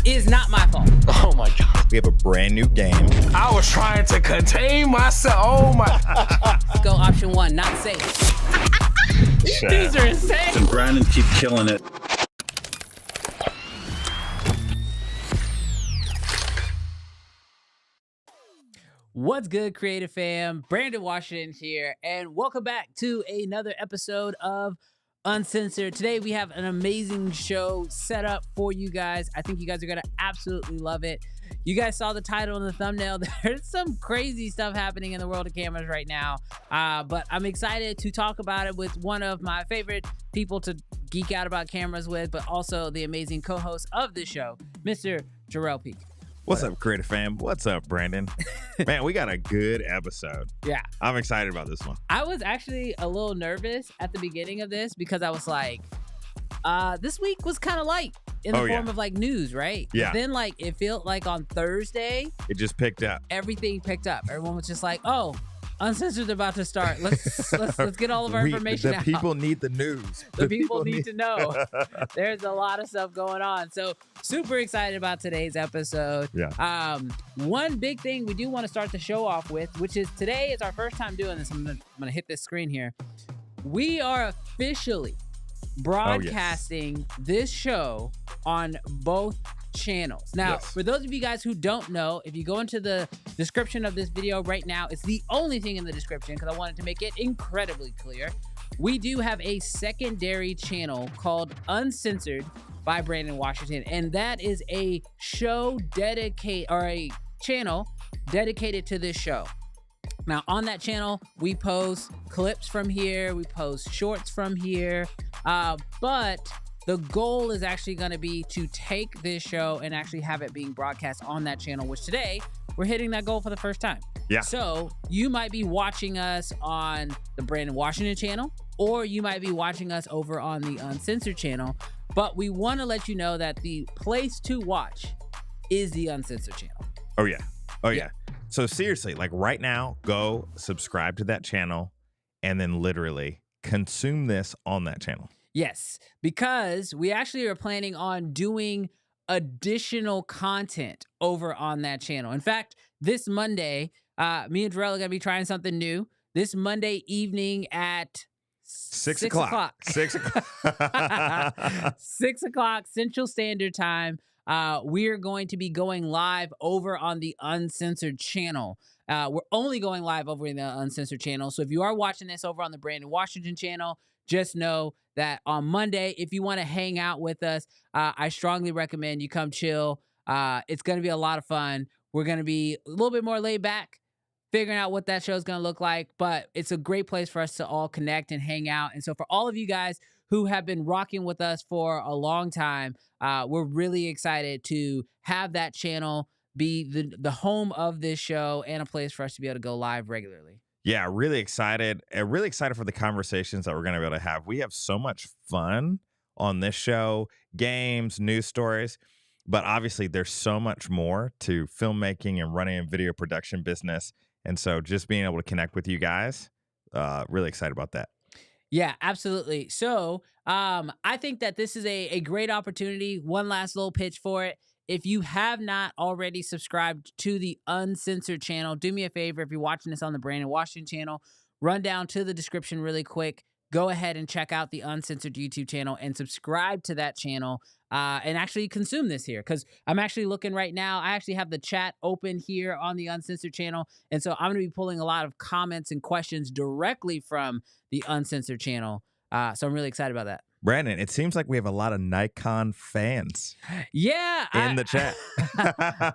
is not my fault. Oh my God. We have a brand new game. I was trying to contain myself. Oh my. Go option one, not safe. These are insane. And Brandon keep killing it. What's good, Creative Fam? Brandon Washington here, and welcome back to another episode of Uncensored. Today we have an amazing show set up for you guys. I think you guys are gonna absolutely love it. You guys saw the title and the thumbnail. There's some crazy stuff happening in the world of cameras right now, but I'm excited to talk about it with one of my favorite people to geek out about cameras with, but also the amazing co-host of this show, Mr. Jarrell Peak. What's up, Creative Fam? What's up, Brandon? Man, we got a good episode. Yeah. I'm excited about this one. I was actually a little nervous at the beginning of this because I was like, this week was kind of light in the form of like news, right? Yeah. But then like it felt like on Thursday, it just picked up. Everything picked up. Everyone was just like, oh, Uncensored's about to start. Let's get all of our information out. The people need the news. The people need to know. There's a lot of stuff going on. So super excited about today's episode. Yeah. One big thing we do want to start the show off with, which is today is our first time doing this. I'm gonna hit this screen here. We are officially broadcasting this show on both channels. Now, Yes. for those of you guys who don't know, if you go into the description of this video right now, it's the only thing in the description because I wanted to make it incredibly clear. We do have a secondary channel called Uncensored by Brandon Washington, and that is a show dedicated, or a channel dedicated to this show. Now, on that channel, we post clips from here, we post shorts from here, but the goal is actually going to be to take this show and actually have it being broadcast on that channel, which today we're hitting that goal for the first time. Yeah. So you might be watching us on the Brandon Washington channel, or you might be watching us over on the Uncensored channel, but we want to let you know that the place to watch is the Uncensored channel. Oh yeah. Oh yeah. So seriously, like right now, go subscribe to that channel and then literally consume this on that channel. Yes, because we actually are planning on doing additional content over on that channel. In fact, this Monday, me and Darrell are going to be trying something new. This Monday evening at 6 o'clock. 6 o'clock. 6 o'clock Central Standard Time. We're going to be going live over on the Uncensored channel. We're only going live over in the Uncensored channel. So if you are watching this over on the Brandon Washington channel, just know that on Monday, if you want to hang out with us, I strongly recommend you come chill. It's going to be a lot of fun. We're going to be a little bit more laid back, figuring out what that show is going to look like. But it's a great place for us to all connect and hang out. And so for all of you guys who have been rocking with us for a long time, we're really excited to have that channel be the home of this show and a place for us to be able to go live regularly. Yeah, really excited. Really excited for the conversations that we're going to be able to have. We have so much fun on this show, games, news stories, but obviously there's so much more to filmmaking and running a video production business. And so just being able to connect with you guys, really excited about that. Yeah, absolutely. So I think that this is a great opportunity. One last little pitch for it. If you have not already subscribed to the Uncensored channel, do me a favor. If you're watching this on the Brandon Washington channel, run down to the description really quick. Go ahead and check out the Uncensored YouTube channel and subscribe to that channel and actually consume this here. Because I'm actually looking right now. I actually have the chat open here on the Uncensored channel. And so I'm going to be pulling a lot of comments and questions directly from the Uncensored channel. So I'm really excited about that. Brandon, it seems like we have a lot of Nikon fans Yeah, in the chat.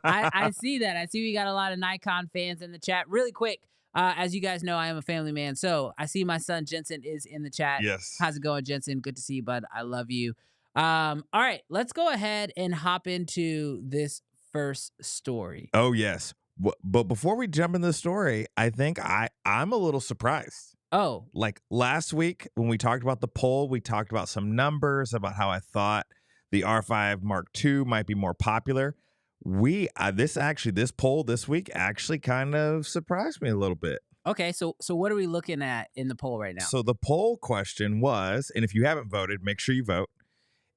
I see that. I see we got a lot of Nikon fans in the chat. Really quick, as you guys know, I am a family man. So I see my son Jensen is in the chat. Yes. How's it going, Jensen? Good to see you, bud. I love you. All right, let's go ahead and hop into this first story. Oh, yes. But before we jump into the story, I think I'm a little surprised. Oh, Like last week when we talked about the poll, we talked about some numbers about how I thought the R5 Mark II might be more popular. This poll this week actually kind of surprised me a little bit. okay. So what are we looking at in the poll right now? So the poll question was, and if you haven't voted, make sure you vote.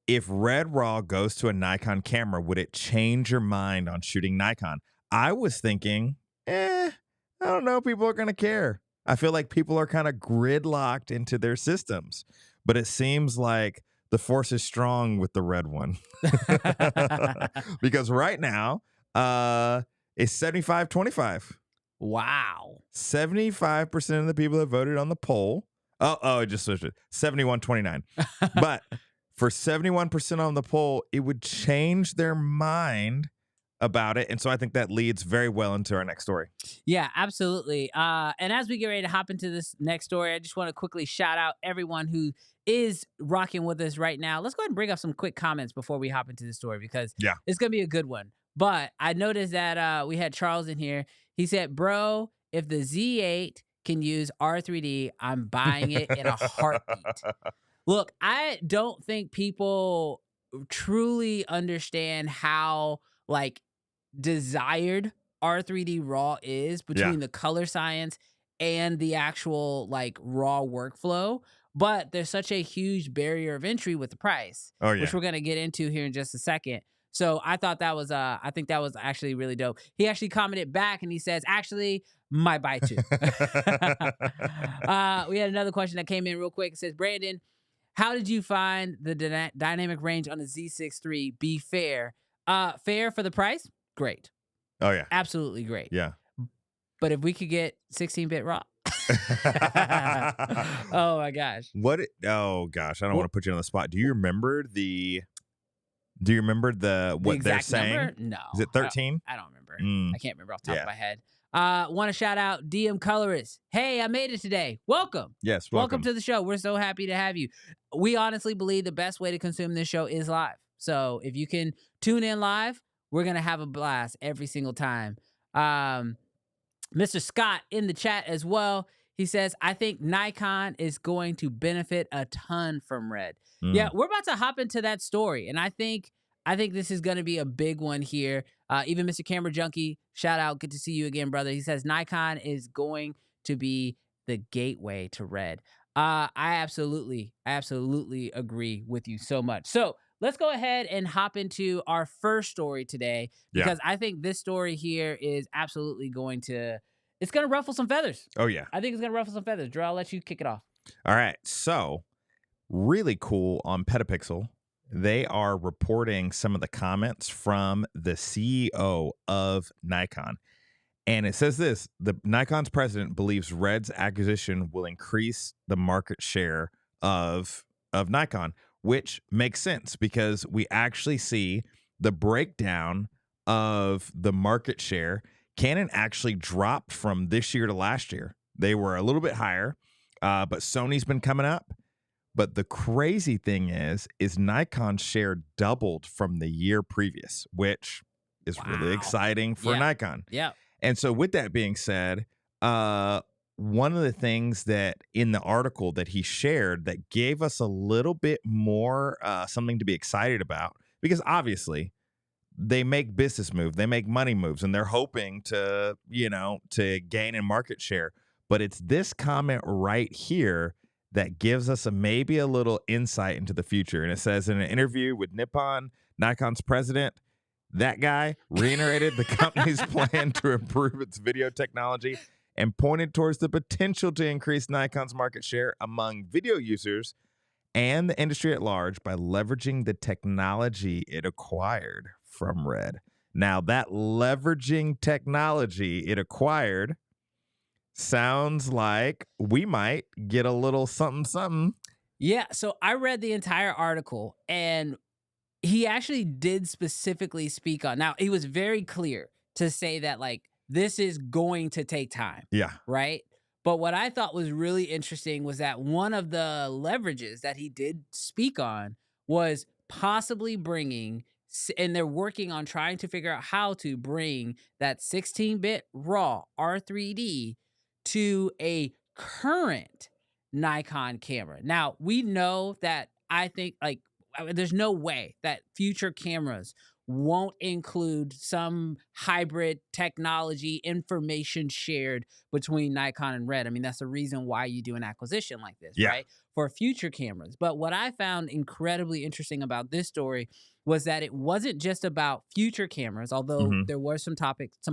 If Red RAW goes to a Nikon camera, would it change your mind on shooting Nikon? I was thinking, I don't know, people are going to care. I feel like people are kind of gridlocked into their systems, but it seems like the force is strong with the red one. Because right now, it's 75-25. Wow. 75% of the people that voted on the poll. Oh, it just switched it. 71-29. But for 71% on the poll, it would change their mind about it. And so I think that leads very well into our next story. Yeah, absolutely. And as we get ready to hop into this next story, I just want to quickly shout out everyone who is rocking with us right now. Let's go ahead and bring up some quick comments before we hop into the story because it's going to be a good one. But I noticed that we had Charles in here. He said, bro, if the Z8 can use R3D, I'm buying it in a heartbeat. Look, I don't think people truly understand how like desired R3D RAW is between the color science and the actual like raw workflow, but there's such a huge barrier of entry with the price, which we're going to get into here in just a second. So I thought that was I think that was actually really dope. He actually commented back and he says, actually, my buy too. We had another question that came in real quick. It says, Brandon, How did you find the dynamic range on the Z6iii be fair? Fair for the price? Great. Oh yeah. Absolutely great. Yeah. But if we could get 16-bit RAW. Oh my gosh. Oh gosh, I don't Wh- want to put you on the spot. Do you remember The what they're exact saying? number? No. Is it 13? I don't remember. Mm, I can't remember off the top yeah. of my head. Want to shout out DM Colorist. Hey, I made it today. Welcome. Yes, Welcome to the show. We're so happy to have you. We honestly believe the best way to consume this show is live. So if you can tune in live, we're going to have a blast every single time. Mr. Scott in the chat as well. He says, I think Nikon is going to benefit a ton from Red. Yeah, we're about to hop into that story. And I think this is going to be a big one here. Even Mr. Camera Junkie, shout out. Good to see you again, brother. He says Nikon is going to be the gateway to Red. I absolutely agree with you so much. So let's go ahead and hop into our first story today, because I think this story here is absolutely it's going to ruffle some feathers. Oh yeah. I think it's going to ruffle some feathers. Drew, I'll let you kick it off. All right. So really cool on Petapixel. They are reporting some of the comments from the CEO of Nikon. And it says this: the Nikon's president believes Red's acquisition will increase the market share of Nikon, which makes sense because we actually see the breakdown of the market share. Canon actually dropped from this year to last year. They were a little bit higher, but Sony's been coming up. But the crazy thing is Nikon's share doubled from the year previous, which is really exciting for Nikon. Yeah. And so with that being said, one of the things that in the article that he shared that gave us a little bit more something to be excited about, because obviously they make business moves, they make money moves, and they're hoping to gain in market share. But it's this comment right here that gives us maybe a little insight into the future. And it says, in an interview with Nippon, Nikon's president, that guy reiterated the company's plan to improve its video technology and pointed towards the potential to increase Nikon's market share among video users and the industry at large by leveraging the technology it acquired from Red. Now, that leveraging technology it acquired sounds like we might get a little something. Yeah, so I read the entire article, and he actually did specifically speak on. Now, he was very clear to say that, like, this is going to take time. Yeah. Right? But what I thought was really interesting was that one of the leverages that he did speak on was possibly bringing, and they're working on trying to figure out how to bring that 16-bit RAW R3D to a current Nikon camera. Now, we know that there's no way that future cameras won't include some hybrid technology information shared between Nikon and Red. I mean, that's the reason why you do an acquisition like this, right? For future cameras. But what I found incredibly interesting about this story was that it wasn't just about future cameras, although there were some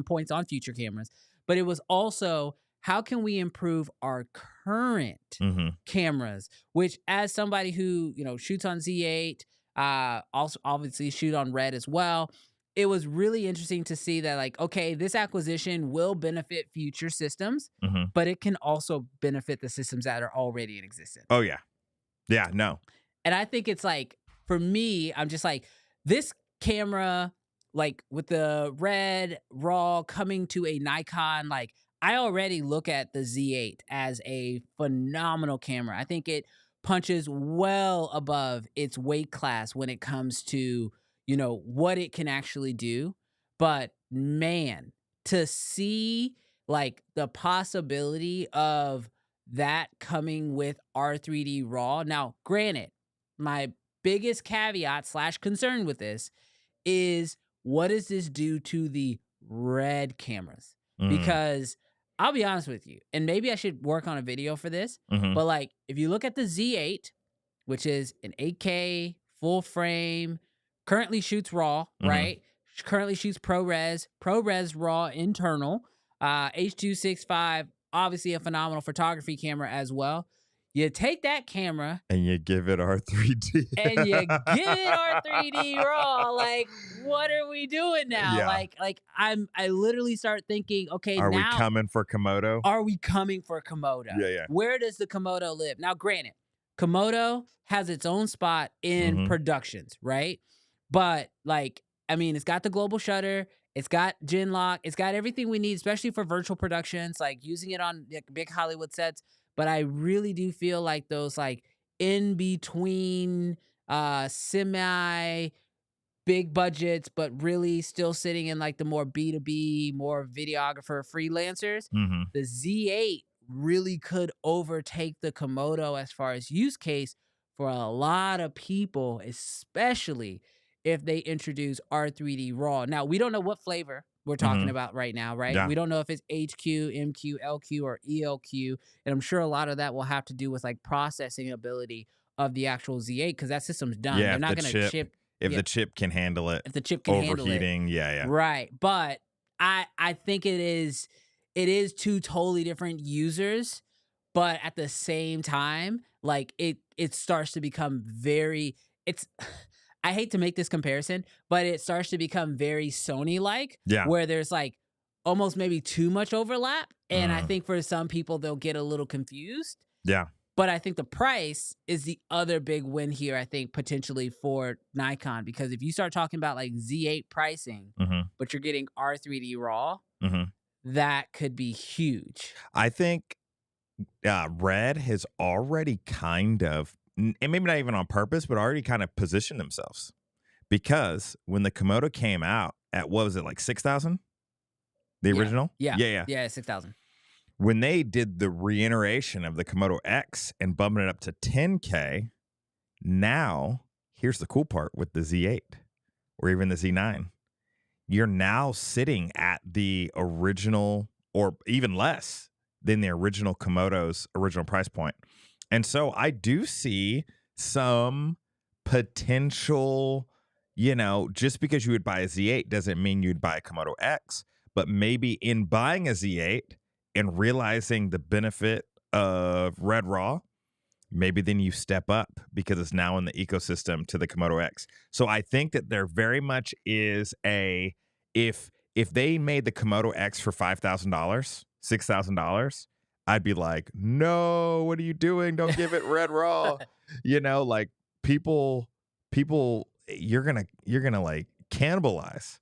points on future cameras, but it was also, how can we improve our current cameras, which, as somebody who, shoots on Z8, also obviously shoot on Red as well, it was really interesting to see that, like, okay, this acquisition will benefit future systems, but it can also benefit the systems that are already in existence. Oh, yeah. Yeah, no. And I think it's like, for me, I'm just like, this camera, like with the Red RAW coming to a Nikon, like, I already look at the Z8 as a phenomenal camera. I think it punches well above its weight class when it comes to, what it can actually do. But man, to see like the possibility of that coming with R3D RAW. Now, granted, my biggest caveat / concern with this is, what does this do to the Red cameras? Because I'll be honest with you, and maybe I should work on a video for this, but like, if you look at the Z8, which is an 8K full frame, currently shoots RAW, right? Currently shoots ProRes RAW internal, H.265, obviously a phenomenal photography camera as well. You take that camera And you give it R3D. and you give it our 3D raw. Like, what are we doing now? Yeah. I literally start thinking, okay, Are we now coming for Komodo? are we coming for Komodo? Yeah. Where does the Komodo live? Now, granted, Komodo has its own spot in Mhm. productions, right? But it's got the global shutter, it's got Genlock, it's got everything we need, especially for virtual productions, like using it on big Hollywood sets. But I really do feel like those in between semi big budgets, but really still sitting in the more B2B, more videographer freelancers, Mhm. the Z8 really could overtake the Komodo as far as use case for a lot of people, especially if they introduce R3D RAW. Now, we don't know what flavor we're talking Mhm. about right now, right? Yeah. We don't know if it's HQ, MQ, LQ, or ELQ. And I'm sure a lot of that will have to do with processing ability of the actual Z8 because that system's done. Yeah, They're if not the going to chip chip. if Yeah, the chip can handle it, if the chip can handle it. overheating, yeah. Right. But I think it is two totally different users, but at the same time, it starts to become very it's I hate to make this comparison, but it starts to become very Sony-like, Yeah. where there's almost maybe too much overlap. And I Mm. think for some people they'll get a little confused. Yeah. But I think the price is the other big win here, I think, potentially for Nikon. Because if you start talking about Z8 pricing, Mhm. but you're getting R3D RAW, Mhm. that could be huge. I think Red has already kind of, and maybe not even on purpose, but already kind of positioned themselves. Because when the Komodo came out at, what was it, like 6,000? The Yeah. original? Yeah. Yeah. Yeah, 6,000. When they did the reiteration of the Komodo X and bumping it up to 10K, now here's the cool part with the Z8 or even the Z9. You're now sitting at the original or even less than the original Komodo's original price point. And so I do see some potential, just because you would buy a Z8 doesn't mean you'd buy a Komodo X, but maybe in buying a Z8 and realizing the benefit of Red Raw, maybe then you step up because it's now in the ecosystem to the Komodo X. So I think that there very much is if they made the Komodo X for $5,000, $6,000, I'd be like, no, what are you doing? Don't give it Red Raw. People, you're gonna cannibalize.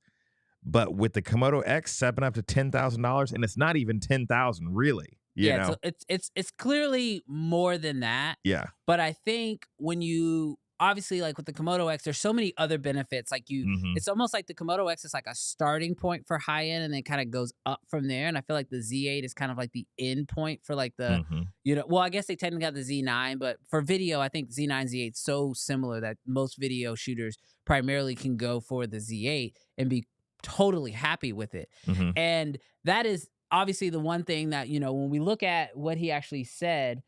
But with the Komodo X stepping up to $10,000, and it's not even 10,000 really. Yeah, it's clearly more than that. Yeah. But I think when you obviously with the Komodo X, there's so many other benefits. Mhm. It's almost like the Komodo X is a starting point for high end, and then kind of goes up from there. And I feel like the Z8 is kind of the end point for the Mhm. well, I guess they technically got the Z9, but for video, I think Z9 Z8 so similar that most video shooters primarily can go for the Z8 and be totally happy with it. Mhm. And that is obviously the one thing that when we look at what he actually said,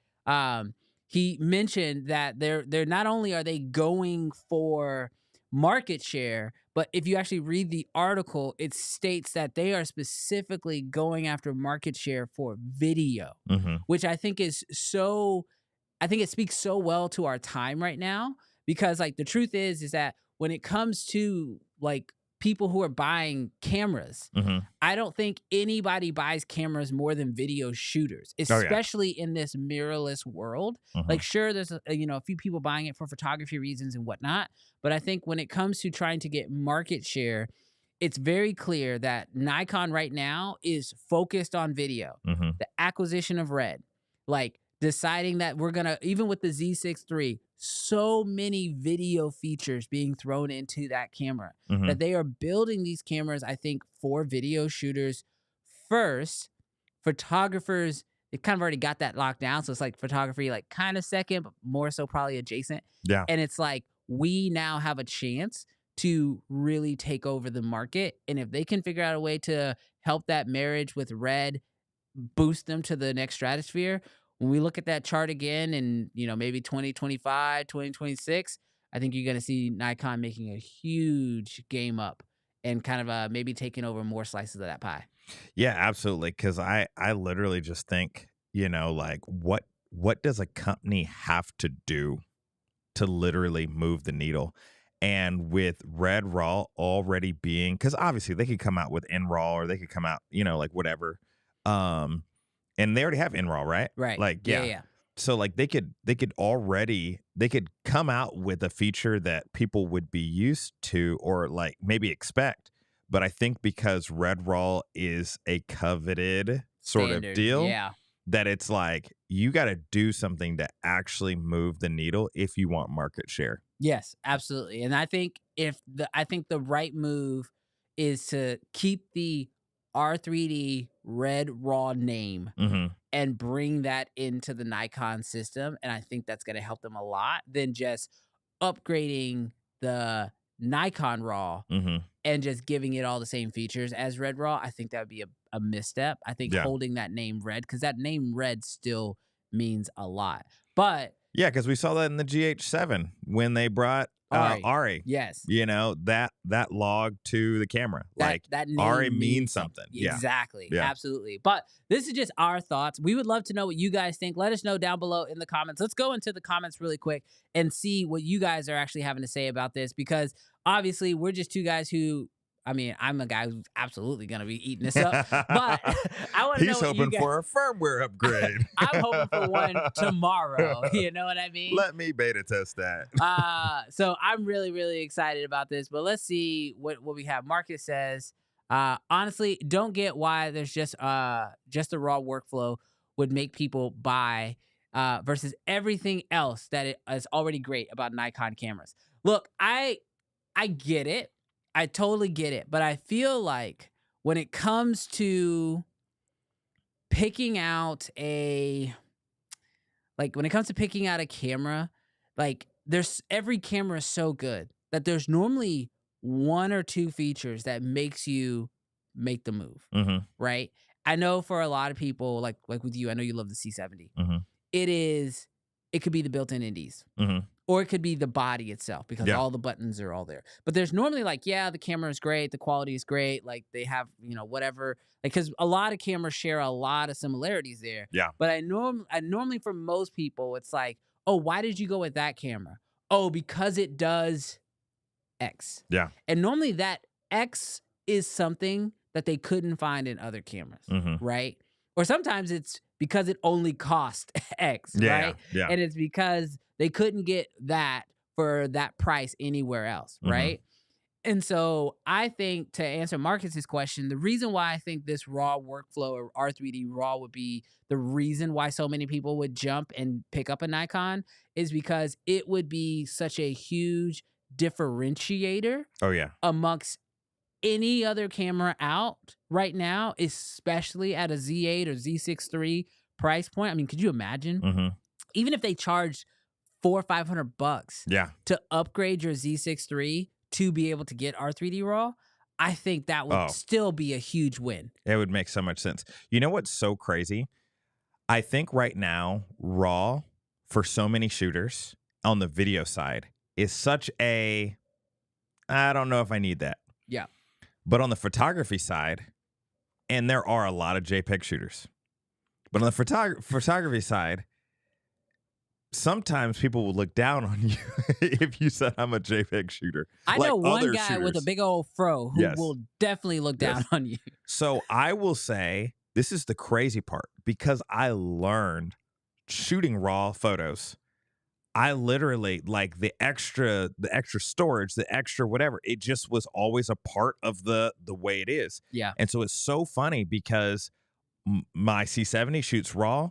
he mentioned that they're not only are they going for market share, but if you actually read the article, it states that they are specifically going after market share for video, Mhm. which I think is so. I think it speaks so well to our time right now because the truth is that when it comes to people who are buying cameras, Mhm. I don't think anybody buys cameras more than video shooters, Oh, yeah. especially in this mirrorless world. Mhm. Sure, there's a few people buying it for photography reasons and whatnot, but I think when it comes to trying to get market share, it's very clear that Nikon right now is focused on video, Mhm. the acquisition of Red, deciding that we're gonna, even with the Z6iii, so many video features being thrown into that camera Mhm. that they are building these cameras, I think, for video shooters first. Photographers, they kind of already got that locked down. So it's photography, kind of second, but more so probably adjacent. Yeah. And it's we now have a chance to really take over the market. And if they can figure out a way to help that marriage with Red boost them to the next stratosphere, when we look at that chart again in, maybe 2025, 2026, I think you're going to see Nikon making a huge game up and kind of maybe taking over more slices of that pie. Yeah, absolutely. Because I literally just think, what what does a company have to do to literally move the needle? And with Red Raw already being, because obviously they could come out with N Raw or they could come out, like whatever. And they already have N Raw, right? Right. Like, Yeah. So like they could come out with a feature that people would be used to or like maybe expect. But I think because Red Raw is a coveted sort of deal, Yeah. that it's like you got to do something to actually move the needle if you want market share. Yes, absolutely. And I think the right move is to keep the R3D Red Raw name Mm-hmm. and bring that into the Nikon system. And I think that's going to help them a lot than just upgrading the Nikon Raw Mm-hmm. and just giving it all the same features as Red Raw. I think that would be a misstep. I think Yeah. holding that name Red, because that name Red still means a lot. But yeah, because we saw that in the GH7 when they brought Ari. Yes. That log to the camera. That name Ari means something. Yeah. Exactly. Yeah. Absolutely. But this is just our thoughts. We would love to know what you guys think. Let us know down below in the comments. Let's go into the comments really quick and see what you guys are actually having to say about this, because obviously we're just two guys who, I mean, I'm a guy who's absolutely going to be eating this up, but I want to know He's what you hoping guys... for a firmware upgrade. I'm hoping for one tomorrow. You know what I mean? Let me beta test that. So I'm really, really excited about this, but let's see what we have. Marcus says, honestly, don't get why there's just a raw workflow would make people buy versus everything else that is already great about Nikon cameras. Look, I get it. I totally get it. But I feel like when it comes to picking out a camera, like every camera is so good that there's normally one or two features that makes you make the move, Mm-hmm. right? I know for a lot of people, like with you, I know you love the C70. Mm-hmm. It could be the built-in indies. Mm-hmm. Or it could be the body itself, because all the buttons are all there. But there's normally like, the camera is great, the quality is great, like they have, whatever. Like, because a lot of cameras share a lot of similarities there. Yeah. But I normally for most people, it's like, oh, why did you go with that camera? Oh, because it does X. Yeah. And normally that X is something that they couldn't find in other cameras, right? Or sometimes it's because it only cost X, right? Yeah. And it's because they couldn't get that for that price anywhere else, right? And so I think, to answer Marcus's question, the reason why I think this raw workflow or R3D raw would be the reason why so many people would jump and pick up a Nikon is because it would be such a huge differentiator amongst any other camera out right now, especially at a Z8 or Z6iii price point. I mean, could you imagine? Even if they charged $400 or $500 to upgrade your Z6iii to be able to get R3D RAW, I think that would still be a huge win. It would make so much sense. You know what's so crazy? I think right now, RAW, for so many shooters on the video side, is such a, I don't know if I need that. Yeah. But on the photography side, and there are a lot of JPEG shooters, but on the photography side, sometimes people will look down on you if you said I'm a JPEG shooter. I know one guy with a big old fro who will definitely look down on you. So I will say, this is the crazy part, because I learned shooting raw photos. I literally, like, the extra storage, the extra whatever, it just was always a part of the way it is. Yeah. And so it's so funny because my C70 shoots raw.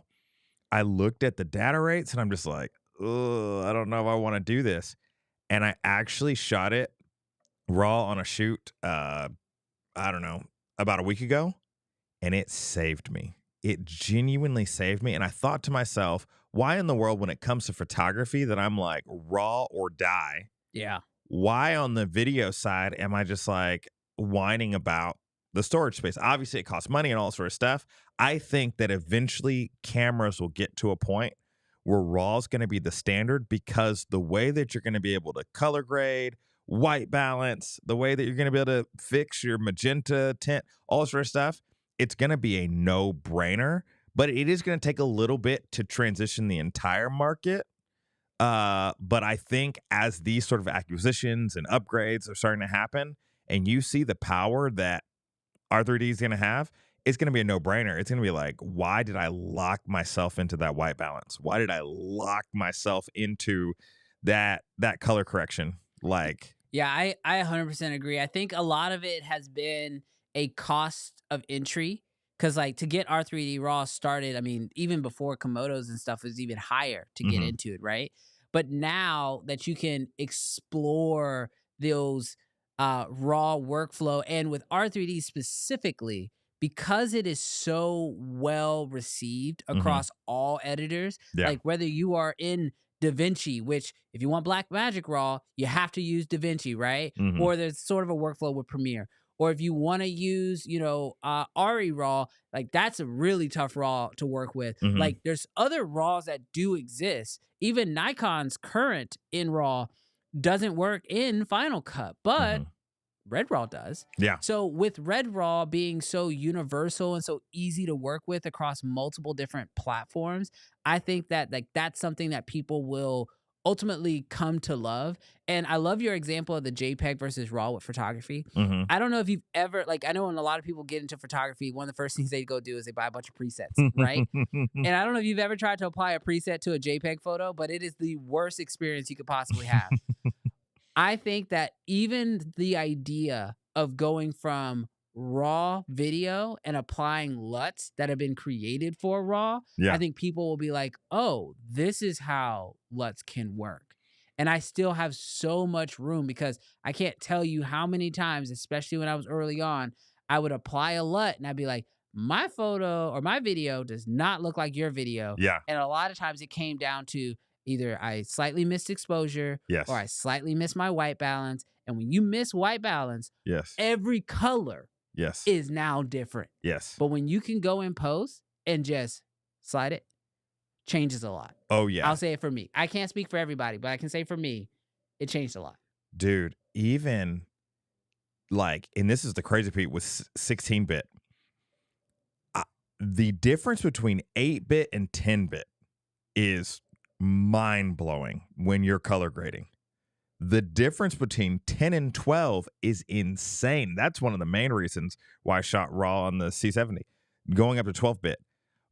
I looked at the data rates and I'm just like, oh, I don't know if I want to do this. And I actually shot it raw on a shoot, I don't know, about a week ago. And it saved me. It genuinely saved me. And I thought to myself, why in the world, when it comes to photography, that I'm like raw or die? Yeah. Why on the video side am I just like whining about the storage space? Obviously, it costs money and all sort of stuff. I think that eventually cameras will get to a point where RAW is going to be the standard, because the way that you're going to be able to color grade, white balance, the way that you're going to be able to fix your magenta tint, all sort of stuff, it's going to be a no-brainer. but it is going to take a little bit to transition the entire market. But I think as these sort of acquisitions and upgrades are starting to happen, and you see the power that R3D is going to have, it's going to be a no-brainer. It's going to be like, why did I lock myself into that white balance? Why did I lock myself into that color correction? Like, Yeah, I 100% agree. I think a lot of it has been a cost of entry because, like, to get R3D RAW started, I mean, even before Komodos and stuff was even higher to get mhm, into it, right? But now that you can explore those raw workflow, and with R3D specifically, because it is so well received mhm, across all editors, yeah, like whether you are in DaVinci, which if you want Black Magic Raw, you have to use DaVinci, right? mhm, Or there's sort of a workflow with Premiere. Or if you want to use, RE Raw, like that's a really tough raw to work with. mhm, Like there's other raws that do exist. Even Nikon's current in raw doesn't work in Final Cut, but mhm, Red Raw does. yeah, So with Red Raw being so universal and so easy to work with across multiple different platforms, I think that like that's something that people will ultimately come to love. And I love your example of the JPEG versus RAW with photography. mhm. I don't know if you've ever like I know when a lot of people get into photography, one of the first things they go do is they buy a bunch of presets, right? And I don't know if you've ever tried to apply a preset to a JPEG photo, but it is the worst experience you could possibly have. I think that even the idea of going from raw video and applying LUTs that have been created for raw, I Yeah, think people will be like, oh, this is how LUTs can work. And I still have so much room because I can't tell you how many times, especially when I was early on, I would apply a LUT and I'd be like, my photo or my video does not look like your video. yeah, And a lot of times it came down to either I slightly missed exposure or yes, I slightly miss my white balance. And when you miss white balance, yes, every color yes, is now different. yes. But when you can go in post and just slide it, changes a lot. Oh yeah, I'll say it for me. I can't speak for everybody, but I can say for me, it changed a lot. dude. Even like, and this is the crazy part with 16-bit. The difference between 8-bit and 10-bit is mind blowing when you're color grading. The difference between 10 and 12 is insane. That's one of the main reasons why I shot RAW on the C70, going up to 12-bit.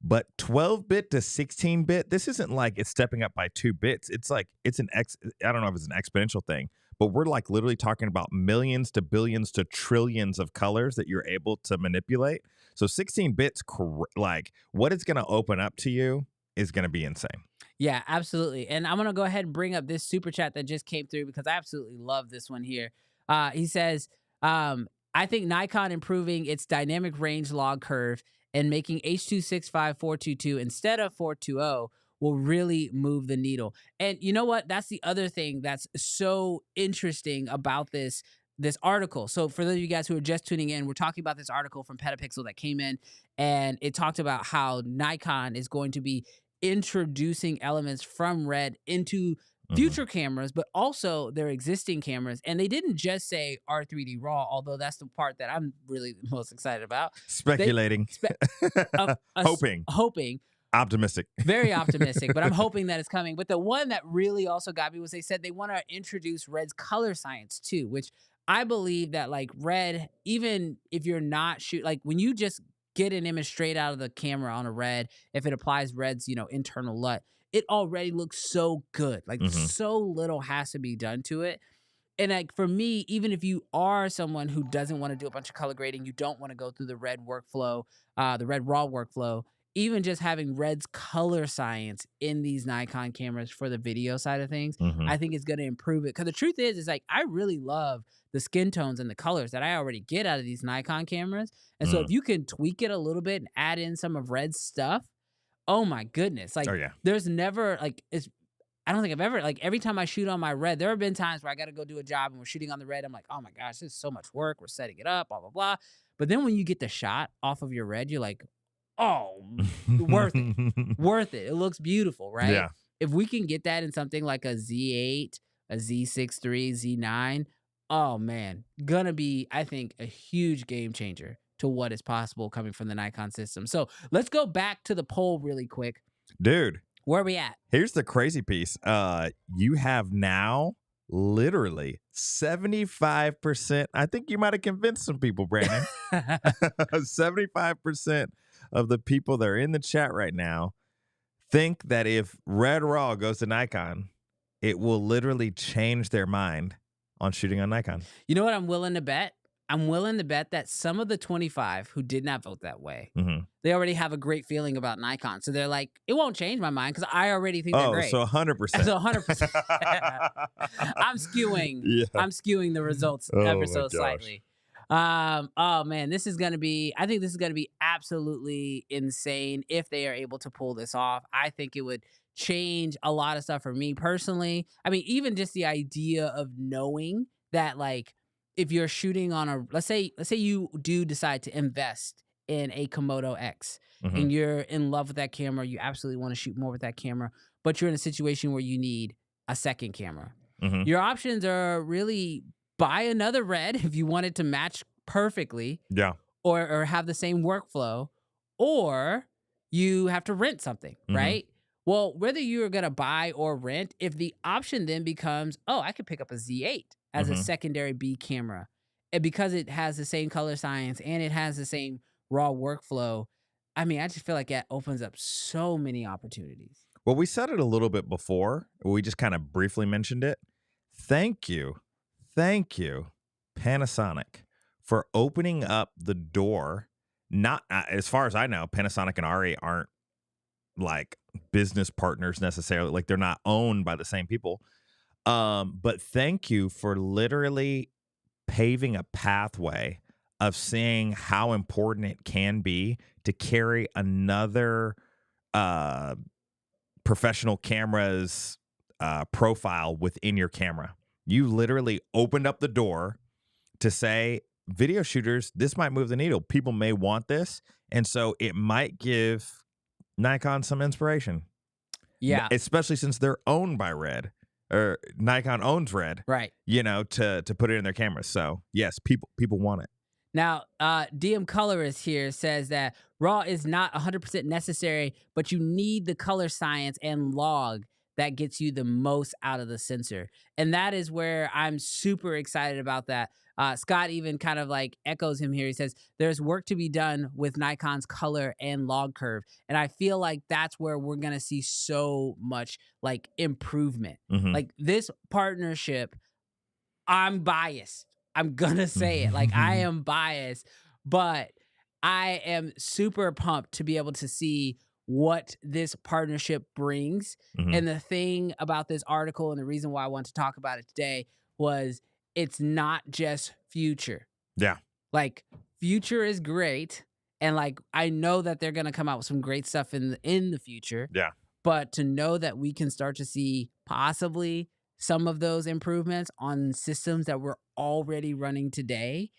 But 12-bit to 16-bit, this isn't like it's stepping up by 2 bits. It's like it's I don't know if it's an exponential thing, but we're like literally talking about millions to billions to trillions of colors that you're able to manipulate. So 16 bits, like what it's going to open up to you is going to be insane. Yeah, absolutely. And I'm gonna go ahead and bring up this super chat that just came through because I absolutely love this one here. He says, I think Nikon improving its dynamic range log curve and making H.265 422 instead of 420 will really move the needle. And you know what? That's the other thing that's so interesting about this article. So for those of you guys who are just tuning in, we're talking about this article from Petapixel that came in, and it talked about how Nikon is going to be introducing elements from Red into Mhm. future cameras, but also their existing cameras. And they didn't just say R3D RAW, although that's the part that I'm really most excited about. They Speculating, spe- hoping, hoping, optimistic. very optimistic, but I'm hoping that it's coming. But the one that really also got me was they said they want to introduce Red's color science too, which I believe that like Red, even if you're not like when you just get an image straight out of the camera on a Red, if it applies Red's, internal LUT, it already looks so good. Like Mhm. so little has to be done to it. And like for me, even if you are someone who doesn't want to do a bunch of color grading, you don't want to go through the Red workflow, the Red raw workflow, even just having Red's color science in these Nikon cameras for the video side of things, Mhm. I think is going to improve it. Because the truth is like I really love the skin tones and the colors that I already get out of these Nikon cameras. And so Mm. if you can tweak it a little bit and add in some of Red's stuff, oh my goodness. Oh Like yeah. there's never like I don't think I've ever like every time I shoot on my Red, there have been times where I got to go do a job and we're shooting on the Red. I'm like, oh my gosh, this is so much work. We're setting it up, blah, blah, blah. But then when you get the shot off of your Red, you're like, oh, worth it. Worth it. It looks beautiful, right? Yeah. If we can get that in something like a Z8, a Z6iii, Z9, oh man, gonna be, I think, a huge game changer. to what is possible coming from the Nikon system. So let's go back to the poll really quick. Dude, Where are we at? here's the crazy piece. You have now literally 75%. I think you might have convinced some people, Brandon. 75% of the people that are in the chat right now think that if Red Raw goes to Nikon, it will literally change their mind on shooting on Nikon. You know what I'm willing to bet? I'm willing to bet that some of the 25 who did not vote that way, they already have a great feeling about Nikon. So they're like, it won't change my mind because I already think they're great. So 100%. So 100%. I'm skewing the results ever so slightly. Oh man, I think this is gonna be absolutely insane if they are able to pull this off. I think it would change a lot of stuff for me personally. I mean, even just the idea of knowing that, like, if you're shooting on a, let's say you do decide to invest in a Komodo X and you're in love with that camera, you absolutely want to shoot more with that camera, but you're in a situation where you need a second camera. Your options are really buy another Red if you want it to match perfectly, or have the same workflow, or you have to rent something, right? Well, whether you're gonna buy or rent, if the option then becomes, oh, I could pick up a Z8 as a secondary B camera, and because it has the same color science and it has the same raw workflow, I mean, I just feel like that opens up so many opportunities. Well, we said it a little bit before. We just kind of briefly mentioned it. Thank you, Panasonic, for opening up the door. Not as far as I know, Panasonic and ARRI aren't like business partners necessarily. Like they're not owned by the same people. But thank you for literally paving a pathway of seeing how important it can be to carry another professional camera's profile within your camera. You literally opened up the door to say, video shooters, this might move the needle. People may want this. And so it might give Nikon some inspiration. Yeah. Especially since they're owned by Red, or Nikon owns Red. Right. You know, to put it in their cameras. So yes, people want it. Now, DM Colorist here says that RAW is not 100% necessary, but you need the color science and log that gets you the most out of the sensor. And that is where I'm super excited about that. Scott even kind of like echoes him here. He says, there's work to be done with Nikon's color and log curve. And I feel like that's where we're going to see so much like improvement. Like this partnership, I'm biased. I'm going to say it. Like I am biased, but I am super pumped to be able to see what this partnership brings. And the thing about this article and the reason why I want to talk about it today was it's not just future. Yeah. Like future is great. And like, I know that they're going to come out with some great stuff in the future. Yeah. But to know that we can start to see possibly some of those improvements on systems that we're already running today,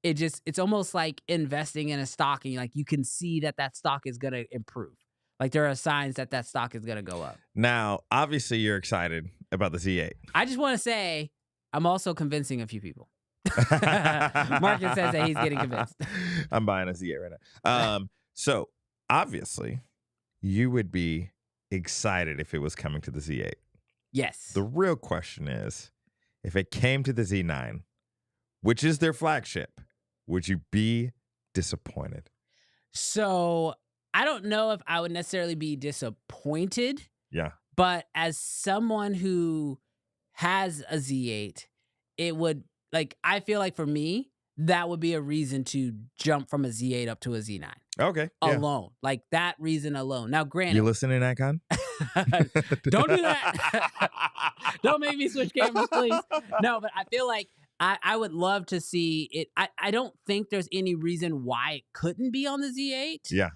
it's almost like investing in a stock and like you can see that stock is going to improve. Like there are signs that stock is going to go up. Now, obviously you're excited about the Z8. I just want to say I'm also convincing a few people. Marcus says that he's getting convinced. I'm buying a Z8 right now. So obviously you would be excited if it was coming to the Z8. Yes. The real question is, if it came to the Z9, which is their flagship, would you be disappointed? So I don't know if I would necessarily be disappointed. Yeah. But as someone who has a Z8, it would, like, I feel like for me, that would be a reason to jump from a Z8 up to a Z9. Okay. Alone. Like that reason alone. Now, granted. You listening, Nikon? Don't do that. Don't make me switch cameras, please. No, but I feel like I would love to see it. I don't think there's any reason why it couldn't be on the Z8. Yeah.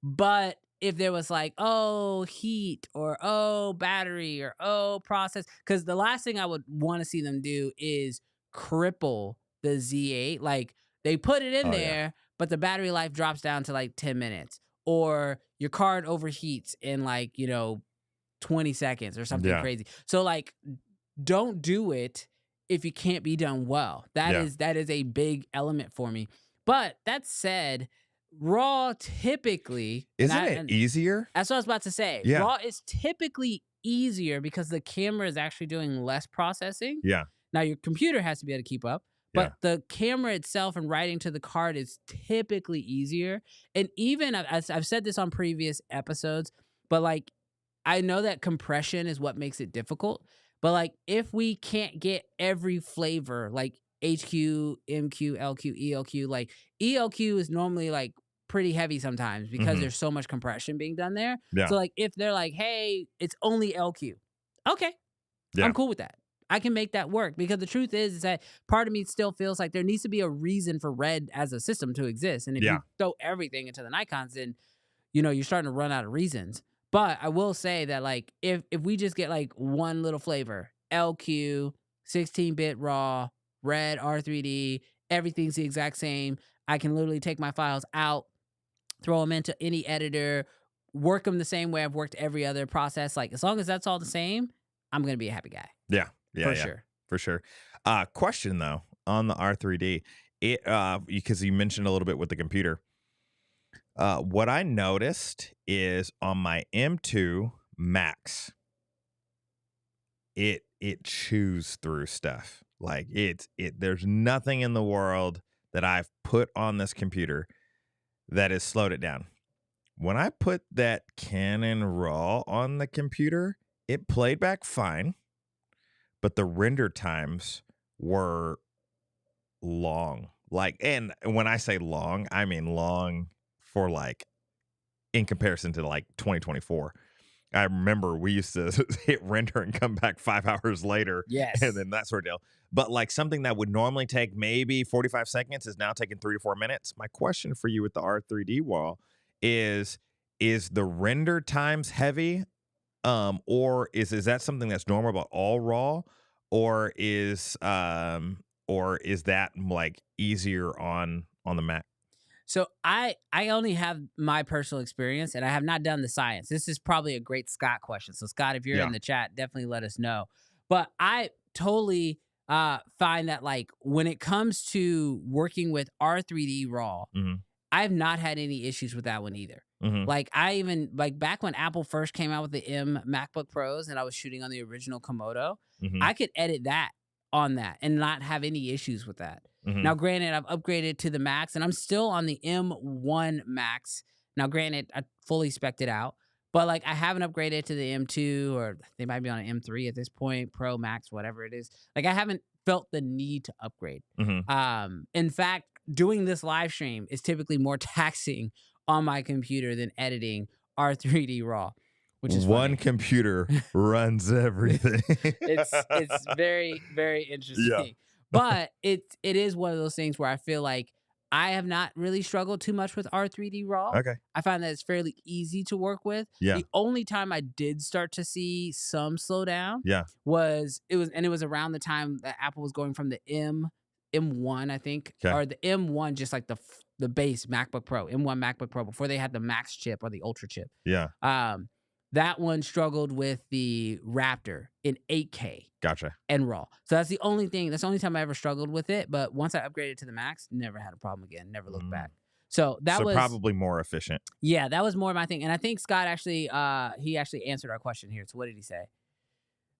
But if there was like, oh, heat or oh, battery or oh, process, because the last thing I would want to see them do is cripple the Z8. Like they put it in there, but the battery life drops down to like 10 minutes or your card overheats in like, 20 seconds or something crazy. So like, don't do it if you can't be done well. That is a big element for me. But that said, RAW typically Isn't it easier? that's what I was about to say. Yeah. RAW is typically easier because the camera is actually doing less processing. Yeah. Now your computer has to be able to keep up, Yeah. but the camera itself and writing to the card is typically easier. And even I've said this on previous episodes, but like I know that compression is what makes it difficult. But like if we can't get every flavor, like HQ, MQ, LQ, ELQ, like ELQ is normally like pretty heavy sometimes because Mhm. there's so much compression being done there. Yeah. So like if they're like, hey, it's only LQ, okay, Yeah. I'm cool with that. I can make that work because the truth is that part of me still feels like there needs to be a reason for Red as a system to exist. And if Yeah. you throw everything into the Nikons, then you're starting to run out of reasons. But I will say that like if we just get like one little flavor, LQ, 16-bit RAW, Red R3D, everything's the exact same. I can literally take my files out, throw them into any editor, work them the same way I've worked every other process. Like as long as that's all the same, I'm gonna be a happy guy. Yeah. Yeah. For yeah. sure. For sure. Question though on the R3D, because you mentioned a little bit with the computer. What I noticed is on my M2 Max, it chews through stuff. Like there's nothing in the world that I've put on this computer that has slowed it down. When I put that Canon RAW on the computer, it played back fine, but the render times were long. Like, and when I say long, I mean long for like in comparison to like 2024. I remember we used to hit render and come back 5 hours later. Yes. And then that sort of deal. But like something that would normally take maybe 45 seconds is now taking 3 to 4 minutes. My question for you with the R3D wall is the render times heavy? Or is that something that's normal about all RAW? Or is that like easier on the Mac? So I only have my personal experience and I have not done the science. This is probably a great Scott question. So Scott, if you're Yeah. in the chat, definitely let us know. But I totally find that like when it comes to working with R3D RAW, Mhm. I've not had any issues with that one either. Mhm. Like I even like back when Apple first came out with the M MacBook Pros and I was shooting on the original Komodo, Mhm. I could edit that on that and not have any issues with that. Mhm. Now, granted, I've upgraded to the Max, and I'm still on the M1 Max. Now, granted, I fully spec'd it out, but like I haven't upgraded to the M2, or they might be on an M3 at this point, Pro Max, whatever it is. Like I haven't felt the need to upgrade. Mhm. In fact, doing this live stream is typically more taxing on my computer than editing R3D RAW, which is one funny. computer runs everything. It's very, very interesting. But it is one of those things where I feel like I have not really struggled too much with R3D RAW. Okay. I find that it's fairly easy to work with. Yeah. The only time I did start to see some slowdown Yeah. was around the time that Apple was going from the M1, I think, Okay. or the M1, just like the base MacBook Pro, M1 MacBook Pro, before they had the Max chip or the Ultra chip. Yeah. That one struggled with the Raptor in 8K Gotcha. and RAW. So that's the only time I ever struggled with it. But once I upgraded to the Max, never had a problem again. Never looked back. So that was probably more efficient. Yeah, that was more my thing. And I think Scott actually he actually answered our question here. So what did he say?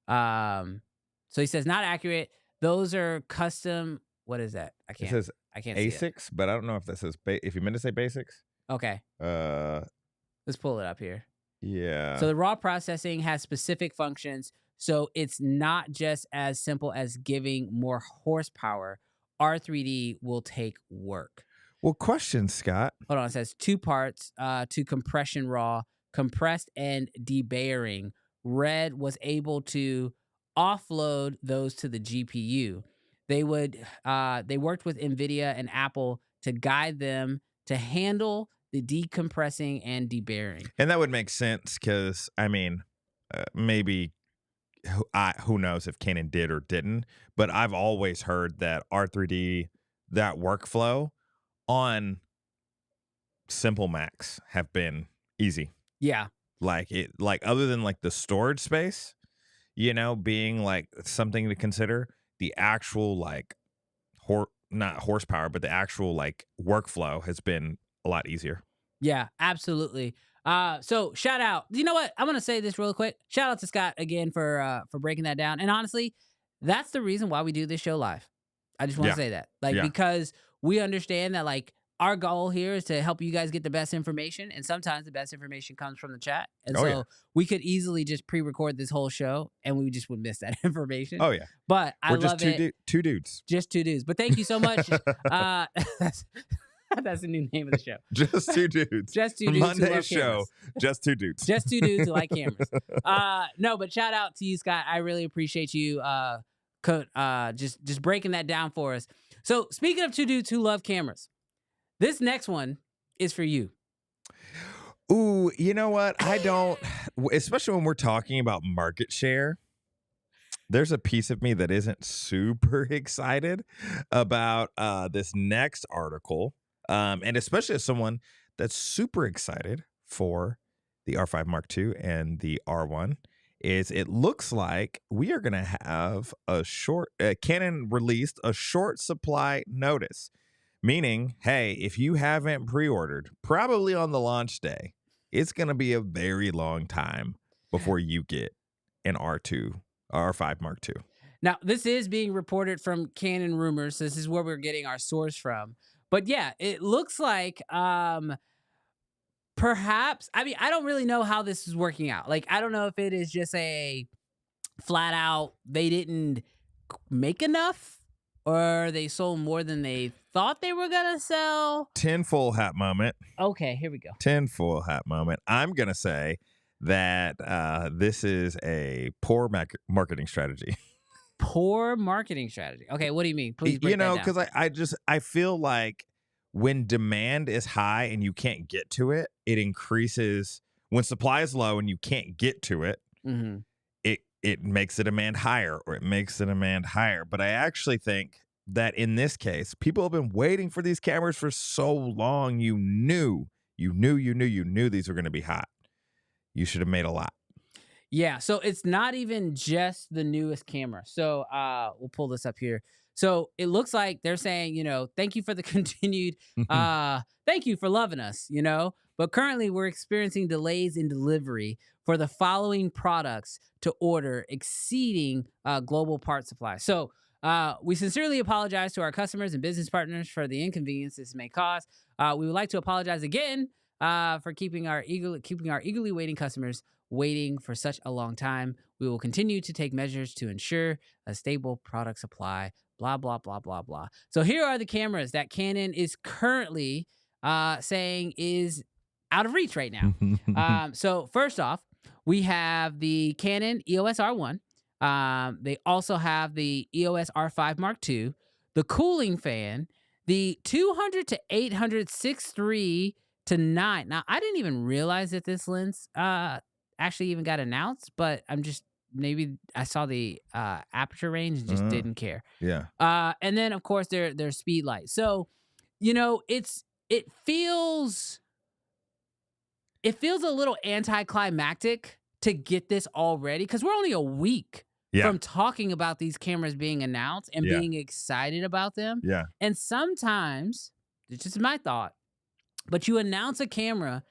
So he says not accurate. Those are custom. What is that? I It can't says see it. ASICs, but I don't know if this is if you meant to say basics. Okay. Let's pull it up here. Yeah. So the raw processing has specific functions. So it's not just as simple as giving more horsepower. R3D will take work. Well, question, Scott. Hold on. It says 2 parts to compression raw, compressed and debayering. Red was able to offload those to the GPU. They worked with NVIDIA and Apple to guide them to handle the decompressing and debayering. And that would make sense because, I mean, maybe who knows if Canon did or didn't, but I've always heard that R3D, that workflow on simple Macs have been easy. Yeah. Like other than like the storage space, being like something to consider, the actual like not horsepower, but the actual like workflow has been a lot easier. Yeah, absolutely. So shout out. You know what? I'm gonna say this real quick. Shout out to Scott again for breaking that down. And honestly, that's the reason why we do this show live. I just want Yeah. to say that, like, Yeah. because we understand that, like, our goal here is to help you guys get the best information, and sometimes the best information comes from the chat. And Oh, so yeah. we could easily just pre-record this whole show, and we just would miss that information. Oh yeah. But I We're love just it. two dudes. Just two dudes. But thank you so much. That's the new name of the show. Just two dudes. Just two dudes who Monday's love show. cameras. Just two dudes. Just two dudes who like cameras. No, but shout out to you, Scott. I really appreciate you just breaking that down for us. So speaking of two dudes who love cameras, this next one is for you. Ooh, you know what? I don't, especially when we're talking about market share. There's a piece of me that isn't super excited about this next article. And especially as someone that's super excited for the R5 Mark II and the R1, is it looks like we are going to have Canon released a short supply notice, meaning, hey, if you haven't pre-ordered, probably on the launch day, it's going to be a very long time before you get an R5 Mark II. Now, this is being reported from Canon Rumors. This is where we're getting our source from. But yeah, it looks like perhaps, I mean, I don't really know how this is working out. Like, I don't know if it is just a flat out, they didn't make enough, or they sold more than they thought they were going to sell. Tinfoil hat moment. Okay, here we go. Tinfoil hat moment. I'm going to say that this is a poor marketing strategy. Poor marketing strategy. Okay, what do you mean? Please break that down. Because I feel like when demand is high and you can't get to it, it increases. When supply is low and you can't get to it, Mm-hmm. it makes the demand higher, or it makes the demand higher. But I actually think that in this case, people have been waiting for these cameras for so long. You knew these were going to be hot. You should have made a lot. Yeah, so it's not even just the newest camera. So we'll pull this up here. So it looks like they're saying, thank you for the continued, thank you for loving us, But currently we're experiencing delays in delivery for the following products to order, exceeding global part supply. So we sincerely apologize to our customers and business partners for the inconvenience this may cause. We would like to apologize again for keeping our eagerly waiting customers waiting for such a long time. We will continue to take measures to ensure a stable product supply, blah, blah, blah, blah, blah. So here are the cameras that Canon is currently saying is out of reach right now. So first off, we have the Canon EOS R1. They also have the EOS R5 Mark II, the cooling fan, the 200 to 800 6.3 to 9. Now, I didn't even realize that this lens actually even got announced, but maybe I saw the aperture range and just didn't care. Yeah. And then of course their speed light. So, it feels a little anticlimactic to get this already, because we're only a week from talking about these cameras being announced and being excited about them. Yeah. And sometimes, it's just my thought, but you announce a camera,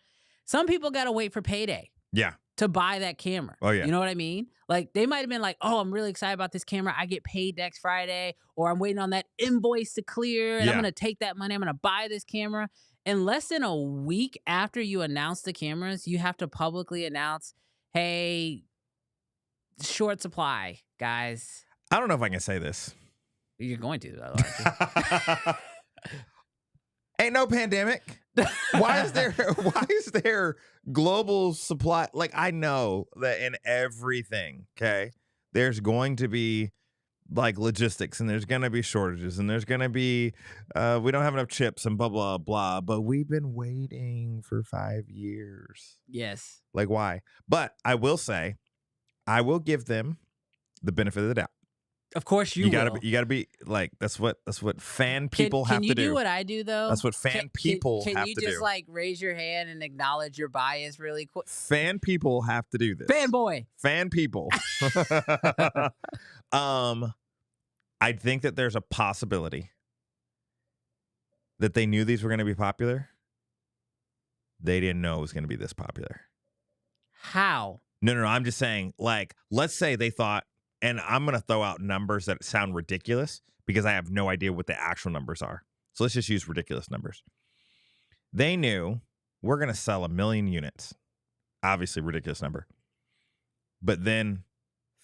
some people got to wait for payday. Yeah. To buy that camera. Oh, yeah. You know what I mean? Like, they might have been like, oh, I'm really excited about this camera. I get paid next Friday, or I'm waiting on that invoice to clear, and I'm going to take that money. I'm going to buy this camera. And less than a week after you announce the cameras, you have to publicly announce, hey, short supply, guys. I don't know if I can say this. You're going to, though, aren't you? Ain't no pandemic. Why is there global supply? Like, I know that in everything, okay, there's going to be like logistics, and there's going to be shortages, and there's going to be we don't have enough chips and blah blah blah, but we've been waiting for 5 years. Yes. Like, why? But I will say, I will give them the benefit of the doubt. Of course you will. You gotta be like, that's what fan people have to do. Can you do what I do, though? That's what people have to do. Can you just like raise your hand and acknowledge your bias really quick? Fan people have to do this. Fanboy. Fan people. I think that there's a possibility that they knew these were going to be popular. They didn't know it was going to be this popular. How? No. I'm just saying, like, let's say they thought, and I'm going to throw out numbers that sound ridiculous because I have no idea what the actual numbers are. So let's just use ridiculous numbers. They knew we're going to sell 1 million units. Obviously, ridiculous number. But then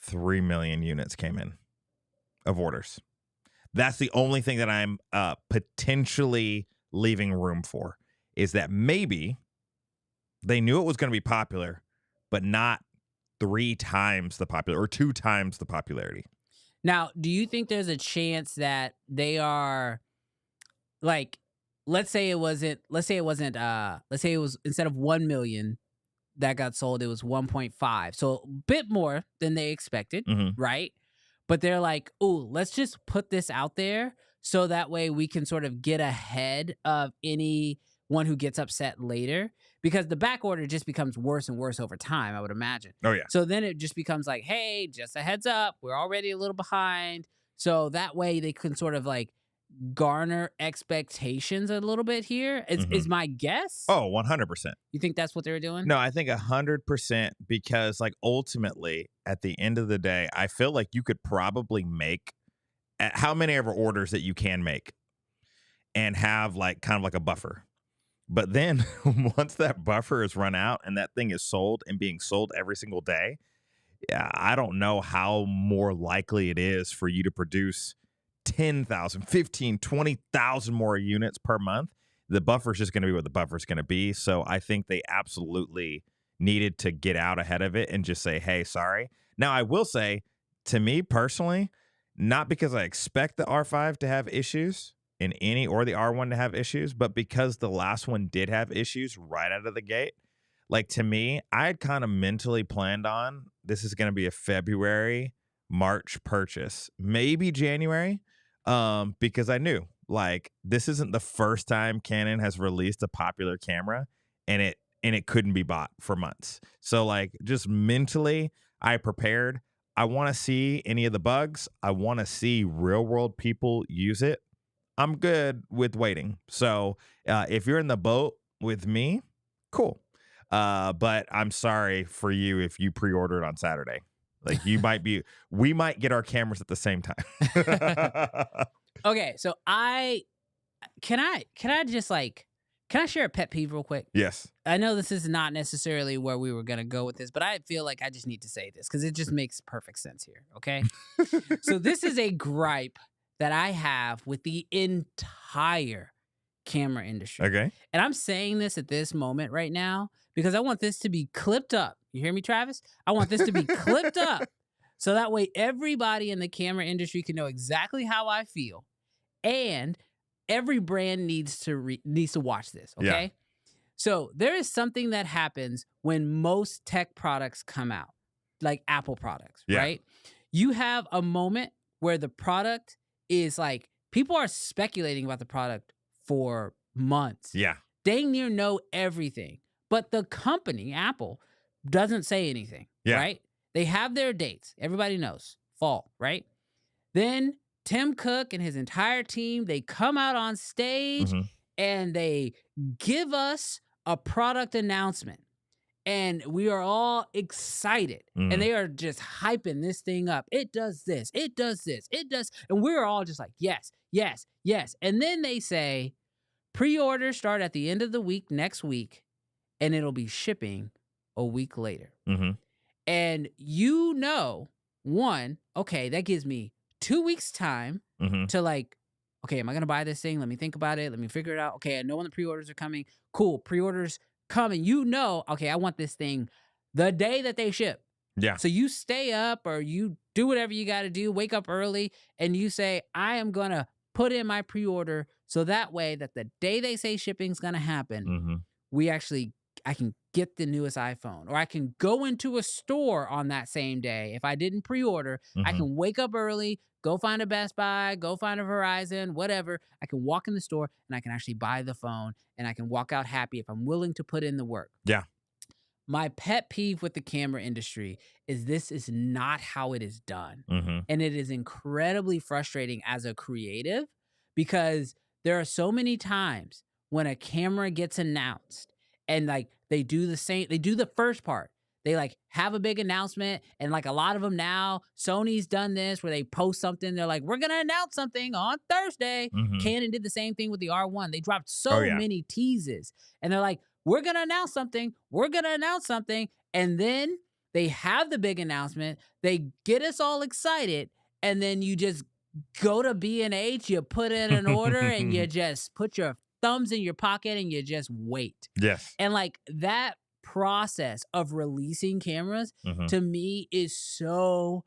3 million units came in of orders. That's the only thing that I'm potentially leaving room for, is that maybe they knew it was going to be popular, but not 3 times the popular or 2 times the popularity. Now, do you think there's a chance that they are like, let's say it was instead of 1 million that got sold, it was 1.5. So a bit more than they expected, right? But they're like, "Ooh, let's just put this out there so that way we can sort of get ahead of anyone who gets upset later." Because the back order just becomes worse and worse over time, I would imagine. Oh, yeah. So then it just becomes like, hey, just a heads up, we're already a little behind. So that way they can sort of like garner expectations a little bit here. Is my guess. Oh, 100%. You think that's what they were doing? No, I think 100%, because like ultimately at the end of the day, I feel like you could probably make how many ever orders that you can make and have like kind of like a buffer. But then once that buffer is run out and that thing is sold and being sold every single day, I don't know how more likely it is for you to produce 10,000, 15, 20,000 more units per month. The buffer is just going to be what the buffer is going to be. So I think they absolutely needed to get out ahead of it and just say, hey, sorry. Now, I will say, to me personally, not because I expect the R5 to have issues in any, or the R1 to have issues, but because the last one did have issues right out of the gate. Like, to me, I had kind of mentally planned on this is going to be a February, March purchase, maybe January, because I knew like this isn't the first time Canon has released a popular camera and it couldn't be bought for months. So like just mentally, I prepared. I want to see any of the bugs. I want to see real world people use it. I'm good with waiting. So if you're in the boat with me, cool. But I'm sorry for you if you pre-ordered on Saturday. Like we might get our cameras at the same time. Okay, so can I share a pet peeve real quick? Yes. I know this is not necessarily where we were gonna go with this, but I feel like I just need to say this because it just makes perfect sense here. Okay, so this is a gripe that I have with the entire camera industry. Okay. And I'm saying this at this moment right now because I want this to be clipped up. You hear me, Travis? I want this to be clipped up so that way everybody in the camera industry can know exactly how I feel. And every brand needs to watch this, okay? Yeah. So there is something that happens when most tech products come out, like Apple products, right? You have a moment where the product is like, people are speculating about the product for months. Yeah. Dang near know everything. But the company, Apple, doesn't say anything, right? They have their dates. Everybody knows. Fall, right? Then Tim Cook and his entire team, they come out on stage and they give us a product announcement. And we are all excited. And they are just hyping this thing up. It does this. It does this. It does. And we're all just like, yes, yes, yes. And then they say, pre-orders start at the end of the week next week, and it'll be shipping a week later. And you know, one, okay, that gives me 2 weeks time to like, okay, am I going to buy this thing? Let me think about it. Let me figure it out. Okay, I know when the pre-orders are coming. Cool, pre-orders come and you know, okay, I want this thing the day that they ship. Yeah. So you stay up or you do whatever you got to do, wake up early, and you say, I am going to put in my pre-order so that way that the day they say shipping's going to happen, I can get the newest iPhone, or I can go into a store on that same day. If I didn't pre-order, I can wake up early, go find a Best Buy, go find a Verizon, whatever. I can walk in the store and I can actually buy the phone and I can walk out happy if I'm willing to put in the work. Yeah. My pet peeve with the camera industry is this is not how it is done. And it is incredibly frustrating as a creative because there are so many times when a camera gets announced and like they do the first part. They like have a big announcement, and like a lot of them now, Sony's done this where they post something. They're like, we're going to announce something on Thursday. Mhm. Canon did the same thing with the R1. They dropped Oh, so yeah. many teases, and they're like, we're going to announce something. We're going to announce something. And then they have the big announcement. They get us all excited. And then you just go to B&H, you put in an order, and you just put your thumbs in your pocket and you just wait. Yes. And like that process of releasing cameras Mhm. to me is so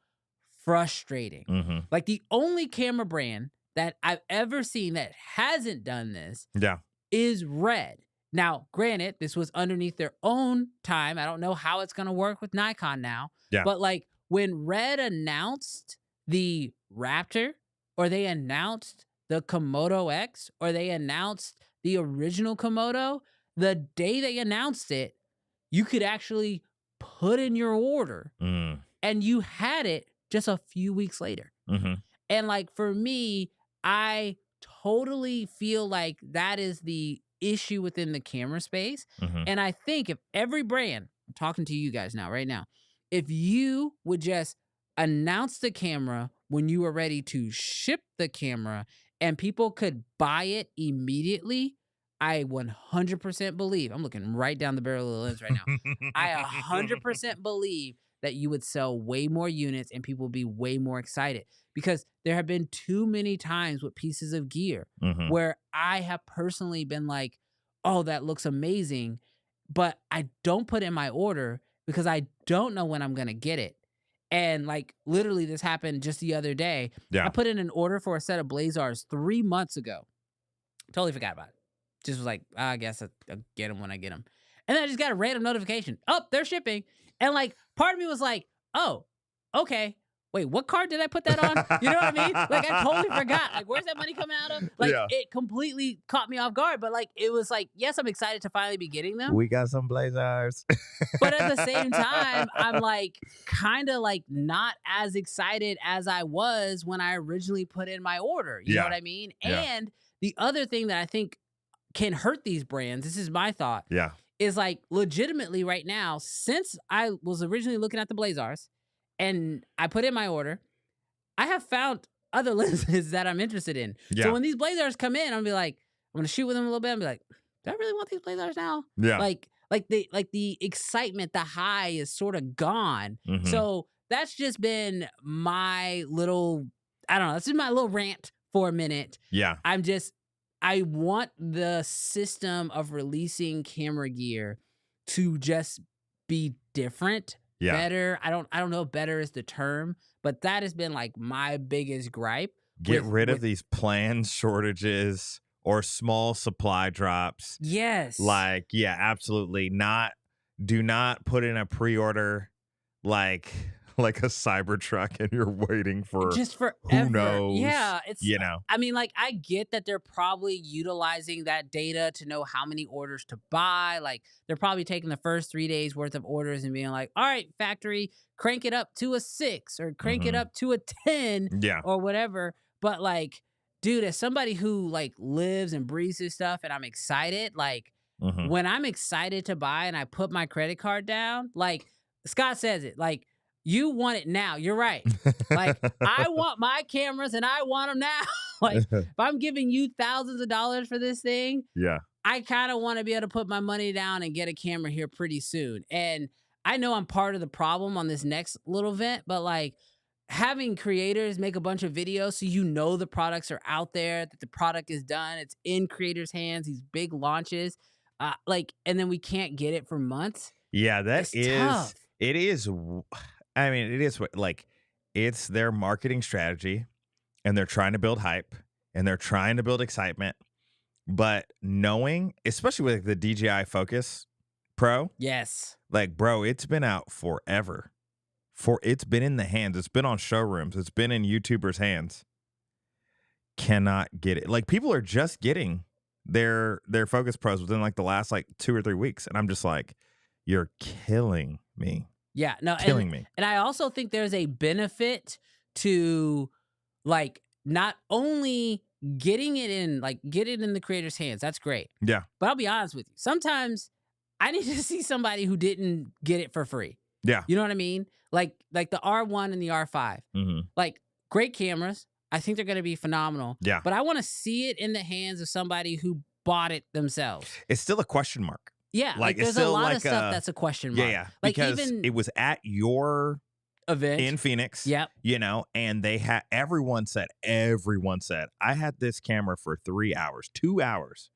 frustrating. Mhm. Like the only camera brand that I've ever seen that hasn't done this Yeah. is Red. Now, granted, this was underneath their own time. I don't know how it's going to work with Nikon now. Yeah. But like when Red announced the Raptor, or they announced the Komodo X, or they announced the original Komodo, the day they announced it, you could actually put in your order Mm. and you had it just a few weeks later. Mhm. And like for me, I totally feel like that is the issue within the camera space. Mhm. And I think if every brand, I'm talking to you guys now, right now, if you would just announce the camera when you were ready to ship the camera and people could buy it immediately, I 100% believe, I'm looking right down the barrel of the lens right now. I 100% believe that you would sell way more units and people would be way more excited, because there have been too many times with pieces of gear Mhm. where I have personally been like, oh, that looks amazing, but I don't put in my order because I don't know when I'm going to get it. And like literally this happened just the other day. Yeah. I put in an order for a set of Blazars 3 months ago. Totally forgot about it. Just was like, I guess I'll get them when I get them. And then I just got a random notification. Oh, they're shipping. And like, part of me was like, oh, okay. Wait, what card did I put that on? You know what I mean? Like, I totally forgot. Like, where's that money coming out of? Like, Yeah. it completely caught me off guard. But like, it was like, yes, I'm excited to finally be getting them. We got some Blazers. But at the same time, I'm like kind of like not as excited as I was when I originally put in my order. You know Yeah. what I mean? Yeah. And the other thing that I think can hurt these brands, this is my thought, Yeah. is like legitimately right now, since I was originally looking at the Blazars and I put in my order, I have found other lenses that I'm interested in. Yeah. So when these Blazars come in, I'm gonna be like, I'm gonna shoot with them a little bit. I'm gonna be like, do I really want these Blazars now? Yeah. Like the excitement, the high is sort of gone. Mhm. So that's just been my little, I don't know, that's just my little rant for a minute. Yeah. I want the system of releasing camera gear to just be different, Yeah. better. I don't know if better is the term, but that has been like my biggest gripe. Get with- rid of with- these planned shortages or small supply drops. Yes. Like, yeah, absolutely not. Do not put in a pre-order like a Cybertruck and you're waiting for just forever. knows, Yeah, it's you know. I mean, like, I get that they're probably utilizing that data to know how many orders to buy. Like, they're probably taking the first 3 days worth of orders and being like, all right, factory, crank it up to a 6 or crank it Mhm. up to a 10 Yeah. or whatever. But like, dude, as somebody who like lives and breathes this stuff and I'm excited, like Mhm. when I'm excited to buy and I put my credit card down, like Scott says it, like, you want it now. You're right. Like, I want my cameras and I want them now. Like, if I'm giving you thousands of dollars for this thing, Yeah. I kind of want to be able to put my money down and get a camera here pretty soon. And I know I'm part of the problem on this next little vent, but like having creators make a bunch of videos so you know the products are out there, that the product is done, it's in creators' hands, these big launches, like, and then we can't get it for months. Yeah, that It's is tough. it is I mean, it is like it's their marketing strategy and they're trying to build hype and they're trying to build excitement. But knowing, especially with the DJI Focus Pro, Yes. like, bro, it's been out forever. It's been in the hands. It's been on showrooms. It's been in YouTubers' hands. Cannot get it. Like, people are just getting their Focus Pros within like the last like 2 or 3 weeks. And I'm just like, you're killing me. Yeah. No, Killing me. And I also think there's a benefit to like not only getting it in, like, get it in the creator's hands. That's great. Yeah. But I'll be honest with you. Sometimes I need to see somebody who didn't get it for free. Yeah. You know what I mean? Like the R1 and the R5. Mm-hmm. Like, great cameras. I think they're going to be phenomenal. Yeah. But I want to see it in the hands of somebody who bought it themselves. It's still a question mark. Yeah. Like, it's there's a still lot like of stuff that's a question mark. Yeah. Like, because even it was at your event in Phoenix. Yep. You know, and they had everyone said I had this camera for 3 hours, 2 hours.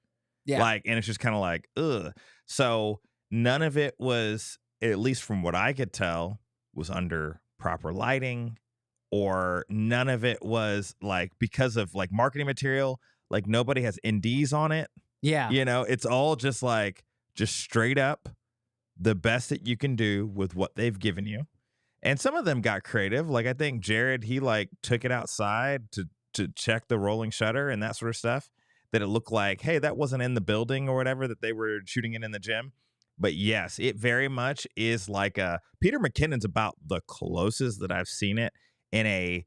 Yeah. Like, and it's just kind of like, ugh. So none of it was, at least from what I could tell, was under proper lighting, or none of it was like, because of like marketing material, like nobody has NDs on it. Yeah. You know, it's all just like, just straight up the best that you can do with what they've given you. And some of them got creative. Like, I think Jared, he like took it outside to check the rolling shutter and that sort of stuff, that it looked like, hey, that wasn't in the building or whatever that they were shooting in the gym. But yes, it very much is like Peter McKinnon's about the closest that I've seen it in a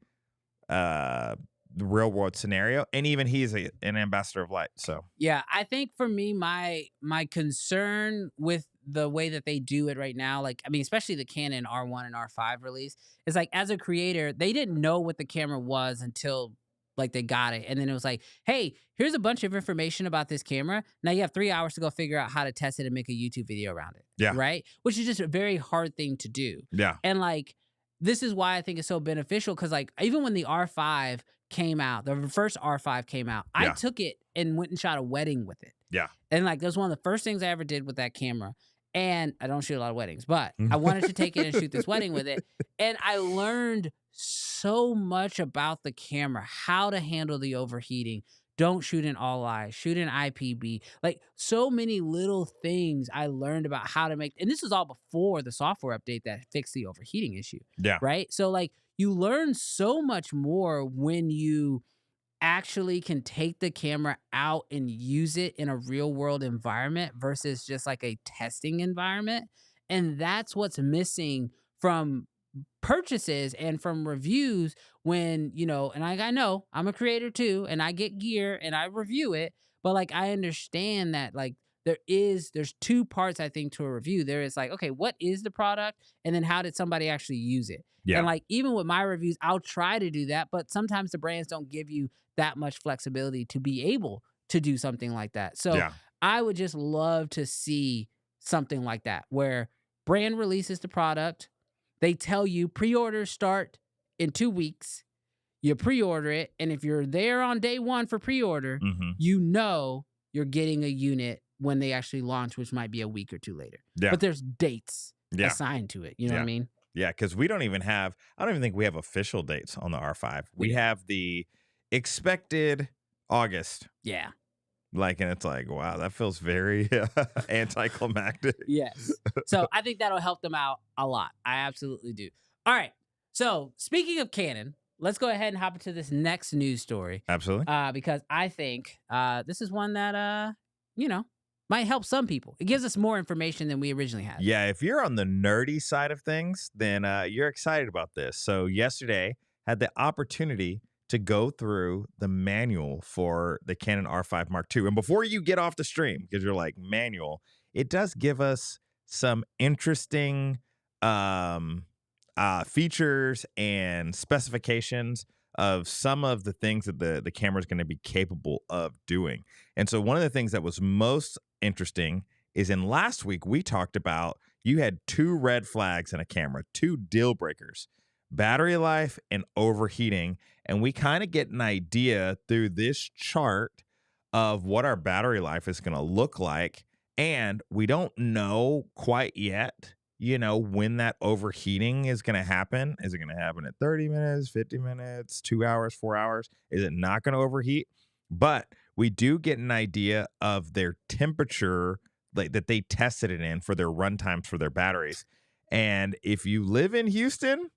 real world scenario. And even he's an ambassador of light. So yeah, I think for me, my concern with the way that they do it right now, like, I mean, especially the Canon R1 and R5 release, is like, as a creator, they didn't know what the camera was until like they got it. And then it was like, hey, here's a bunch of information about this camera. Now you have 3 hours to go figure out how to test it and make a YouTube video around it. Yeah. Right? Which is just a very hard thing to do. yeah. And like, this is why I think it's so beneficial, because like, even when the R5 came out, the first R5 came out, I Yeah. took it and went and shot a wedding with it. Yeah. And like, that was one of the first things I ever did with that camera. And I don't shoot a lot of weddings, but I wanted to take it and shoot this wedding with it. And I learned so much about the camera, how to handle the overheating. Don't shoot in all eyes, shoot in IPB. Like, so many little things I learned about how to make. And this was all before the software update that fixed the overheating issue. Yeah. Right. So like, you learn so much more when you actually can take the camera out and use it in a real world environment versus just like a testing environment. And that's what's missing from purchases and from reviews when, you know, and I know I'm a creator too, and I get gear and I review it, but like, I understand that like there's two parts, I think, to a review. There is like, okay, what is the product? And then how did somebody actually use it? Yeah. And like, even with my reviews, I'll try to do that, but sometimes the brands don't give you that much flexibility to be able to do something like that. So Yeah. I would just love to see something like that, where brand releases the product. They tell you pre-orders start in 2 weeks. You pre-order it. And if you're there on day one for pre-order, Mhm. you know you're getting a unit when they actually launch, which might be a week or two later. Yeah. But there's dates Yeah. assigned to it. You know what I mean? Yeah, because I don't even think we have official dates on the R5. We have the expected August. Yeah. Like, and it's like, wow, that feels very anticlimactic. Yes. So I think that'll help them out a lot. I absolutely do. All right. So speaking of Canon, let's go ahead and hop into this next news story. Absolutely. Because I think this is one that, might help some people. It gives us more information than we originally had. Yeah, if you're on the nerdy side of things, then you're excited about this. So yesterday, had the opportunity to go through the manual for the Canon R5 Mark II. And before you get off the stream, because you're like, manual, it does give us some interesting features and specifications of some of the things that the camera is going to be capable of doing. And so one of the things that was most interesting is, in last week, we talked about, you had 2 red flags in a camera, 2 deal breakers: battery life and overheating. And we kind of get an idea through this chart of what our battery life is going to look like. And we don't know quite yet, when that overheating is going to happen. Is it going to happen at 30 minutes, 50 minutes, 2 hours, 4 hours? Is it not going to overheat? But we do get an idea of their temperature, like, that they tested it in for their run times for their batteries. And if you live in Houston,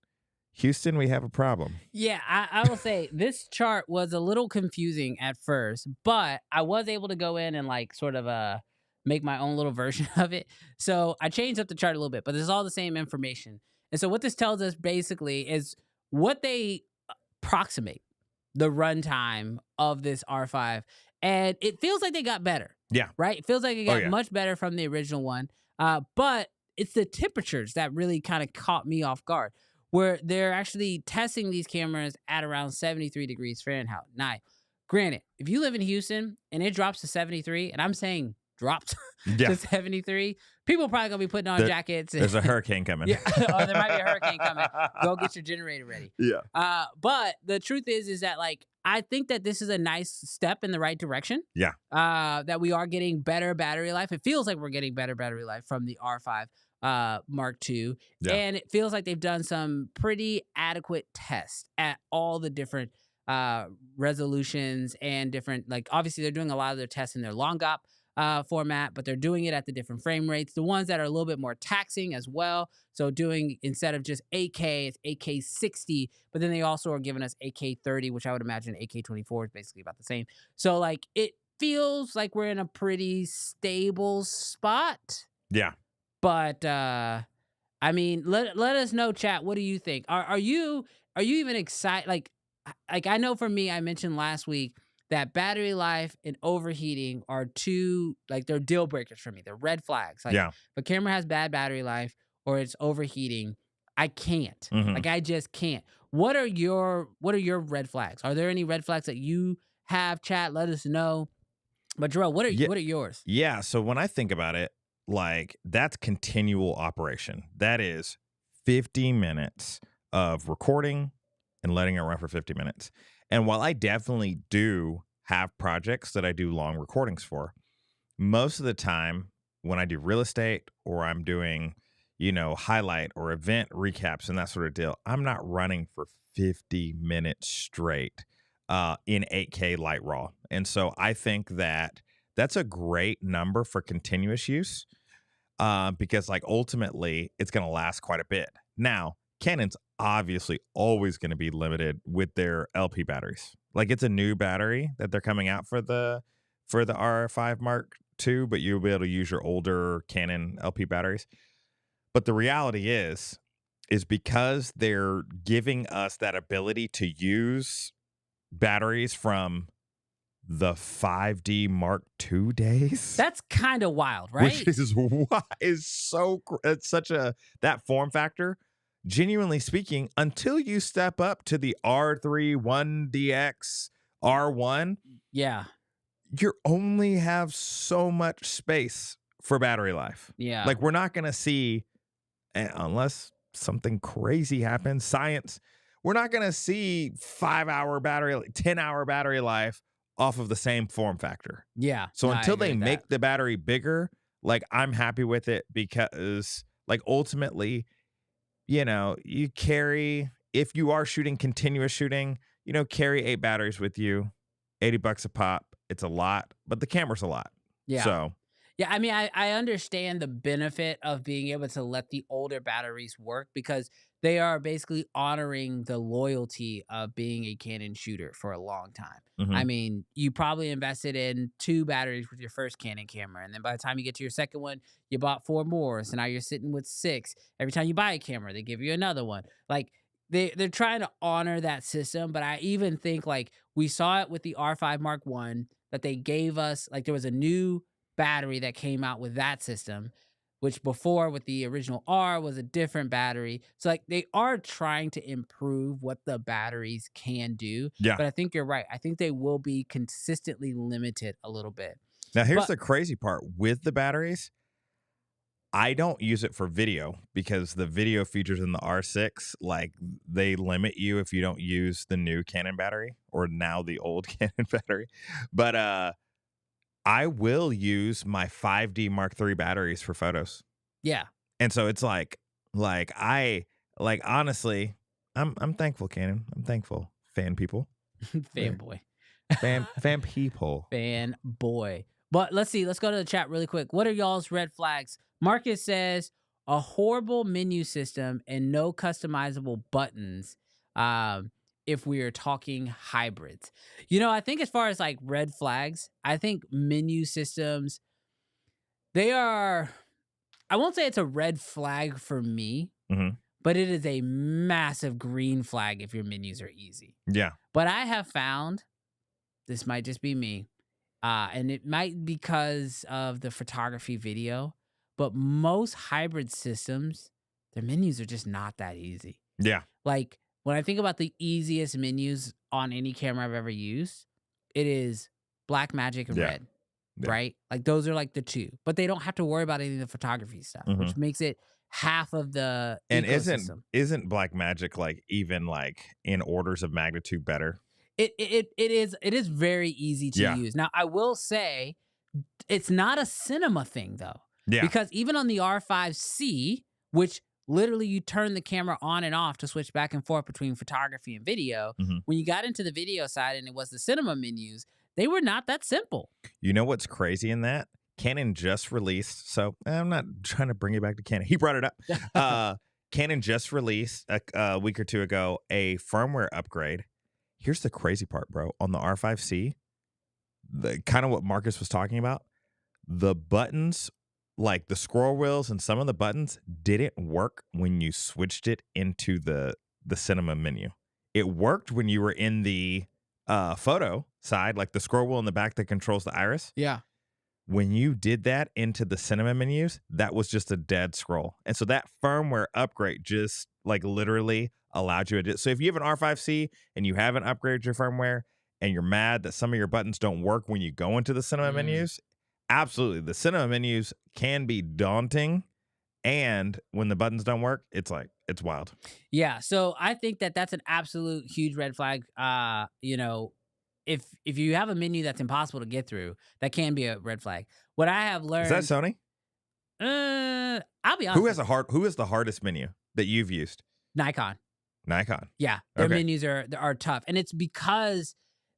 we have a problem. Yeah, I will say this chart was a little confusing at first, but I was able to go in and like sort of make my own little version of it. So I changed up the chart a little bit, but it's all the same information. And so what this tells us basically is what they approximate the runtime of this R5, and it feels like they got better. Yeah. Right? It feels like it got yeah. much better from the original one. But it's the temperatures that really kind of caught me off guard, where they're actually testing these cameras at around 73 degrees Fahrenheit. Now, granted, if you live in Houston and it drops to 73, and I'm saying drops Yeah. to 73, people are probably gonna be putting on jackets. There's a hurricane coming. Yeah, or there might be a hurricane coming. Go get your generator ready. Yeah. But the truth is that like I think that this is a nice step in the right direction. Yeah. That we are getting better battery life. It feels like we're getting better battery life from the R5 Mark II. Yeah. And it feels like they've done some pretty adequate tests at all the different resolutions and different, like obviously they're doing a lot of their tests in their long op format, but they're doing it at the different frame rates. The ones that are a little bit more taxing as well. So doing, instead of just 8K, it's 8K 60, but then they also are giving us 8K 30, which I would imagine 8K 24 is basically about the same. So like it feels like we're in a pretty stable spot. Yeah. But I mean, let us know, chat. What do you think? Are you even excited? Like I know for me, I mentioned last week that battery life and overheating are two, like they're deal breakers for me. They're red flags. Like Yeah. if a camera has bad battery life or it's overheating, I can't. Mhm. Like I just can't. What are your red flags? Are there any red flags that you have, chat? Let us know. But Jarrell, what are yours? Yeah. So when I think about it, like that's continual operation. That is 50 minutes of recording and letting it run for 50 minutes. And while I definitely do have projects that I do long recordings for, most of the time when I do real estate or I'm doing, highlight or event recaps and that sort of deal, I'm not running for 50 minutes straight in 8K light raw. And so I think that that's a great number for continuous use because like ultimately it's going to last quite a bit. Now, Canon's obviously always going to be limited with their LP batteries. Like it's a new battery that they're coming out for the R5 Mark II, but you'll be able to use your older Canon LP batteries. But the reality is because they're giving us that ability to use batteries from the 5D Mark II days. That's kind of wild, right? Which is it's such a, that form factor. Genuinely speaking, until you step up to the R3 1DX R1, yeah, you only have so much space for battery life. Yeah. Like we're not going to see, unless something crazy happens, science, we're not going to see 5-hour battery, 10-hour battery life off of the same form factor. Yeah. So No, until they make that. the battery bigger, like I'm happy with it because like ultimately, you carry, if you are shooting continuous shooting, carry 8 batteries with you, $80 a pop. It's a lot, but the camera's a lot. Yeah. So yeah, I mean, I understand the benefit of being able to let the older batteries work because they are basically honoring the loyalty of being a Canon shooter for a long time. Mhm. I mean, you probably invested in 2 batteries with your first Canon camera, and then by the time you get to your second one, you bought 4 more, so now you're sitting with 6. Every time you buy a camera, they give you another one. Like, they're trying to honor that system, but I even think, like, we saw it with the R5 Mark I, that they gave us, like, there was a new battery that came out with that system, which before with the original R was a different battery. So like they are trying to improve what the batteries can do. Yeah. But I think you're right. I think they will be consistently limited a little bit. now here's the crazy part with the batteries. I don't use it for video because the video features in the R6, like they limit you if you don't use the new Canon battery or now the old Canon battery. But I will use my 5D Mark III batteries for photos. Yeah. And so it's honestly, I'm thankful, Canon. I'm thankful. Fan people. Fanboy. Fan people. Fanboy. But let's see. Let's go to the chat really quick. What are y'all's red flags? Marcus says a horrible menu system and no customizable buttons. If we are talking hybrids, I think as far as like red flags, I think menu systems, they are, I won't say it's a red flag for me, Mhm. but it is a massive green flag if your menus are easy. Yeah. But I have found, this might just be me, and it might because of the photography video, but most hybrid systems, their menus are just not that easy. Yeah. Like when I think about the easiest menus on any camera I've ever used, it is Blackmagic and Yeah. Red, Yeah. right? Like those are like the two, but they don't have to worry about any of the photography stuff, which makes it half of the And ecosystem. isn't Blackmagic like even like in orders of magnitude better? It is very easy to Yeah. use. Now I will say it's not a cinema thing though. Yeah. Because even on the R5C, which literally you turn the camera on and off to switch back and forth between photography and video, when you got into the video side and it was the cinema menus, they were not that simple. You know what's crazy in that? Canon just released, so I'm not trying to bring it back to Canon. He brought it up. Canon just released a week or two ago a firmware upgrade. Here's the crazy part, bro. On the R5C, the kind of what Marcus was talking about, the buttons, like the scroll wheels and some of the buttons didn't work when you switched it into the cinema menu. It worked when you were in the photo side, like the scroll wheel in the back that controls the iris. Yeah. When you did that into the cinema menus, that was just a dead scroll. And so that firmware upgrade just like literally allowed you to. So if you have an R5C and you haven't upgraded your firmware and you're mad that some of your buttons don't work when you go into the cinema menus, absolutely. The cinema menus can be daunting. And when the buttons don't work, it's like, it's wild. Yeah. So I think that that's an absolute huge red flag. You know, if you have a menu that's impossible to get through, that can be a red flag. What I have learned. Is that Sony? I'll be honest. Who is the hardest menu that you've used? Nikon. Yeah. Their menus are tough. And it's because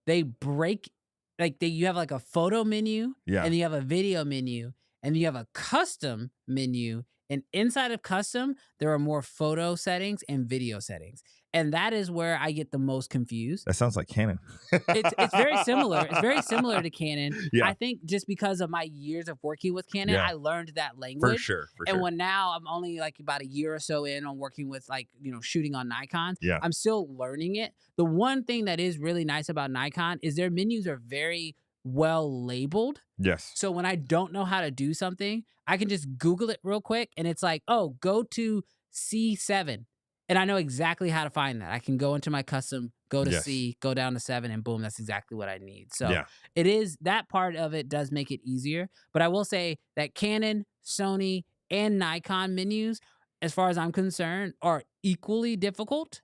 they break, like you have like a photo menu, and you have a video menu, and you have a custom menu. And inside of custom, there are more photo settings and video settings. And that is where I get the most confused. That sounds like Canon. It's very similar. It's very similar to Canon. Yeah. I think just because of my years of working with Canon, I learned that language. For sure. And when now I'm only like about a year or so in on working with like, shooting on Nikon, I'm still learning it. The one thing that is really nice about Nikon is their menus are very well labeled. Yes. So when I don't know how to do something, I can just Google it real quick and it's like, oh, go to C7. And I know exactly how to find that. I can go into my custom, go to C, go down to 7, and boom, that's exactly what I need. So it is, that part of it does make it easier. But I will say that Canon, Sony, and Nikon menus, as far as I'm concerned, are equally difficult.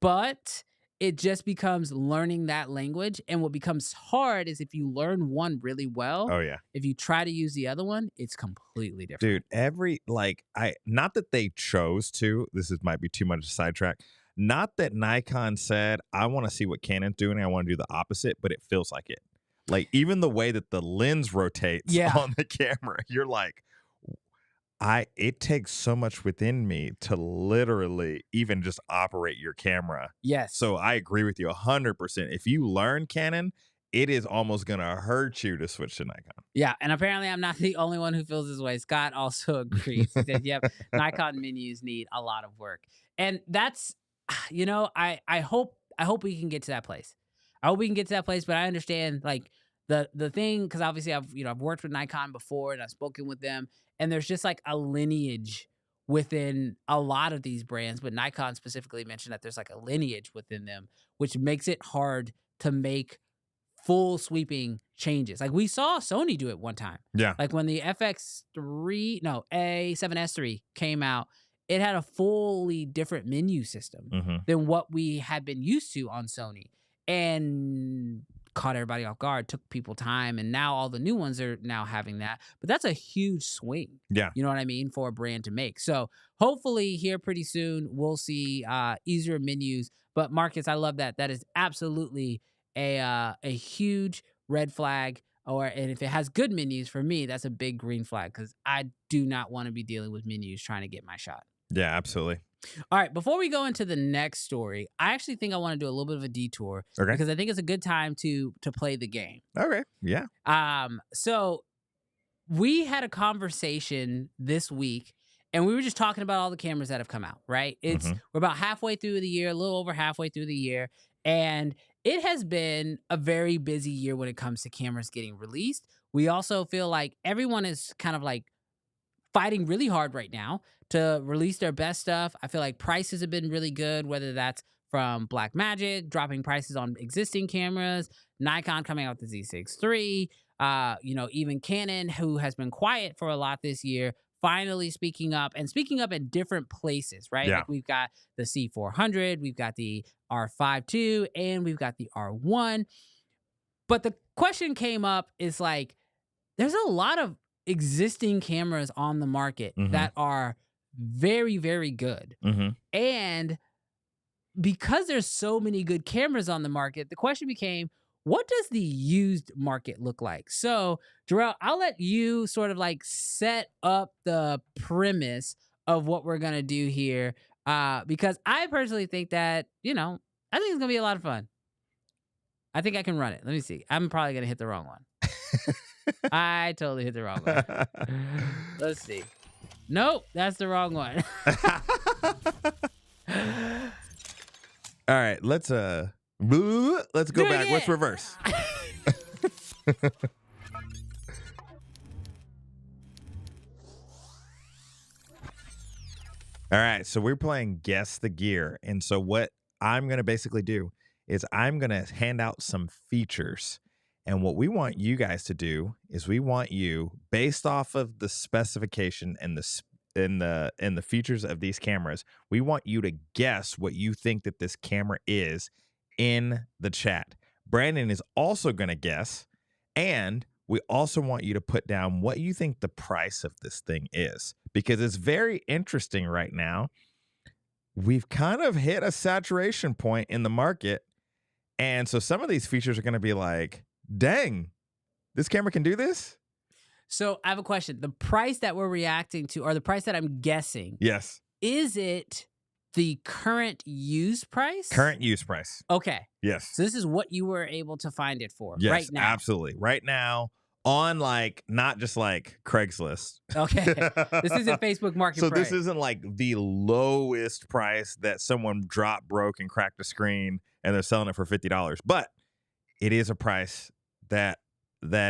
But it just becomes learning that language. And what becomes hard is if you learn one really well, if you try to use the other one, it's completely different. Dude, not that they chose to, might be too much of a sidetrack. Not that Nikon said, I want to see what Canon's doing. I want to do the opposite, but it feels like it. Like even the way that the lens rotates on the camera, you're like, it takes so much within me to literally even just operate your camera. Yes. So I agree with you 100%. If you learn Canon, it is almost going to hurt you to switch to Nikon. Yeah. And apparently I'm not the only one who feels this way. Scott also agrees that Nikon menus need a lot of work. And that's, I hope we can get to that place. I hope we can get to that place, but I understand like the thing, because obviously I've worked with Nikon before and I've spoken with them. And there's just like a lineage within a lot of these brands, but Nikon specifically mentioned that there's like a lineage within them, which makes it hard to make full sweeping changes. Like we saw Sony do it one time. Yeah. Like when the A7S III came out, it had a fully different menu system than what we had been used to on Sony. And caught everybody off guard, took people time, and now all the new ones are now having that. But that's a huge swing. Yeah. You know what I mean? For a brand to make. So hopefully here pretty soon we'll see easier menus. But Marcus, I love that. That is absolutely a huge red flag. And if it has good menus, for me, that's a big green flag because I do not want to be dealing with menus trying to get my shot. Yeah, absolutely. All right, before we go into the next story, I actually think I want to do a little bit of a detour because I think it's a good time to play the game. Okay, yeah. So we had a conversation this week, and we were just talking about all the cameras that have come out, right? We're about halfway through the year, a little over halfway through the year, and it has been a very busy year when it comes to cameras getting released. We also feel like everyone is kind of like fighting really hard right now to release their best stuff. I feel like prices have been really good, whether that's from Blackmagic dropping prices on existing cameras, Nikon coming out with the Z6iii, even Canon, who has been quiet for a lot this year, finally speaking up in different places, right? Yeah. Like we've got the C400, we've got the R5 II, and we've got the R1. But the question came up is like, there's a lot of existing cameras on the market that are very, very good. And because there's so many good cameras on the market, the question became, what does the used market look like? So, Jarrell, I'll let you sort of like set up the premise of what we're going to do here. Because I personally think that, I think it's going to be a lot of fun. I think I can run it. Let me see. I'm probably going to hit the wrong one. I totally hit the wrong one. Let's see. Nope, that's the wrong one. All right, let's go back. Let's reverse. All right, so we're playing Guess the Gear. And so what I'm going to basically do is I'm going to hand out some features. And what we want you guys to do is we want you, based off of the specification and the features of these cameras, we want you to guess what you think that this camera is in the chat. Brandon is also going to guess, and we also want you to put down what you think the price of this thing is, because it's very interesting right now. We've kind of hit a saturation point in the market, and so some of these features are going to be like, dang, this camera can do this? So I have a question. The price that we're reacting to, or the price that I'm guessing, yes, is it the current used price? Current use price. Okay. Yes. So this is what you were able to find it for Yes, right now. Absolutely. Right now, on like, not just like Craigslist. Okay. This isn't Facebook Marketplace. So this isn't like the lowest price that someone dropped, broke, and cracked a screen and they're selling it for $50. But it is a price that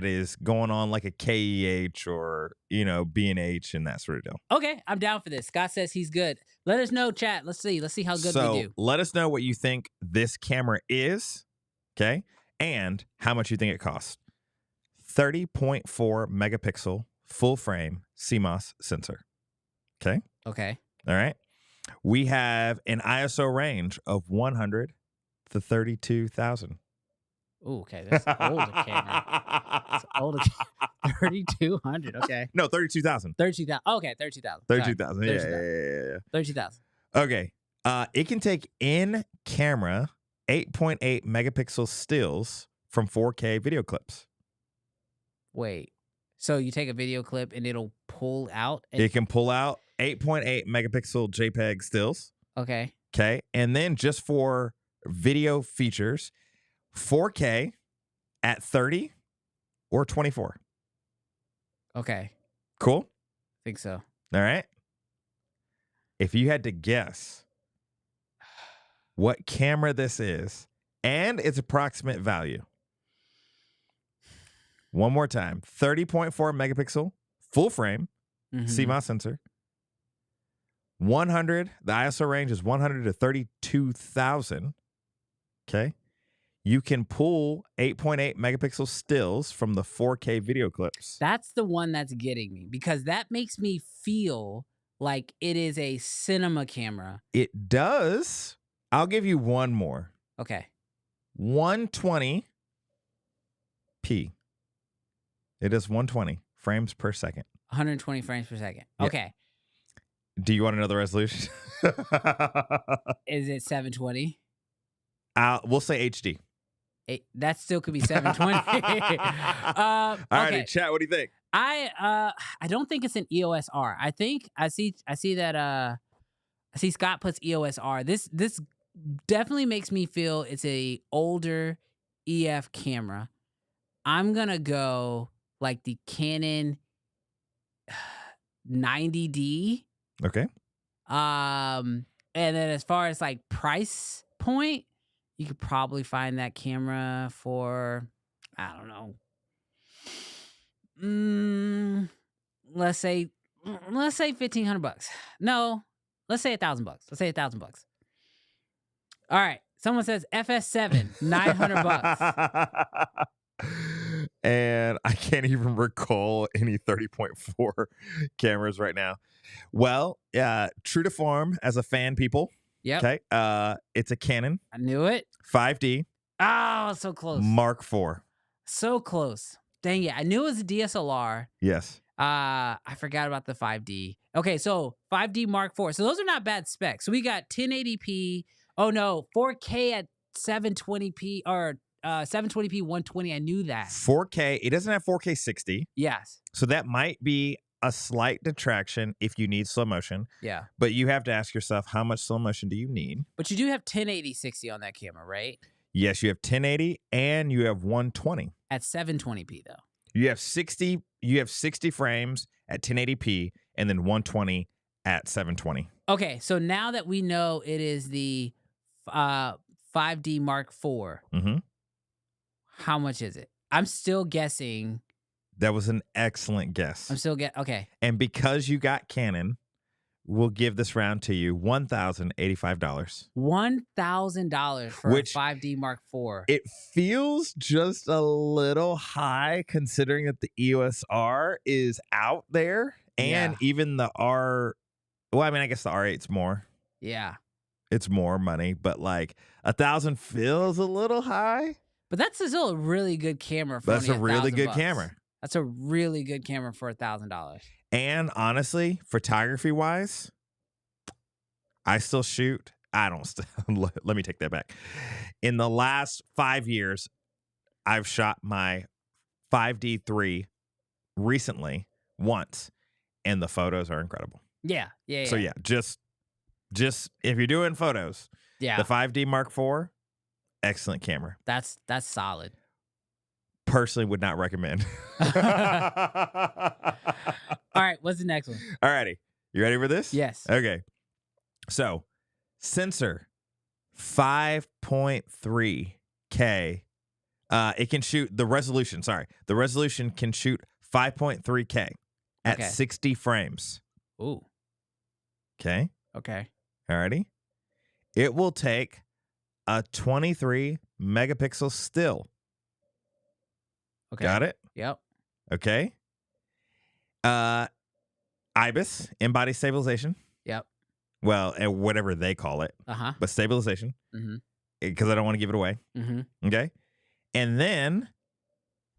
is going on like a KEH or, B&H and that sort of deal. Okay, I'm down for this. Scott says he's good. Let us know, chat. Let's see how good we do. Let us know what you think this camera is, okay? And how much you think it costs. 30.4 megapixel full frame CMOS sensor. Okay? Okay. All right. We have an ISO range of 100 to 32,000. Ooh, okay. That's an older camera. That's older. 3,200. Okay. No, 32,000. 32,000. Okay, 32,000. 32,000. Yeah. 32,000. Okay. It can take in camera 8.8 megapixel stills from 4K video clips. Wait. So you take a video clip and it'll pull out? It can pull out 8.8 megapixel JPEG stills. Okay. Okay. And then just for video features, 4K at 30 or 24. Okay. Cool? Think so. All right. If you had to guess what camera this is and its approximate value. One more time. 30.4 megapixel, full frame, CMOS sensor. 100, the ISO range is 100 to 32,000. Okay. You can pull 8.8 megapixel stills from the 4K video clips. That's the one that's getting me, because that makes me feel like it is a cinema camera. It does. I'll give you one more. Okay. 120p. It is 120 frames per second. 120 frames per second. Yeah. Okay. Do you want another resolution? Is it 720? We'll say HD. That still could be 720. All right, chat. What do you think? I don't think it's an EOS R. I think I see that I see Scott puts EOS R. This definitely makes me feel it's a older EF camera. I'm gonna go like the Canon 90D. Okay. And then as far as like price point, you could probably find that camera for, I don't know, let's say $1,500. No, let's say $1,000. Let's say $1,000. All right. Someone says FS7, $900. And I can't even recall any 30.4 cameras right now. Well, true to form as a fan, people. Yep. Okay. It's a Canon I knew it. 5D Oh, so close. Mark IV. So close. Dang it. I knew it was a DSLR. Yes. I forgot about the 5D. Okay, so 5D Mark IV. So those are not bad specs. So we got 1080p. Oh no, 4K at 720p or 720p 120. I knew that. 4K. It doesn't have 4K 60. Yes. So that might be a slight detraction if you need slow motion. Yeah. But you have to ask yourself, how much slow motion do you need? But you do have 1080 60 on that camera, right? Yes, you have 1080 and you have 120. At 720p though. You have 60 frames at 1080p and then 120 at 720. Okay, so now that we know it is the 5D Mark IV, Mm-hmm. how much is it? I'm still guessing. That was an excellent guess. Okay. And because you got Canon, we'll give this round to you $1,085. $1,000 for Which- a 5D Mark IV. It feels just a little high considering that the EOS R is out there and even the R. Well, I mean, I guess the R8's more. Yeah. It's more money, but like 1,000 feels a little high. But that's still a really good camera for That's only a really good $1,000. camera. That's a really good camera for $1,000. And honestly, photography wise, I still shoot. I don't. Let me take that back. In the last 5 years, I've shot my 5D3 recently once, and the photos are incredible. Yeah. So yeah, just if you're doing photos, Yeah. the 5D Mark IV, excellent camera. That's solid. Personally, would not recommend. All right, what's the next one? All righty. You ready for this? Yes. Okay. So, sensor 5.3K. It can shoot the resolution. Sorry. The resolution can shoot 5.3K at Okay. 60 frames. Ooh. Okay. Okay. All righty. It will take a 23 megapixel still. Okay. Got it? Yep. Okay. IBIS, in-body stabilization. Yep. Well, and whatever they call it, Uh-huh. but stabilization, Mm-hmm. because I don't want to give it away. Mm-hmm. Okay. And then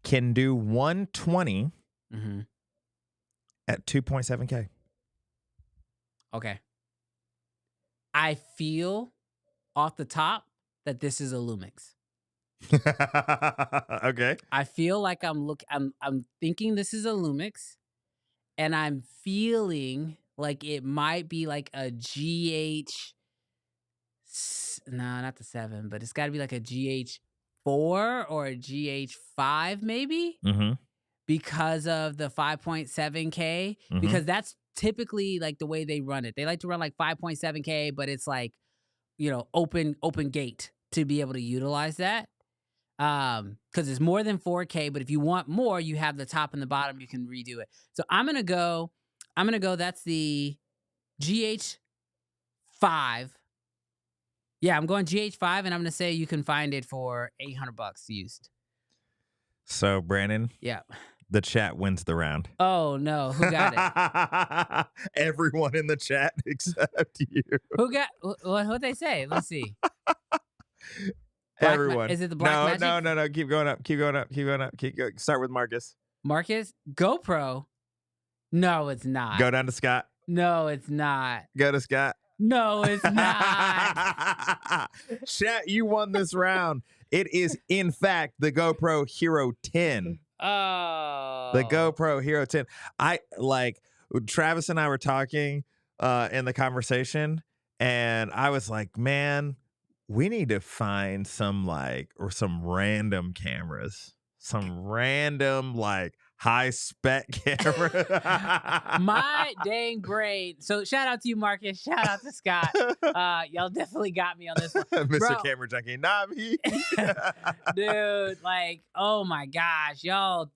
can do 120 Mm-hmm. at 2.7K. Okay. I feel off the top that this is a Lumix. Okay. I feel like I'm thinking this is a Lumix, and I'm feeling like it might be like a no, not the 7, but it's got to be like a GH4 or a GH5 maybe, Mm-hmm. because of the 5.7K, Mhm. because that's typically like the way they run it. They like to run like 5.7K, but it's like, open gate to be able to utilize that. Because it's more than 4K, but if you want more, you have the top and the bottom, you can redo it. So I'm gonna go, that's the GH5. Yeah, I'm going GH5, and I'm gonna say you can find it for $800 used. So, Brandon, Yeah. the chat wins the round. Oh no, who got it? Everyone in the chat except you. Who got what'd they say? Let's see. Black Everyone. is it the Black Magic? No. Keep going up. Start with Marcus. Marcus? GoPro? No, it's not. Go down to Scott. No, it's not. Go to Scott. No, it's not. Chat, you won this round. It is, in fact, the GoPro Hero 10. Oh. The GoPro Hero 10. Travis and I were talking in the conversation, and I was like, man, we need to find some random cameras, some random high spec camera. My dang brain. So shout out to you, Marcus. Shout out to Scott. Y'all definitely got me on this one. Mr. Bro. Camera Junkie, not me. Dude, like, oh my gosh, y'all.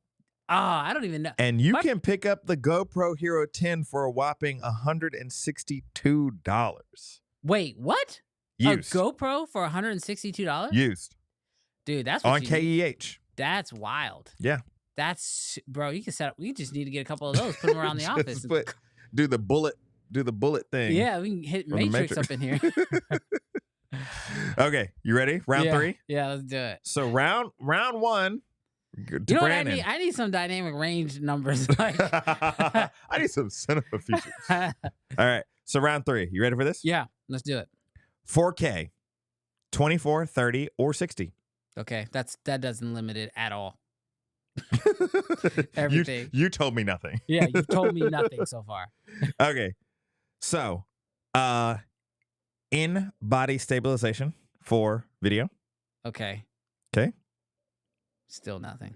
Oh, I don't even know. And you can pick up the GoPro Hero 10 for a whopping $162. Wait, what? Used. A GoPro for $162? Used. Dude, that's what On KEH. That's wild. Yeah. That's, bro, you can set up, we just need to get a couple of those, put them around the office. Do the bullet thing. Yeah, we can hit Matrix up in here. Okay, you ready? Round 3? Yeah, let's do it. So round 1. You know Brandon. What I need some dynamic range numbers. Like I need some cinema features. All right. So round 3. You ready for this? Yeah, let's do it. 4K, 24, 30, or 60. Okay, that doesn't limit it at all. Everything. You told me nothing. Yeah, you've told me nothing so far. Okay. So, in body stabilization for video. Okay. Okay. Still nothing.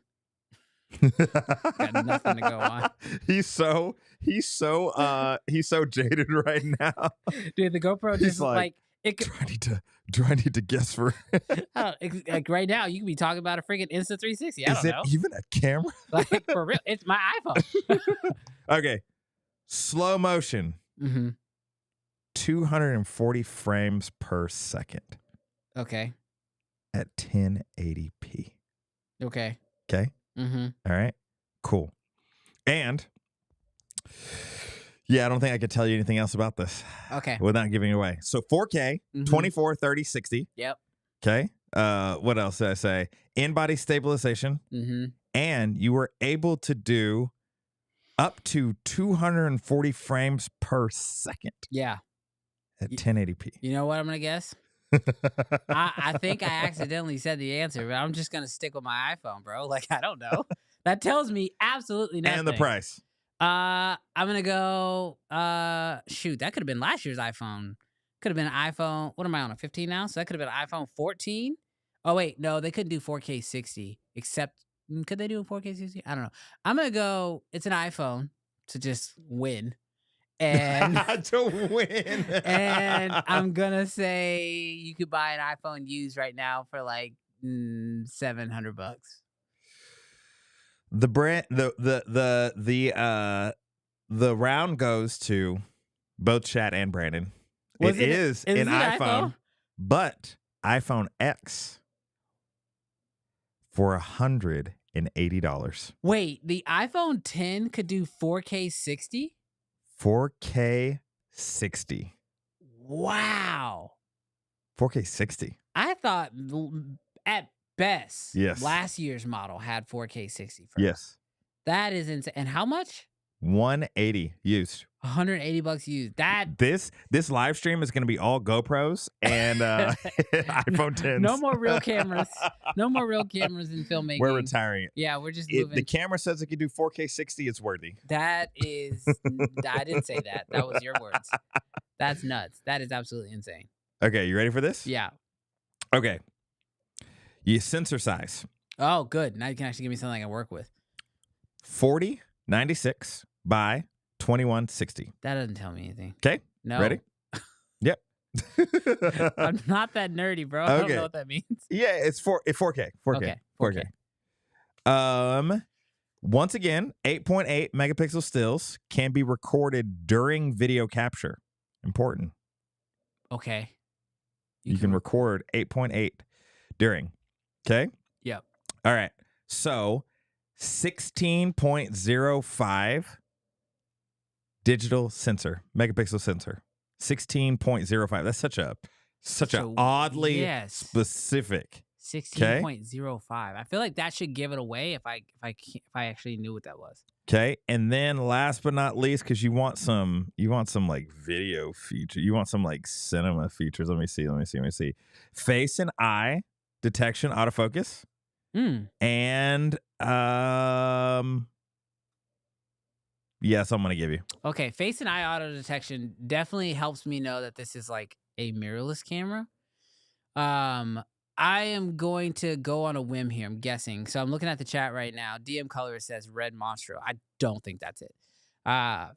Got nothing to go on. He's so jaded right now. Dude, the GoPro just like it could, do I need to guess for like right now you could be talking about a freaking Insta360. I don't know. Is it even a camera? Like for real. It's my iPhone. Okay. Slow motion. Mm-hmm. 240 frames per second. Okay. At 1080p. Okay. Okay. Mm-hmm. All right. Cool. And yeah, I don't think I could tell you anything else about this. Okay. Without giving it away. So 4K, 24, 30, 60. Yep. Okay. What else did I say? In-body stabilization. Mm-hmm. And you were able to do up to 240 frames per second. Yeah. At 1080p. You know what I'm going to guess? I think I accidentally said the answer, but I'm just going to stick with my iPhone, bro. Like, I don't know. That tells me absolutely nothing. And the price. I'm going to go, shoot, that could have been last year's iPhone. Could have been an iPhone. What am I on, a 15 now? So that could have been an iPhone 14. Oh, wait, no, they couldn't do 4K 60, except, could they do a 4K 60? I don't know. I'm going to go, it's an iPhone to just win. And to win. And I'm gonna say you could buy an iPhone used right now for like $700. The brand, the round goes to both Chad and Brandon. It is an iPhone, but iPhone X for $180. Wait, the iPhone 10 could do 4K 60? 4K 60. Wow. 4K 60. I thought at best, yes, last year's model had 4K 60. Yes. That is insane. And how much? 180 used. $180 used. This live stream is going to be all GoPros and iPhone 10s. No more real cameras. No more real cameras in filmmaking. We're retiring it. Yeah, we're just moving. The camera says it can do 4K 60. It's worthy. That is, I didn't say that. That was your words. That's nuts. That is absolutely insane. Okay, you ready for this? Yeah. Okay. You sensor size. Oh, good. Now you can actually give me something I can work with. 4096 by 2160. That doesn't tell me anything. Okay. No. Ready? Yep. I'm not that nerdy, bro. I don't know what that means. Yeah, it's 4K. 4K. Okay. 4K. Once again, 8.8 megapixel stills can be recorded during video capture. Important. Okay. You can record 8.8 during. Okay? Yep. All right. So 16.05 digital sensor, megapixel sensor. 16.05. That's such a oddly specific. 16.05. I feel like that should give it away if I actually knew what that was. Okay. And then last but not least, because you want some like video feature. You want some like cinema features. Let me see. Face and eye detection autofocus. And yes, I'm gonna give you. Okay, face and eye auto detection definitely helps me know that this is like a mirrorless camera. I am going to go on a whim here. I'm guessing. So I'm looking at the chat right now. DM Color says Red Monstro. I don't think that's it.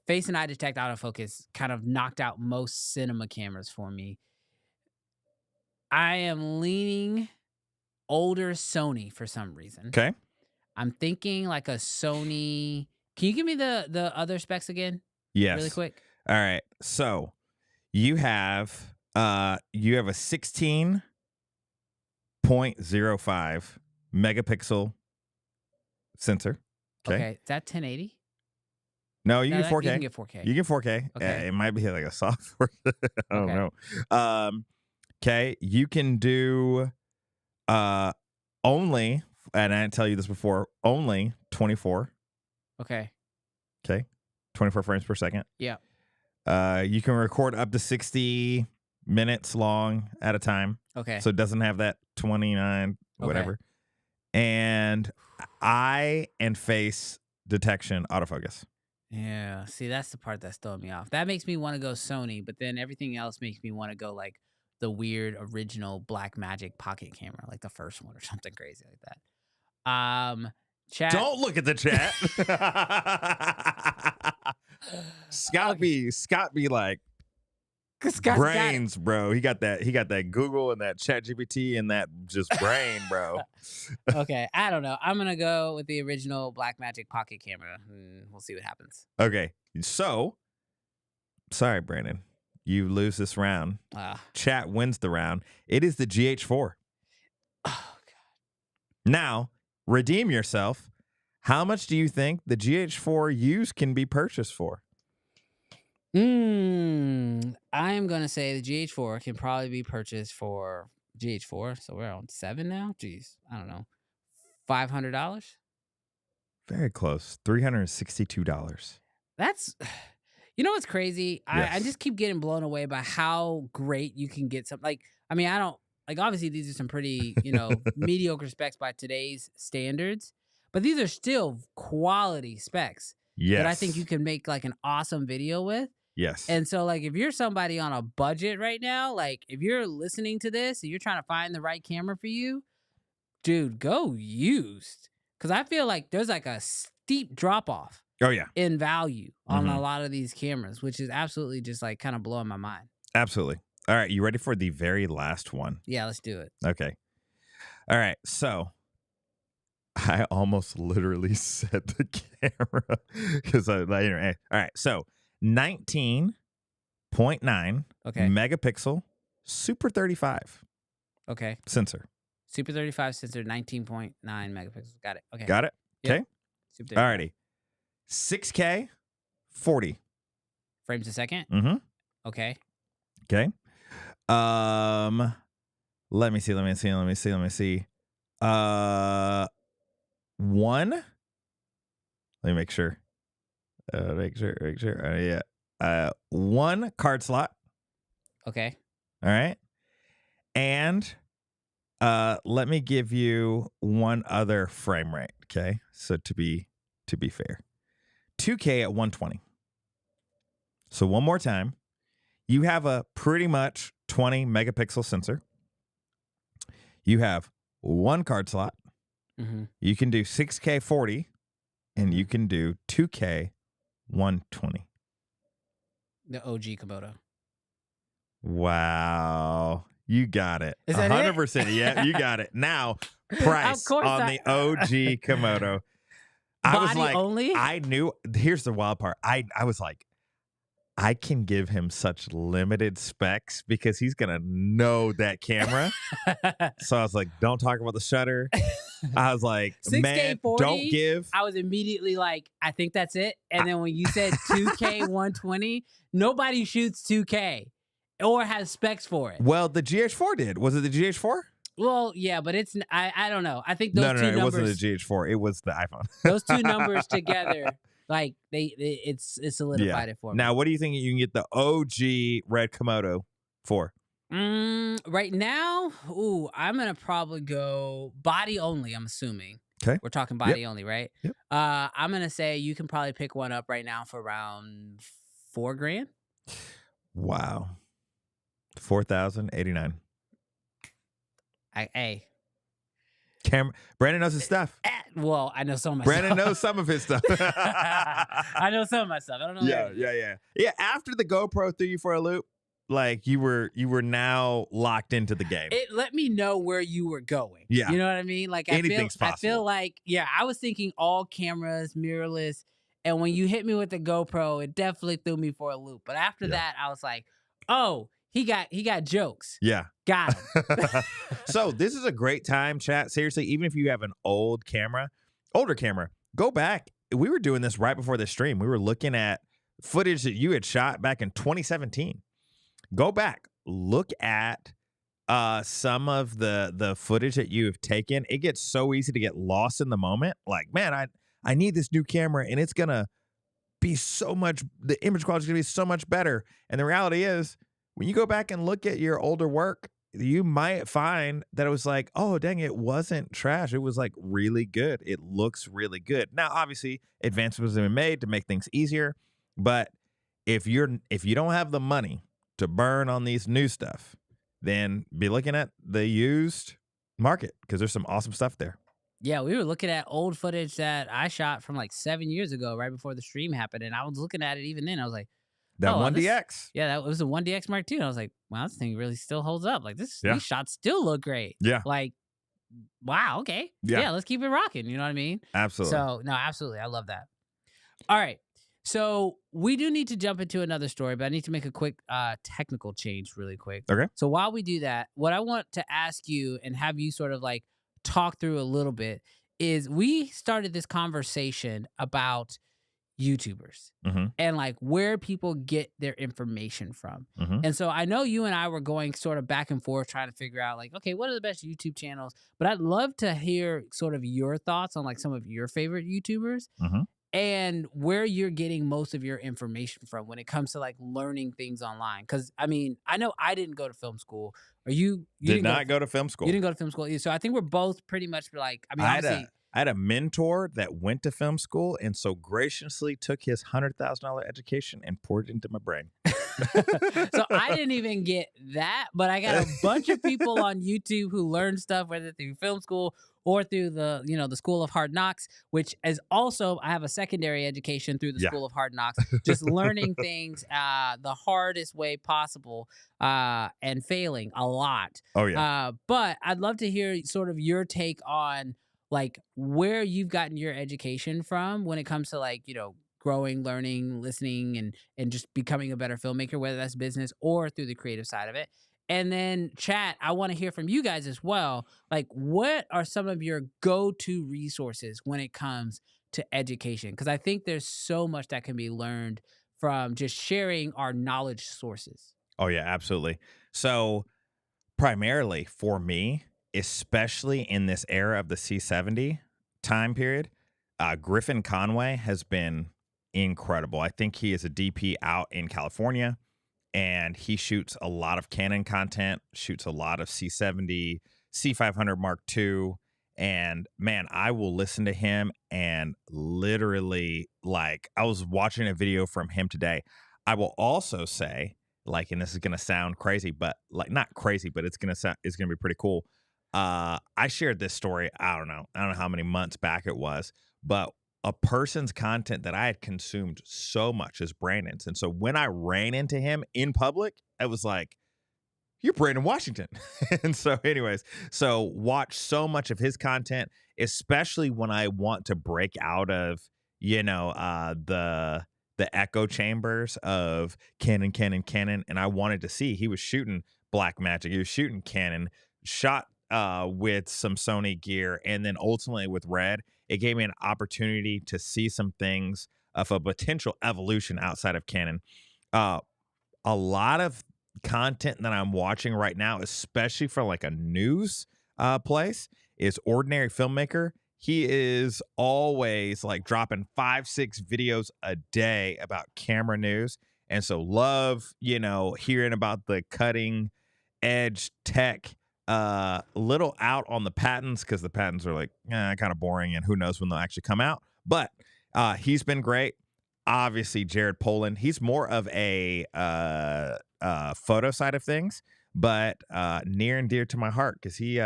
Face and eye detect autofocus kind of knocked out most cinema cameras for me. I am leaning older Sony for some reason. Okay. I'm thinking like a Sony. Can you give me the other specs again? Yes. Really quick. All right. So you have a 16.05 megapixel sensor. Okay. Is that 1080? No, you No, get that- 4K. You can get 4K. You get 4K. Okay. It might be like a software. I don't Okay. know. Okay. You can do only, and I didn't tell you this before, only 24. Okay. Okay. 24 frames per second. Yeah. You can record up to 60 minutes long at a time. Okay. So it doesn't have that 29, whatever. And eye and face detection autofocus. Yeah. See, that's the part that's throwing me off. That makes me want to go Sony, but then everything else makes me want to go like the weird original Black Magic pocket camera, like the first one or something crazy like that. Chat. Don't look at the chat. Scott be like Scott's got it. brains, bro. He got that Google and that Chat GPT and that just brain, bro. Okay, I don't know. I'm gonna go with the original Black Magic pocket camera. We'll see what happens. Okay. So sorry, Brandon. You lose this round. Chat wins the round. It is the GH4. Oh god. Now, redeem yourself. How much do you think the GH4 used can be purchased for? I am gonna say the GH4 can probably be purchased for GH4. So we're on 7 now. Jeez, I don't know, $500. Very close. $362. That's, you know what's crazy? I Yes. just keep getting blown away by how great you can get some. Like, I mean, I don't like. Obviously, these are some pretty mediocre specs by today's standards, but these are still quality specs Yes. that I think you can make like an awesome video with. Yes. And so, like, if you're somebody on a budget right now, like, if you're listening to this and you're trying to find the right camera for you, dude, go used. Because I feel like there's like a steep drop off Oh, yeah. in value on a lot of these cameras, which is absolutely just like kind of blowing my mind. Absolutely. All right. You ready for the very last one? Yeah, let's do it. Okay. All right. So I almost literally said the camera because all right. So 19.9 megapixel Super 35 Okay. sensor. Super 35 sensor, 19.9 megapixels. Got it. Okay. Got it? Yep. Okay. Super 35. Alrighty. 6K 40. Frames a second. Mm-hmm. Okay. Okay. Let me see. One. Let me make sure. Make sure. Yeah. One card slot. Okay. All right. And let me give you one other frame rate. Okay. So to be fair, 2K at 120. So one more time, you have a pretty much 20 megapixel sensor. You have one card slot. Mm-hmm. You can do 6K 40, and you can do 2K 120. The OG Komodo. Wow. You got it. Is that 100%. Yeah, you got it. Now, price on the OG Komodo. I was Body like, only? I knew. Here's the wild part. I was like, I can give him such limited specs because he's going to know that camera. So I was like, don't talk about the shutter. I was like, 6K man, 40, don't give. I was immediately like, I think that's it. And then when you said 2K 120, nobody shoots 2K or has specs for it. Well, the GH4 did. Was it the GH4? Well, yeah, but it's I don't know. I think those two it numbers, wasn't the GH4. It was the iPhone. those two numbers together, like it's solidified it for me. Now, what do you think you can get the OG Red Komodo for? Right now, I'm gonna probably go body only. I'm assuming. Okay, we're talking body only, right? Yep. I'm gonna say you can probably pick one up right now for around $4,000. Wow, 4,089. Hey. Brandon knows his stuff. Well, I know some of my Brandon stuff. knows some of his stuff. I know some of my stuff. I don't know. Yeah. After the GoPro threw you for a loop, like you were now locked into the game. It let me know where you were going. Yeah. You know what I mean? Like Anything's I feel possible. like, yeah, I was thinking all cameras, mirrorless. And when you hit me with the GoPro, it definitely threw me for a loop. But after that, I was like, oh, he got jokes. Yeah. Got him. So this is a great time, chat. Seriously, even if you have an older camera, go back. We were doing this right before the stream. We were looking at footage that you had shot back in 2017. Go back, look at some of the footage that you have taken. It gets so easy to get lost in the moment. Like, man, I need this new camera, and it's gonna be so much. The image quality is gonna be so much better. And the reality is, when you go back and look at your older work, you might find that it was like, oh, dang, it wasn't trash. It was like really good. It looks really good. Now, obviously, advancements have been made to make things easier. But if you don't have the money to burn on these new stuff, then be looking at the used market because there's some awesome stuff there. Yeah, we were looking at old footage that I shot from like 7 years ago, right before the stream happened. And I was looking at it even then. I was like, That oh, 1DX. Yeah, that was a 1DX Mark II. And I was like, wow, this thing really still holds up. Like these shots still look great. Yeah. Like, wow, okay. Yeah. Let's keep it rocking. You know what I mean? Absolutely. So, no, absolutely. I love that. All right. So we do need to jump into another story, but I need to make a quick technical change really quick. Okay. So while we do that, what I want to ask you and have you sort of like talk through a little bit is we started this conversation about YouTubers and like where people get their information from. And so I know you and I were going sort of back and forth trying to figure out like, okay, what are the best YouTube channels? But I'd love to hear sort of your thoughts on like some of your favorite YouTubers and where you're getting most of your information from when it comes to like learning things online. Cause I mean, I know I didn't go to film school or you did not go to film school. You didn't go to film school either. So I think we're both pretty much like, I mean, obviously. I had a mentor that went to film school and so graciously took his $100,000 education and poured it into my brain. So I didn't even get that, but I got a bunch of people on YouTube who learned stuff, whether through film school or through the, the School of Hard Knocks, which is also, I have a secondary education through the School of Hard Knocks, just learning things the hardest way possible and failing a lot. Oh, yeah. But I'd love to hear sort of your take on like where you've gotten your education from when it comes to like, growing, learning, listening, and just becoming a better filmmaker, whether that's business or through the creative side of it. And then chat, I want to hear from you guys as well. Like, what are some of your go-to resources when it comes to education? Because I think there's so much that can be learned from just sharing our knowledge sources. Oh, yeah, absolutely. So primarily for me, especially in this era of the C70 time period, Griffin Conway has been incredible. I think he is a DP out in California, and he shoots a lot of Canon content, shoots a lot of C70, C500 Mark II, and man, I will listen to him and literally, like, I was watching a video from him today. I will also say, like, and this is going to sound crazy, but like not crazy, but it's going to be pretty cool. I shared this story, I don't know how many months back it was, but a person's content that I had consumed so much is Brandon's. And so when I ran into him in public, I was like, you're Brandon Washington. And so anyways, so watch so much of his content, especially when I want to break out of, the echo chambers of Canon. And I wanted to see, he was shooting Blackmagic, he was shooting Canon, shot with some Sony gear, and then ultimately with Red, it gave me an opportunity to see some things of a potential evolution outside of Canon. A lot of content that I'm watching right now, especially for like a news place, is Ordinary Filmmaker. He is always like dropping 5-6 videos a day about camera news. And so love, hearing about the cutting edge tech. Little out on the patents because the patents are like kind of boring and who knows when they'll actually come out. But he's been great. Obviously, Jared Poland. He's more of a photo side of things, but near and dear to my heart because he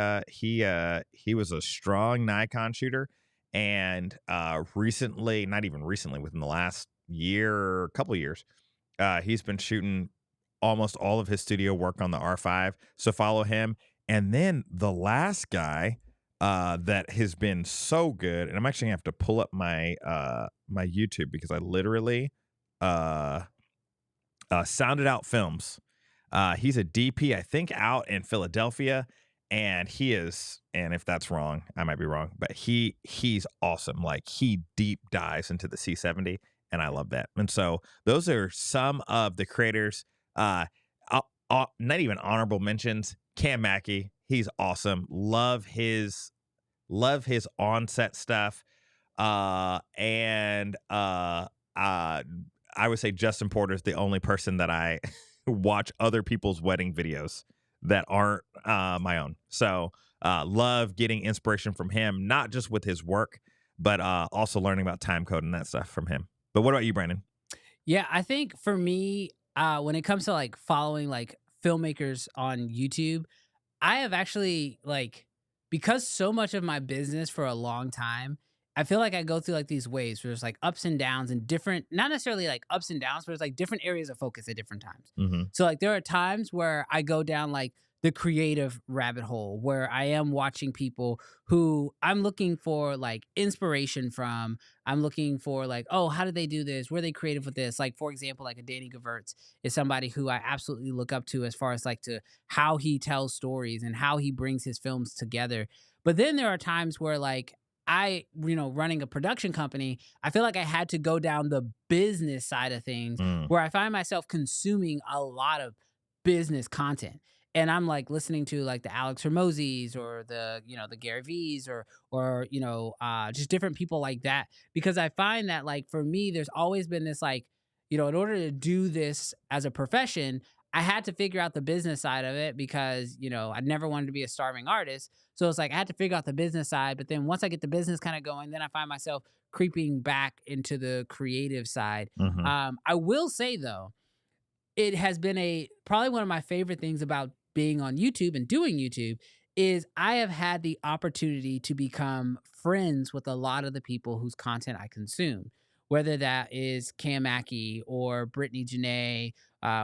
was a strong Nikon shooter, and recently, not even recently, within the last year, couple years, he's been shooting almost all of his studio work on the R5. So follow him. And then the last guy that has been so good, and I'm actually gonna have to pull up my my YouTube because I literally Sounded Out Films. He's a DP, I think, out in Philadelphia, and he is. And if that's wrong, I might be wrong, but he's awesome. Like he deep dives into the C70, and I love that. And so those are some of the creators. Not even honorable mentions. Cam Mackey, he's awesome. Love his on-set stuff. And I would say Justin Porter is the only person that I watch other people's wedding videos that aren't my own. So love getting inspiration from him, not just with his work, but also learning about time code and that stuff from him. But what about you, Brandon? Yeah, I think for me, when it comes to like following like filmmakers on YouTube, I have actually like, because so much of my business for a long time, I feel like I go through like these waves where there's like ups and downs and different, not necessarily like ups and downs, but it's like different areas of focus at different times. Mm-hmm. So like there are times where I go down like the creative rabbit hole where I am watching people who I'm looking for like inspiration from. I'm looking for like, oh, how did they do this? Were they creative with this? Like, for example, like a Danny Gewirtz is somebody who I absolutely look up to as far as like to how he tells stories and how he brings his films together. But then there are times where like running a production company, I feel like I had to go down the business side of things where I find myself consuming a lot of business content. And I'm like listening to like the Alex Hormozis or the Gary V's or just different people like that, because I find that like for me, there's always been this like, in order to do this as a profession, I had to figure out the business side of it because, I never wanted to be a starving artist. So it's like I had to figure out the business side. But then once I get the business kind of going, then I find myself creeping back into the creative side. Mm-hmm. I will say, though, it has been probably one of my favorite things about being on YouTube and doing YouTube is I have had the opportunity to become friends with a lot of the people whose content I consume, whether that is Cam Mackey or Brittany Janae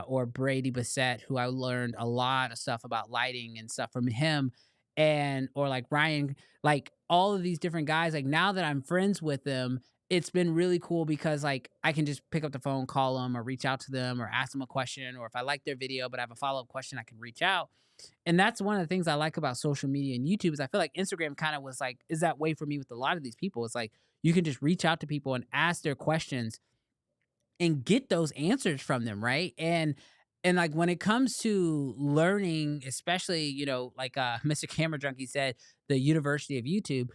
or Brady Bassett, who I learned a lot of stuff about lighting and stuff from him, or like Ryan, like all of these different guys. Like now that I'm friends with them, it's been really cool because like I can just pick up the phone, call them, or reach out to them, or ask them a question, or if I like their video but I have a follow-up question, I can reach out. And that's one of the things I like about social media and YouTube is I feel like Instagram kind of was like, is that way for me with a lot of these people. It's like you can just reach out to people and ask their questions and get those answers from them, right? And like when it comes to learning, especially, like Mr. Camera Junkie said, the University of YouTube,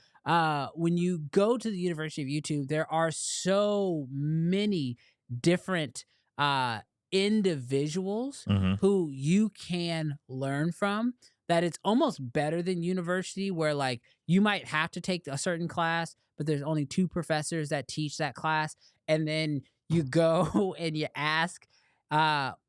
when you go to the University of YouTube, there are so many different individuals who you can learn from that it's almost better than university, where like you might have to take a certain class, but there's only 2 professors that teach that class. And then you go and you ask,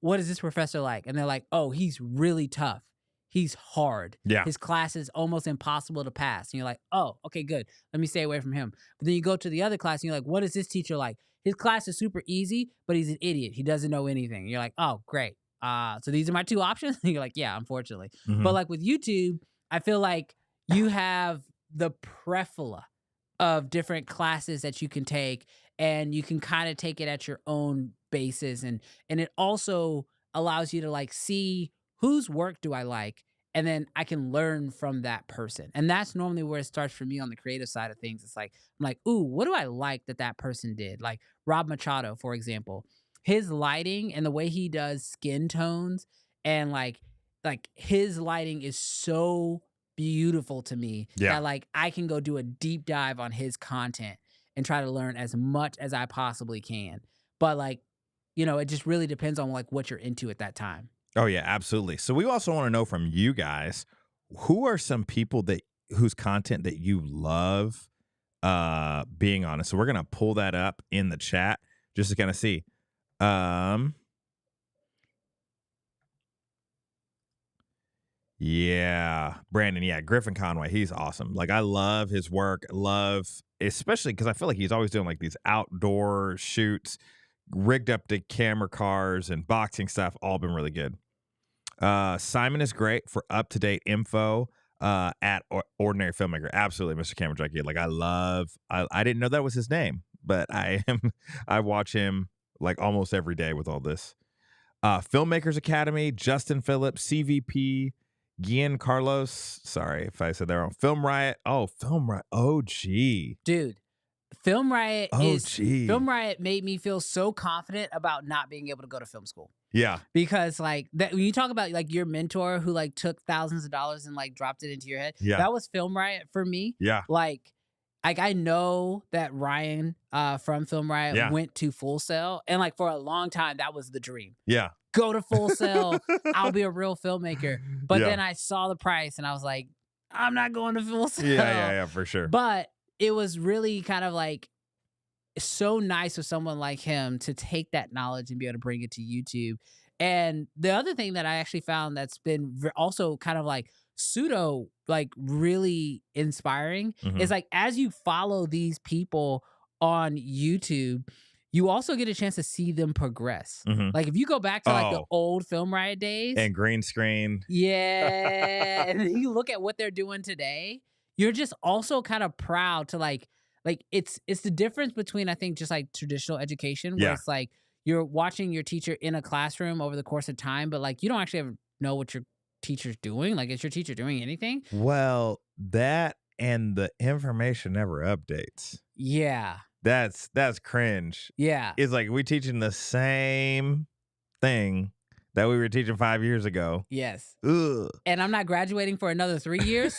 what is this professor like? And they're like, oh, he's really tough. He's hard. Yeah. His class is almost impossible to pass. And you're like, oh, okay, good. Let me stay away from him. But then you go to the other class and you're like, what is this teacher like? His class is super easy, but he's an idiot. He doesn't know anything. And you're like, oh, great. So these are my 2 options? And you're like, yeah, unfortunately. But like with YouTube, I feel like you have the plethora of different classes that you can take, and you can kind of take it at your own basis. And it also allows you to like see whose work do I like, and then I can learn from that person. And that's normally where it starts for me on the creative side of things. It's like, I'm like, ooh, what do I like that person did? Like Rob Machado, for example, his lighting and the way he does skin tones and like his lighting is so beautiful to me that like I can go do a deep dive on his content and try to learn as much as I possibly can. But like, it just really depends on like what you're into at that time. Oh yeah, absolutely. So we also want to know from you guys, who are some people whose content that you love being on? So we're gonna pull that up in the chat just to kind of see. Yeah, Brandon. Yeah, Griffin Conway. He's awesome. Like I love his work. Especially because I feel like he's always doing like these outdoor shoots, rigged up to camera cars and boxing stuff. All been really good. Simon is great for up to date info. At Ordinary Filmmaker. Absolutely, Mr. Camera Junkie. Like I didn't know that was his name, but I watch him like almost every day with all this. Filmmakers Academy, Justin Phillips, CVP, Gian Carlos. Sorry if I said that wrong. Film Riot. Oh, Film Riot. Oh, gee. Dude, Film Riot Film Riot made me feel so confident about not being able to go to film school. Yeah. Because like that, when you talk about like your mentor who like took thousands of dollars and like dropped it into your head, Yeah. that was Film Riot for me. Yeah. Like I know that Ryan from Film Riot went to Full Sail, and like for a long time that was the dream. Yeah. Go to Full Sail, I'll be a real filmmaker. But then I saw the price and I was like, I'm not going to Full Sail. Yeah, for sure. But it was really kind of like so nice of someone like him to take that knowledge and be able to bring it to YouTube. And the other thing that I actually found that's been also kind of like pseudo like really inspiring is like as you follow these people on YouTube, you also get a chance to see them progress. Like if you go back to like the old Film Riot days and green screen. Yeah. And then you look at what they're doing today, you're just also kind of proud to like it's the difference between I think just like traditional education where it's like you're watching your teacher in a classroom over the course of time, but like you don't actually ever know what your teacher's doing. Like, is your teacher doing anything? Well, that and the information never updates. Yeah. That's cringe. Yeah. It's like we teaching the same thing that we were teaching 5 years ago. Yes. Ugh. And I'm not graduating for another 3 years.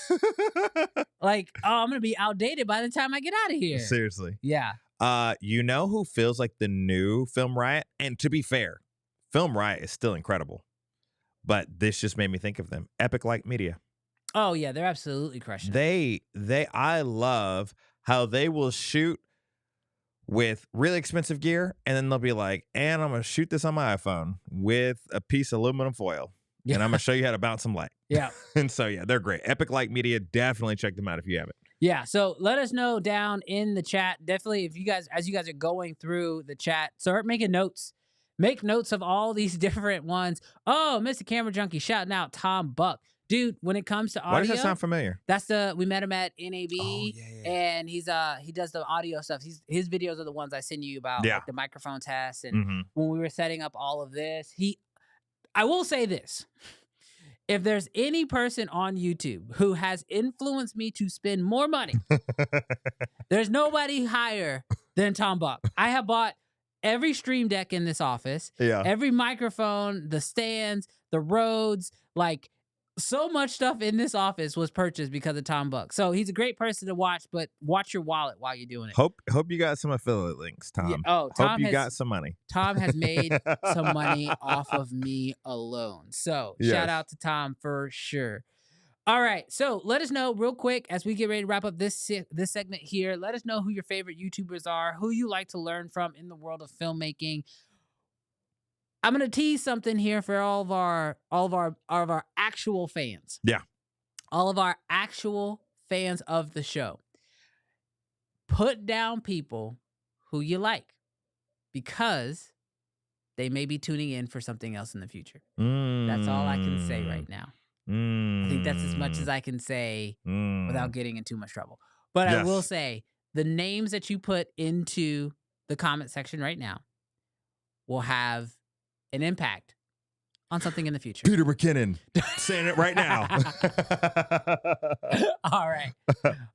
Like, I'm going to be outdated by the time I get out of here. Seriously. Yeah. You know who feels like the new Film Riot? And to be fair, Film Riot is still incredible. But this just made me think of them. Epic Light Media. Oh, yeah. They're absolutely crushing. I love how they will shoot with really expensive gear, and then they'll be like, and I'm going to shoot this on my iPhone with a piece of aluminum foil, and I'm going to show you how to bounce some light. Yeah. And so, yeah, they're great. Epic Light Media, definitely check them out if you haven't. Yeah, so let us know down in the chat. Definitely, if you guys, as you guys are going through the chat, start making notes. Make notes of all these different ones. Oh, Mr. Camera Junkie shouting out Tom Buck. Dude, when it comes to audio, why does that sound familiar? That's we met him at NAB, and he does the audio stuff. His videos are the ones I send you about, like the microphone tests, and when we were setting up all of this. I will say this: if there's any person on YouTube who has influenced me to spend more money, there's nobody higher than Tom Buck. I have bought every stream deck in this office, every microphone, the stands, the Rhodes, like. So much stuff in this office was purchased because of Tom Buck. So he's a great person to watch, but watch your wallet while you're doing it. Hope you got some affiliate links, Tom. Yeah. Oh, Tom hope you got some money. Tom has made some money off of me alone. So shout out to Tom for sure. All right. So let us know real quick as we get ready to wrap up this segment here. Let us know who your favorite YouTubers are, who you like to learn from in the world of filmmaking. I'm gonna tease something here for all of our actual fans. Yeah. All of our actual fans of the show. Put down people who you like because they may be tuning in for something else in the future. That's all I can say right now. I think that's as much as I can say without getting in too much trouble. But I will say the names that you put into the comment section right now will have an impact on something in the future. Peter McKinnon, saying it right now. All right.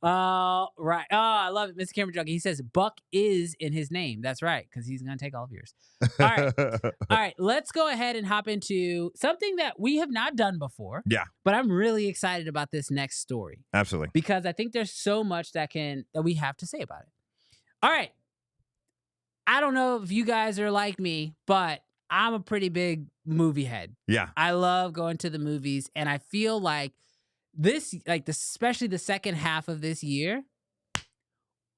Right. Oh, I love it. Mr. Camera Junkie. He says Buck is in his name. That's right, because he's going to take all of yours. All right. All right. Let's go ahead and hop into something that we have not done before. Yeah. But I'm really excited about this next story. Absolutely. Because I think there's so much that we have to say about it. All right. I don't know if you guys are like me, but I'm a pretty big movie head. Yeah. I love going to the movies, and I feel like especially the second half of this year,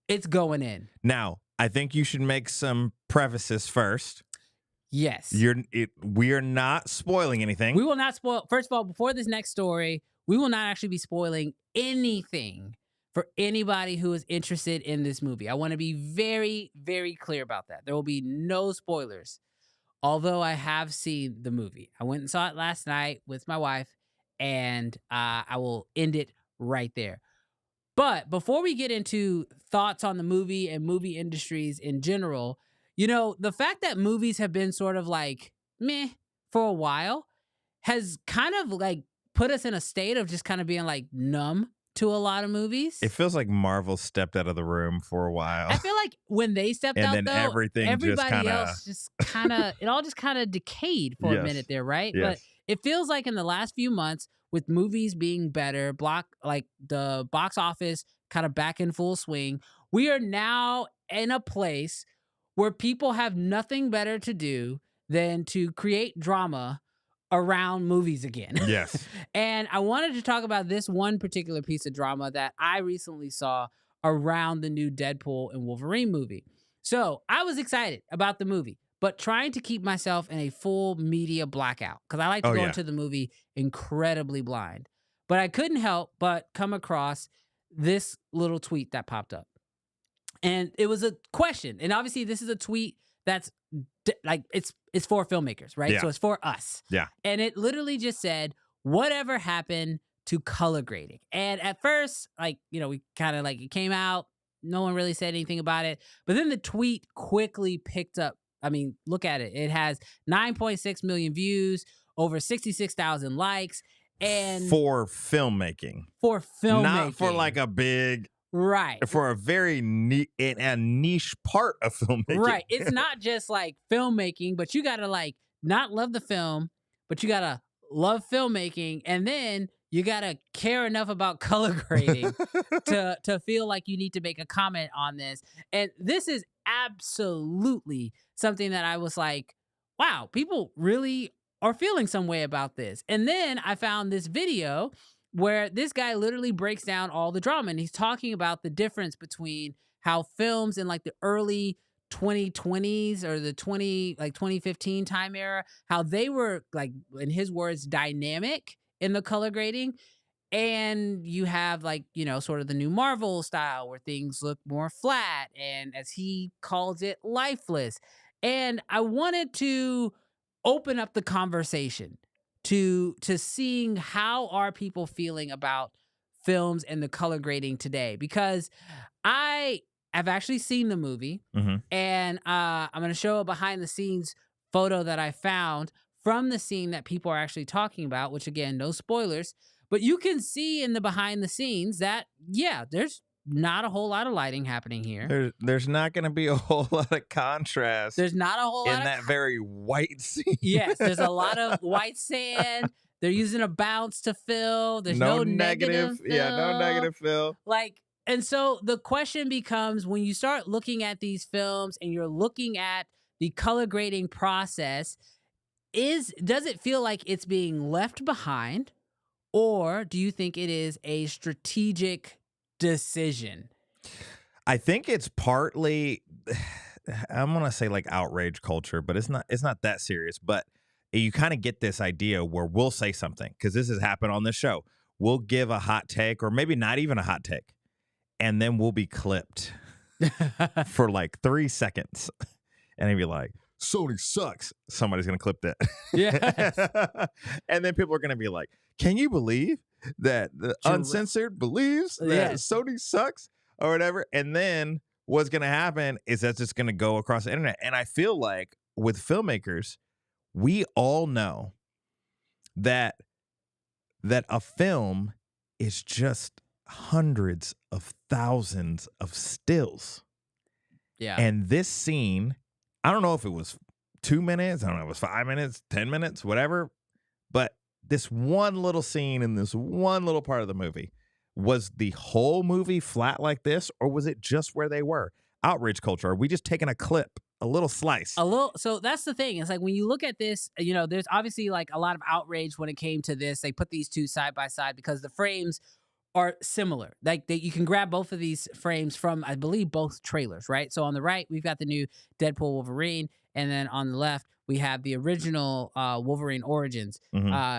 it's going in. Now, I think you should make some prefaces first. Yes. We are not spoiling anything. We will not spoil. First of all, before this next story, we will not actually be spoiling anything for anybody who is interested in this movie. I want to be very, very clear about that. There will be no spoilers. Although I have seen the movie, I went and saw it last night with my wife, and I will end it right there. But before we get into thoughts on the movie and movie industries in general, the fact that movies have been sort of like meh for a while has kind of like put us in a state of just kind of being like numb to a lot of movies. It feels like Marvel stepped out of the room for a while. I feel like when they stepped and out, then though, everybody else just kind of, it all just kind of decayed for a minute there, right? Yes. But it feels like in the last few months, with movies being better, like the box office kind of back in full swing, we are now in a place where people have nothing better to do than to create drama around movies again. Yes. And I wanted to talk about this one particular piece of drama that I recently saw around the new Deadpool and Wolverine movie. So I was excited about the movie, but trying to keep myself in a full media blackout because I like to go into the movie incredibly blind. But I couldn't help but come across this little tweet that popped up. And it was a question. And obviously this is a tweet that's like it's for filmmakers, right? Yeah. So it's for us. Yeah. And it literally just said, whatever happened to color grading? And at first, we kind of like it came out. No one really said anything about it. But then the tweet quickly picked up. I mean, look at it. It has 9.6 million views, over 66,000 likes. And for filmmaking. Not for like a big... Right. For a very niche part of filmmaking. Right. It's not just like filmmaking, but you got to like not love the film, but you got to love filmmaking. And then you got to care enough about color grading to feel like you need to make a comment on this. And this is absolutely something that I was like, wow, people really are feeling some way about this. And then I found this video where this guy literally breaks down all the drama, and he's talking about the difference between how films in like the early 2020s or the 2015 time era, how they were like, in his words, dynamic in the color grading. And you have sort of the new Marvel style where things look more flat and, as he calls it, lifeless. And I wanted to open up the conversation to seeing how are people feeling about films and the color grading today, because I have actually seen the movie, and I'm going to show a behind the scenes photo that I found from the scene that people are actually talking about, which again, no spoilers, but you can see in the behind the scenes that, there's not a whole lot of lighting happening here. There's not going to be a whole lot of contrast. There's not a whole lot in that very white scene. Yes, there's a lot of white sand. They're using a bounce to fill. There's no negative fill. Yeah, no negative fill. And so the question becomes, when you start looking at these films and you're looking at the color grading process, does it feel like it's being left behind, or do you think it is a strategic decision? I think it's partly, I'm gonna say like outrage culture, but it's not that serious. But you kind of get this idea where we'll say something, because this has happened on this show. We'll give a hot take, or maybe not even a hot take, and then we'll be clipped for like 3 seconds, and it'd be like, Sony sucks. Somebody's gonna clip that. Yeah. And then people are gonna be like, can you believe that the Uncensored believes that Sony sucks or whatever? And then what's going to happen is that's just going to go across the internet. And I feel like with filmmakers, we all know that a film is just hundreds of thousands of stills. Yeah. And this scene, I don't know if it was 2 minutes, I don't know if it was 5 minutes, 10 minutes, whatever, but this one little scene in this one little part of the movie, was the whole movie flat like this, or was it just where they were? Outrage culture. Are we just taking a clip, a little slice? So that's the thing. It's like when you look at this, there's obviously like a lot of outrage when it came to this. They put these two side by side because the frames are similar. Like you can grab both of these frames from, I believe, both trailers, right? So on the right, we've got the new Deadpool Wolverine, and then on the left we have the original Wolverine Origins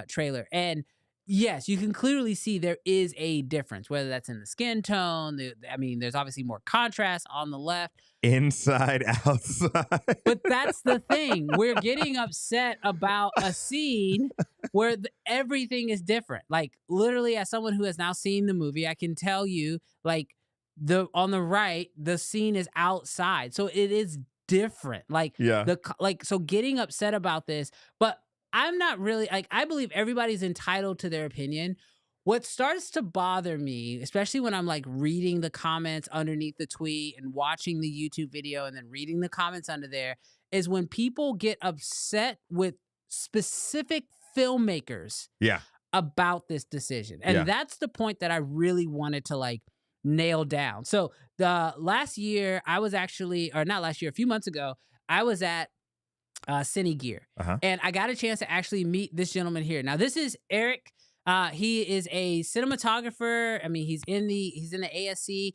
trailer. And yes, you can clearly see there is a difference, whether that's in the skin tone. I mean, there's obviously more contrast on the left. Inside, outside. But that's the thing. We're getting upset about a scene where everything is different. Like, literally, as someone who has now seen the movie, I can tell you, like, on the right, the scene is outside. So it is different. Like, Yeah. so getting upset about this, but I'm not really, like, I believe everybody's entitled to their opinion. What starts to bother me, especially when I'm like reading the comments underneath the tweet and watching the YouTube video and then reading the comments under there, is when people get upset with specific filmmakers Yeah. about this decision. And that's the point that I really wanted to like nail down. So the last year I was actually, or not last year, a few months ago, I was at Cine Gear, and I got a chance to actually meet this gentleman here. Now, this is Eric. He is a cinematographer. I mean, he's in the ASC.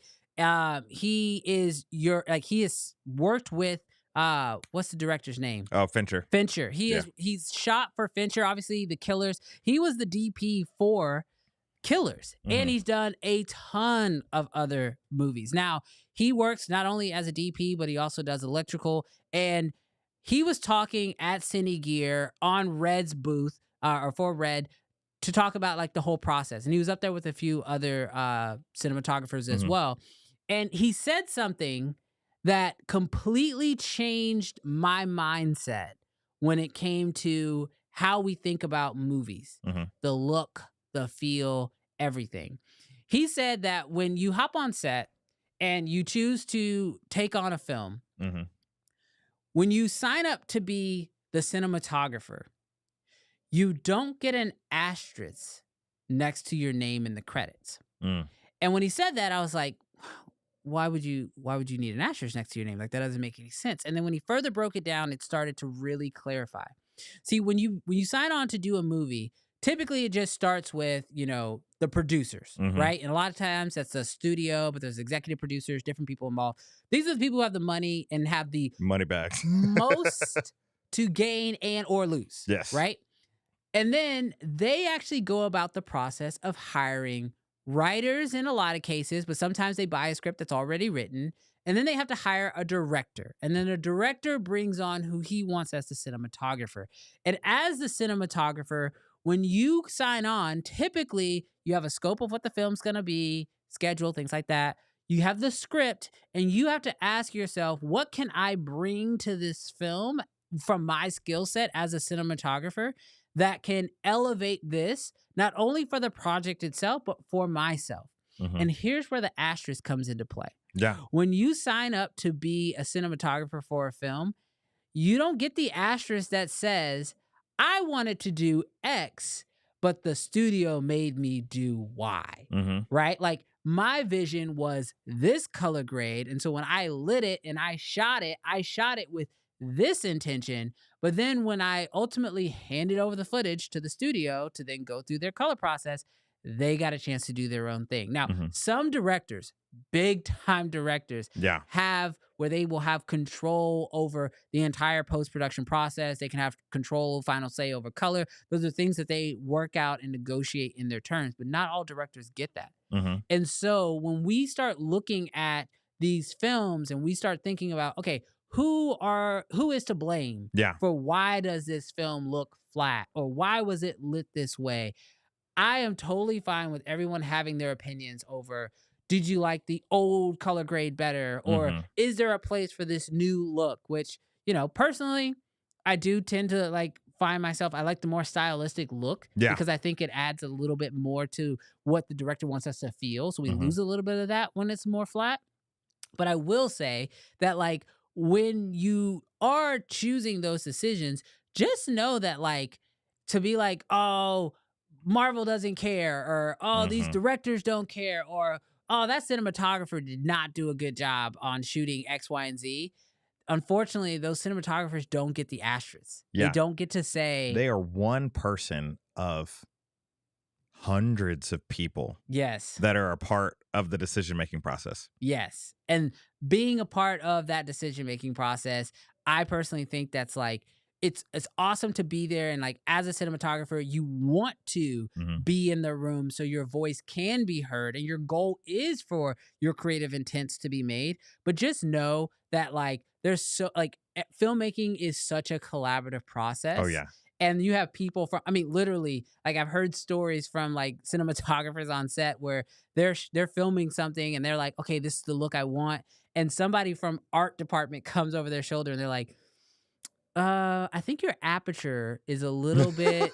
He has worked with what's the director's name? Oh, Fincher. Fincher. He's shot for Fincher, obviously the Killers. He was the DP for Killers, and he's done a ton of other movies. Now, he works not only as a DP, but he also does electrical. And he was talking at Cine Gear on Red's booth, or for Red, to talk about like the whole process. And he was up there with a few other cinematographers as well. And he said something that completely changed my mindset when it came to how we think about movies, the look, the feel, everything. He said that when you hop on set and you choose to take on a film, when you sign up to be the cinematographer, you don't get an asterisk next to your name in the credits. And when he said that, I was like, why would you need an asterisk next to your name? Like, that doesn't make any sense. And then when he further broke it down, it started to really clarify. See, when you sign on to do a movie, typically it just starts with, the producers, right? And a lot of times that's a studio, but there's executive producers, different people involved. These are the people who have the money and have the money bags most to gain and or lose. Yes. Right? And then they actually go about the process of hiring writers in a lot of cases, but sometimes they buy a script that's already written. And then they have to hire a director. And then a director brings on who he wants as the cinematographer. And as the cinematographer, when you sign on, typically you have a scope of what the film's going to be, schedule, things like that. You have the script, and you have to ask yourself, what can I bring to this film from my skill set as a cinematographer that can elevate this, not only for the project itself, but for myself? And here's where the asterisk comes into play. Yeah. When you sign up to be a cinematographer for a film, you don't get the asterisk that says, I wanted to do X, but the studio made me do Y, right? Like, my vision was this color grade. And so when I lit it and I shot it with this intention. But then when I ultimately handed over the footage to the studio to then go through their color process, they got a chance to do their own thing. Now, some directors, big time directors, have where they will have control over the entire post-production process. They can have control, final say over color. Those are things that they work out and negotiate in their terms, but not all directors get that. And so when we start looking at these films and we start thinking about, okay, who is to blame for why does this film look flat, or why was it lit this way? I am totally fine with everyone having their opinions over, did you like the old color grade better? Or is there a place for this new look? Which, personally, I do tend to like find myself, I like the more stylistic look because I think it adds a little bit more to what the director wants us to feel. So we lose a little bit of that when it's more flat. But I will say that, like, when you are choosing those decisions, just know that, like, to be like, oh, Marvel doesn't care, or oh, these directors don't care, or oh, that cinematographer did not do a good job on shooting X, Y, and Z. Unfortunately, those cinematographers don't get the asterisks. They don't get to say. They are one person of hundreds of people that are a part of the decision-making process. Yes. And being a part of that decision-making process, I personally think that's like it's awesome to be there, and like as a cinematographer, you want to Mhm. be in the room so your voice can be heard, and your goal is for your creative intents to be made. But just know that like there's so like filmmaking is such a collaborative process. Oh yeah. And you have people from, I mean, literally, like I've heard stories from like cinematographers on set where they're filming something and they're like, okay, this is the look I want, and somebody from art department comes over their shoulder and they're like, I think your aperture is a little bit,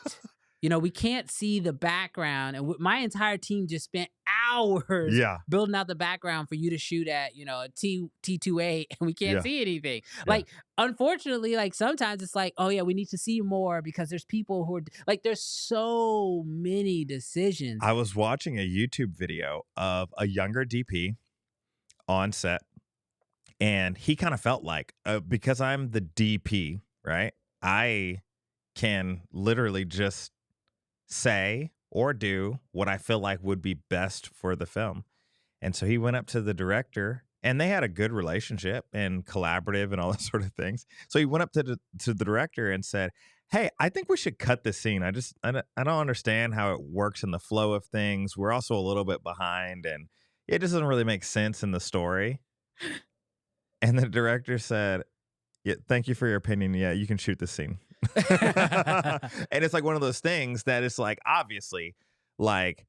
we can't see the background. And my entire team just spent hours Yeah. building out the background for you to shoot at, a T2A, and we can't Yeah. see anything. Yeah. Like, unfortunately, like sometimes it's like, oh yeah, we need to see more because there's people who are like, there's so many decisions. I was watching a YouTube video of a younger DP on set, and he kind of felt like, because I'm the DP, right? I can literally just say or do what I feel like would be best for the film. And so he went up to the director, and they had a good relationship and collaborative and all those sort of things. So he went up to the director and said, hey, I think we should cut this scene. I don't understand how it works in the flow of things. We're also a little bit behind, and it just doesn't really make sense in the story. And the director said, yeah, thank you for your opinion. Yeah, you can shoot this scene. And it's like one of those things that it's like, obviously, like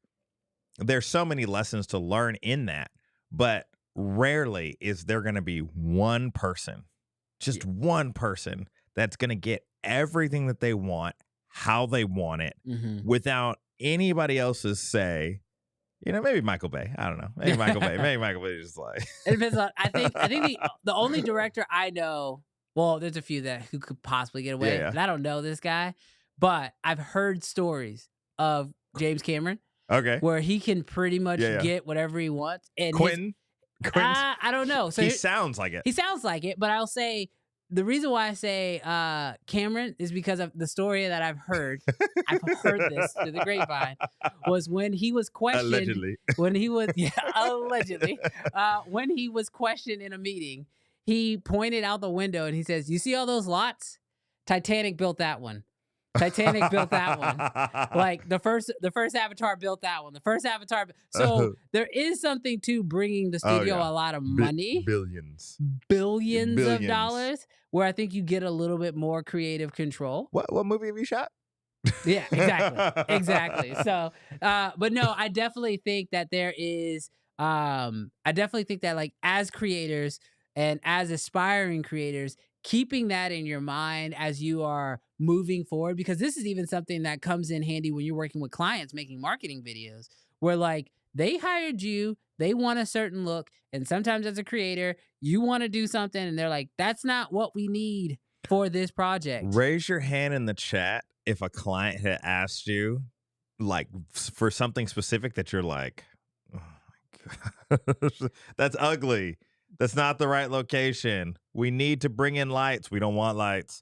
there's so many lessons to learn in that, but rarely is there going to be one person, just one person that's going to get everything that they want, how they want it, without anybody else's say. Maybe Michael Bay. I don't know. Maybe Michael Bay. Maybe Michael Bay is just like. It depends on. I think the only director I know. Well, there's a few who could possibly get away, Yeah. and I don't know this guy, but I've heard stories of James Cameron, Okay, where he can pretty much get whatever he wants. And Quentin. I don't know. So he sounds like it. He sounds like it, but I'll say the reason why I say Cameron is because of the story that I've heard. I've heard this through the grapevine. Was when he was questioned. Allegedly. When he was allegedly when he was questioned in a meeting, he pointed out the window and he says, "You see all those lots? Titanic built that one. Titanic built that one. Like the first Avatar built that one. The first Avatar. So there is something to bringing the studio a lot of money, billions of dollars, where I think you get a little bit more creative control. What movie have you shot? Yeah, exactly. So, but no, I definitely think that there is. I definitely think that like as creators and as aspiring creators, keeping that in your mind as you are moving forward, because this is even something that comes in handy when you're working with clients making marketing videos, where like they hired you, they want a certain look, and sometimes as a creator, you want to do something and they're like, that's not what we need for this project. Raise your hand in the chat if a client had asked you like for something specific that you're like, oh my gosh, that's ugly. That's not the right location. We need to bring in lights. We don't want lights.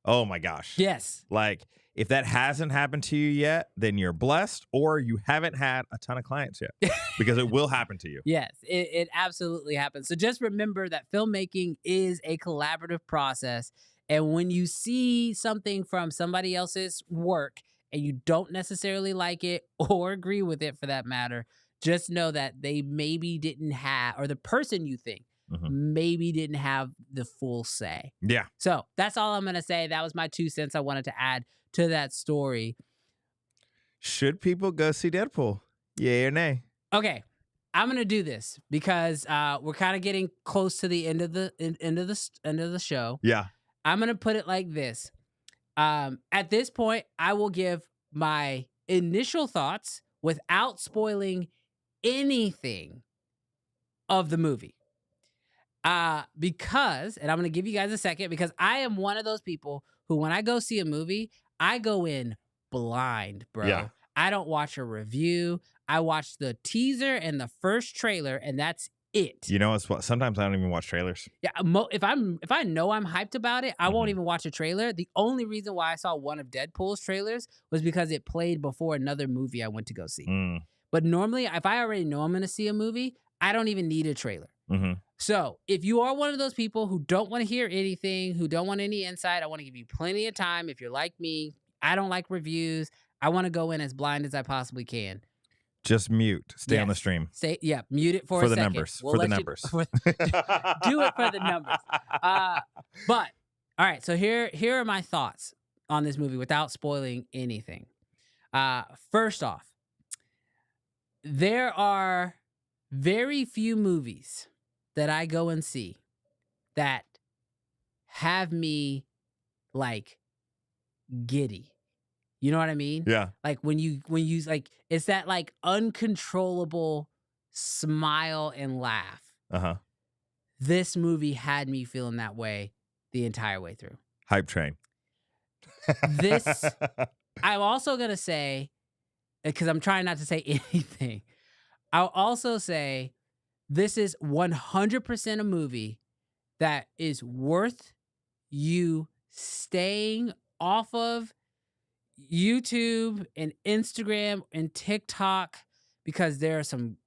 Oh my gosh. Yes. Like if that hasn't happened to you yet, then you're blessed, or you haven't had a ton of clients yet, because it will happen to you. Yes, it absolutely happens. So just remember that filmmaking is a collaborative process. And when you see something from somebody else's work and you don't necessarily like it or agree with it for that matter, just know that they maybe didn't have, or the person you think maybe didn't have the full say. Yeah. So that's all I'm going to say. That was my 2 cents I wanted to add to that story. Should people go see Deadpool? Yay or nay? Okay. I'm going to do this because we're kind of getting close to the end of the show. Yeah. I'm going to put it like this. At this point, I will give my initial thoughts without spoiling anything of the movie. Because, and I'm going to give you guys a second, because I am one of those people who, when I go see a movie, I go in blind, bro. Yeah. I don't watch a review. I watch the teaser and the first trailer, and that's it. You know, sometimes I don't even watch trailers. Yeah, if I know I'm hyped about it, I won't even watch a trailer. The only reason why I saw one of Deadpool's trailers was because it played before another movie I went to go see. But normally, if I already know I'm going to see a movie, I don't even need a trailer. So if you are one of those people who don't want to hear anything, who don't want any insight, I want to give you plenty of time. If you're like me, I don't like reviews. I want to go in as blind as I possibly can. Just mute. Stay on the stream. Mute it for a the second. numbers. We'll for the let you- numbers. do it for the numbers. But all right, so here are my thoughts on this movie without spoiling anything. First off, there are very few movies that I go and see that have me like giddy. You know what I mean? Yeah. Like when you like, it's that like uncontrollable smile and laugh. Uh-huh. This movie had me feeling that way the entire way through. Hype train. This, I'm also going to say, because I'm trying not to say anything, I'll also say this is 100% a movie that is worth you staying off of YouTube and Instagram and TikTok, because there are some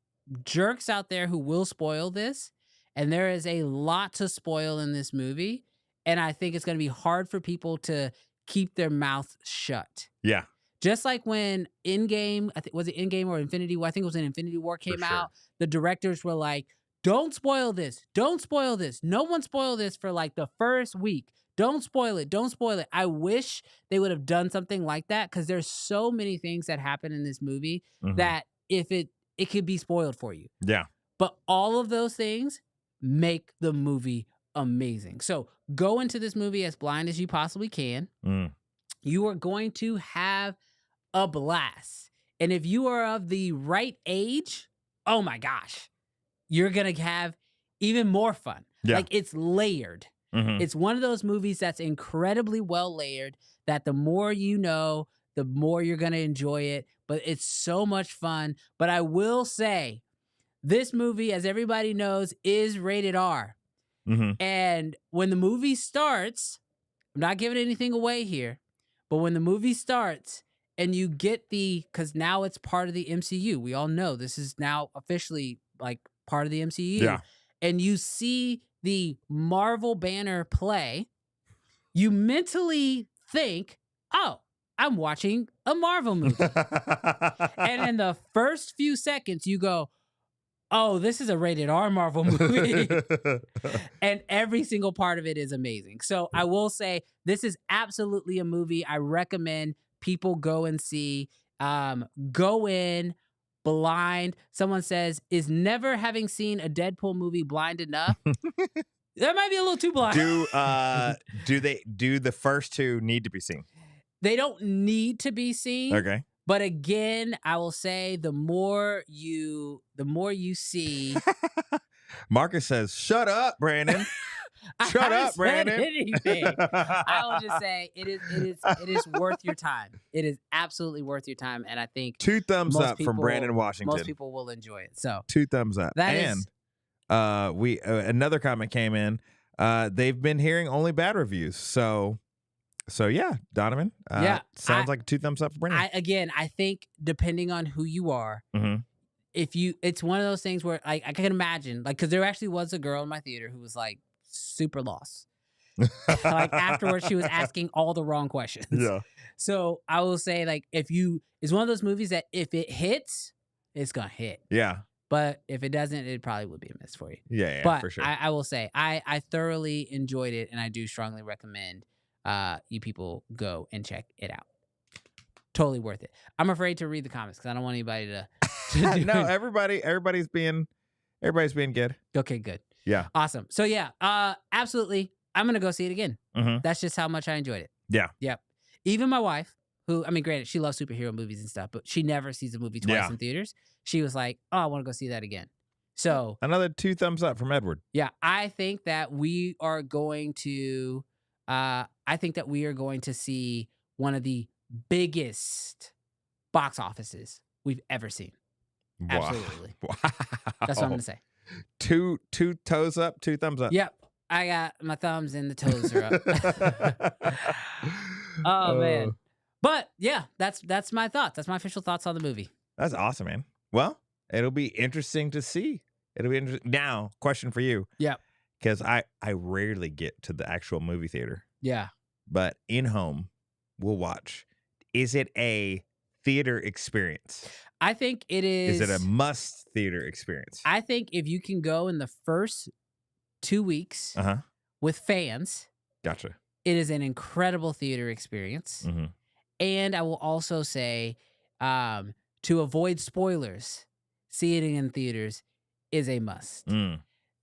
jerks out there who will spoil this, and there is a lot to spoil in this movie, and I think it's going to be hard for people to keep their mouth shut. Yeah. Just like when Endgame, was it Endgame or Infinity War? I think it was when Infinity War came out. The directors were like, don't spoil this. Don't spoil this. No one spoil this for like the first week. Don't spoil it. Don't spoil it. I wish they would have done something like that, because there's so many things that happen in this movie that if it could be spoiled for you. Yeah. But all of those things make the movie amazing. So go into this movie as blind as you possibly can. You are going to have a blast. And if you are of the right age, oh my gosh, you're going to have even more fun. Yeah. Like, it's layered. It's one of those movies that's incredibly well layered, that the more you know, the more you're going to enjoy it. But it's so much fun. But I will say, this movie, as everybody knows, is rated R. And when the movie starts, I'm not giving anything away here, but when the movie starts and you get because now it's part of the MCU, we all know this is now officially like part of the MCU. Yeah. And you see the Marvel banner play, you mentally think, oh, I'm watching a Marvel movie. And in the first few seconds, you go, oh, this is a rated R Marvel movie. And every single part of it is amazing. So I will say, this is absolutely a movie I recommend people go and see. Go in blind. Someone says, is never having seen a Deadpool movie blind enough? That might be a little too blind. Do the first two need to be seen? They don't need to be seen. Okay. But again, I will say, the more you see. Marcus says, "Shut up, Brandon." Shut I up, Brandon. Anything. I will just say it is worth your time. It is absolutely worth your time, and I think 2 thumbs most up from people- Brandon Washington. most people will enjoy it. So 2 thumbs up. that and is- we another comment came in. They've been hearing only bad reviews. So yeah, Donovan. Sounds like 2 thumbs up for Brandon. I think depending on who you are, it's one of those things where I can imagine, like, because there actually was a girl in my theater who was like super lost. Like, afterwards, she was asking all the wrong questions. Yeah. So I will say, like, it's one of those movies that if it hits, it's gonna hit. Yeah. But if it doesn't, it probably would be a miss for you. Yeah, but for sure. I will say, I thoroughly enjoyed it, and I do strongly recommend you people go and check it out. Totally worth it. I'm afraid to read the comments because I don't want anybody to do No, it. everybody's being good. Okay, good. Yeah. Awesome. So yeah, absolutely. I'm gonna go see it again. That's just how much I enjoyed it. Yeah. Yep. Even my wife, who, I mean, granted, she loves superhero movies and stuff, but she never sees a movie twice in theaters. She was like, "Oh, I want to go see that again." So Another 2 thumbs up from Edward. yeah, I think that we are going to see one of the biggest box offices we've ever seen. Absolutely. Wow. That's what I'm gonna say. 2 toes up, 2 thumbs up. Yep. I got my thumbs and the toes are up. Oh man. But yeah, that's my thoughts. That's my official thoughts on the movie. That's awesome, man. Well, it'll be interesting to see It'll be interesting. Now, question for you. Yeah. Because I rarely get to the actual movie theater, Yeah. but in home, we'll watch. Is it a theater experience? I think it is. Is it a must theater experience? I think if you can go in the first 2 weeks with fans, Gotcha. it is an incredible theater experience. Mm-hmm. And I will also say, to avoid spoilers, seeing it in theaters is a must.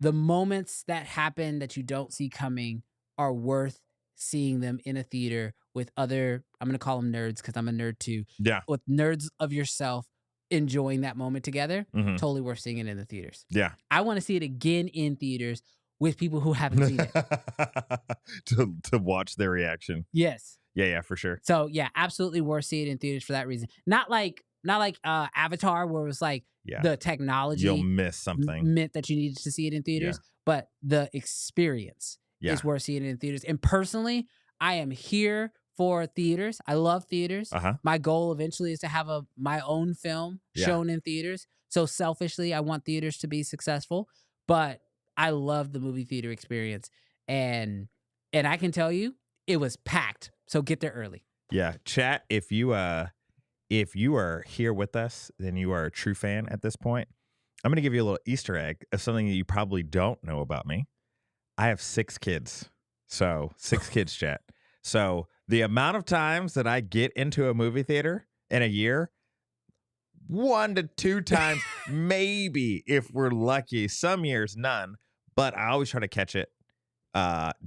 The moments that happen that you don't see coming are worth seeing them in a theater with other, I'm going to call them nerds because I'm a nerd too. Yeah. With nerds of yourself enjoying that moment together, Mm-hmm. totally worth seeing it in the theaters. Yeah. I want to see it again in theaters with people who haven't seen it. to watch their reaction. Yes. Yeah, for sure. So yeah, absolutely worth seeing it in theaters for that reason. Not like Avatar, where it was like the technology you'll miss something meant that you needed to see it in theaters, but the experience is worth seeing it in theaters. And personally, I am here for theaters. I love theaters. My goal eventually is to have my own film shown in theaters. So selfishly, I want theaters to be successful, but I love the movie theater experience. And I can tell you, it was packed. So get there early. Yeah. Chat, if you are here with us, then you are a true fan at this point. I'm going to give you a little Easter egg of something that you probably don't know about me. I have 6 kids. So 6 kids, chat. So the amount of times that I get into a movie theater in a year, 1 to 2 times, maybe if we're lucky. Some years, none. But I always try to catch it.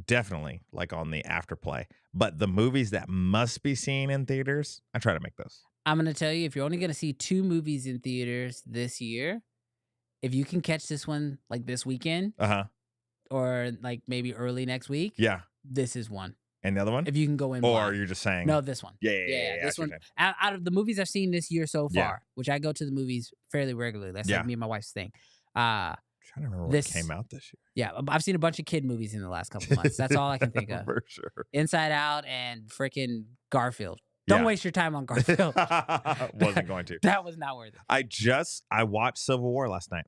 Definitely like on the afterplay. But the movies that must be seen in theaters, I try to make those. I'm going to tell you, if you're only going to see 2 movies in theaters this year, if you can catch this one like this weekend, or like maybe early next week, this is one. And the other one? If you can go in, or you're just saying no, this one. Yeah. This one. Out of the movies I've seen this year so far, which I go to the movies fairly regularly. That's like me and my wife's thing. I'm trying to remember what came out this year. Yeah, I've seen a bunch of kid movies in the last couple months. That's all I can think of. For sure. Inside Out and freaking Garfield. Don't waste your time on Garfield. Wasn't going to. That was not worth it. I watched Civil War last night.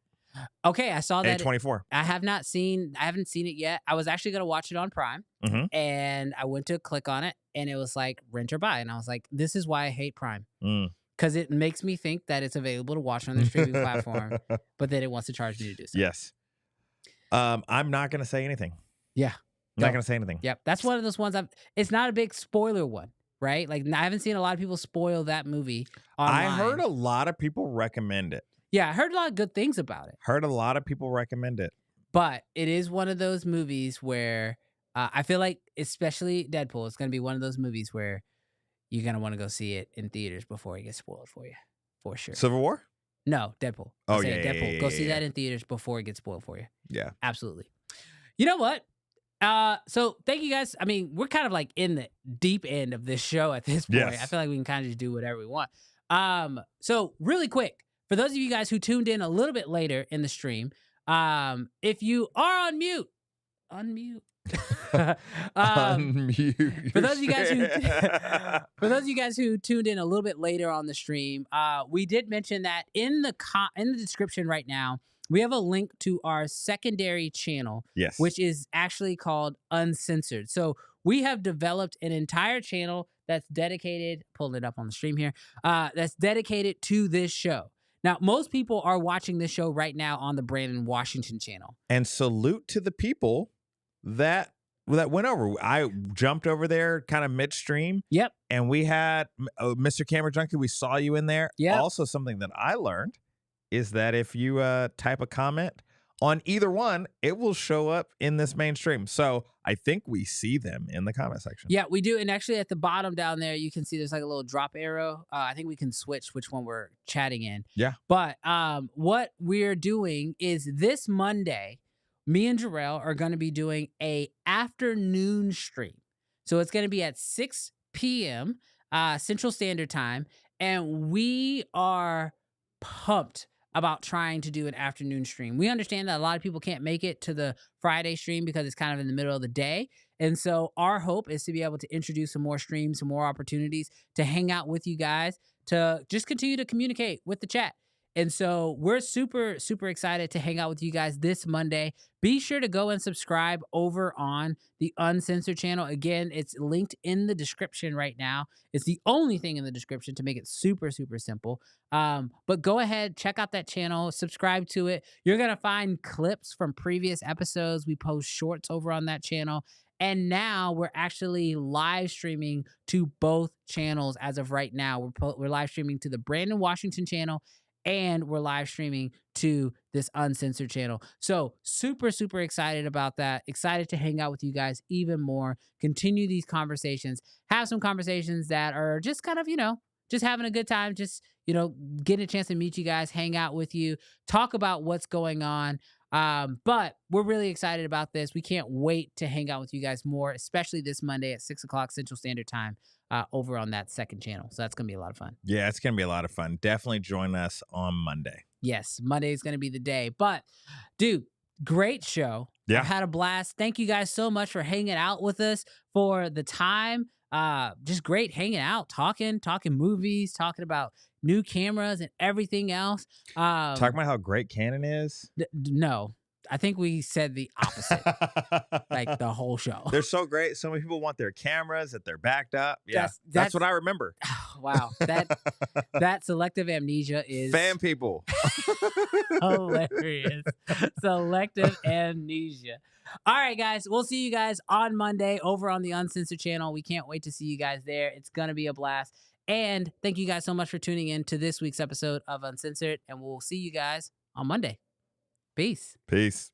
Okay, I saw that. A24. I haven't seen it yet. I was actually going to watch it on Prime, and I went to click on it, and it was like rent or buy. And I was like, this is why I hate Prime. Because it makes me think that it's available to watch on the streaming platform, but then it wants to charge me to do so. Yes. I'm not going to say anything. Yeah. I'm not going to say anything. Yep. That's one of those ones it's not a big spoiler one, right? Like I haven't seen a lot of people spoil that movie online. I heard a lot of people recommend it. Yeah, I heard a lot of good things about it. Heard a lot of people recommend it. But it is one of those movies where I feel like, especially Deadpool, it's going to be one of those movies where you're going to want to go see it in theaters before it gets spoiled for you. For sure. Civil War? No, Deadpool. Oh, Deadpool. Go see that in theaters before it gets spoiled for you. Yeah. Absolutely. You know what? So thank you guys. I mean, we're kind of like in the deep end of this show at this point. Yes. I feel like we can kind of just do whatever we want. So really quick, for those of you guys who tuned in a little bit later in the stream, if you are on mute, unmute. Unmute. For those of you guys who tuned in a little bit later on the stream, we did mention that in the description right now, we have a link to our secondary channel, which is actually called Uncensored. So we have developed an entire channel that's dedicated, pulling it up on the stream here, that's dedicated to this show. Now, most people are watching this show right now on the Brandon Washington channel. And salute to the people that went over. I jumped over there kind of midstream. Yep. And we had Mr. Camera Junkie. We saw you in there. Yep. Also, something that I learned is that if you type a comment on either one, it will show up in this mainstream. So I think we see them in the comment section. Yeah, we do. And actually at the bottom down there, you can see there's like a little drop arrow. I think we can switch which one we're chatting in. Yeah. But what we're doing is this Monday, me and Jarrell are going to be doing a afternoon stream. So it's going to be at 6 p.m. Central Standard Time. And we are pumped about trying to do an afternoon stream. We understand that a lot of people can't make it to the Friday stream because it's kind of in the middle of the day. And so our hope is to be able to introduce some more streams, some more opportunities to hang out with you guys, to just continue to communicate with the chat. And so we're super, super excited to hang out with you guys this Monday. Be sure to go and subscribe over on the Uncensored channel. Again, it's linked in the description right now. It's the only thing in the description to make it super, super simple. But go ahead, check out that channel, subscribe to it. You're going to find clips from previous episodes. We post shorts over on that channel. And now we're actually live streaming to both channels as of right now. We're live streaming to the Brandon Washington channel, and we're live streaming to this Uncensored channel. So super, super excited about that. Excited to hang out with you guys even more, continue these conversations, have some conversations that are just kind of, just having a good time, just, getting a chance to meet you guys, hang out with you, talk about what's going on. But we're really excited about this. We can't wait to hang out with you guys more, especially this Monday at 6 o'clock Central Standard Time over on that second channel. So that's going to be a lot of fun. Yeah, it's going to be a lot of fun. Definitely join us on Monday. Yes, Monday is going to be the day. But, dude, great show. Yeah. I've had a blast. Thank you guys so much for hanging out with us for the time. Just great hanging out, talking movies, talking about new cameras and everything else. Talking about how great Canon is. No, I think we said the opposite, like the whole show. They're so great. So many people want their cameras that they're backed up. Yeah, that's what I remember. Wow, that selective amnesia is fan people. Hilarious. Selective amnesia. All right, guys. We'll see you guys on Monday over on the Uncensored channel. We can't wait to see you guys there. It's going to be a blast. And thank you guys so much for tuning in to this week's episode of Uncensored. And we'll see you guys on Monday. Peace. Peace.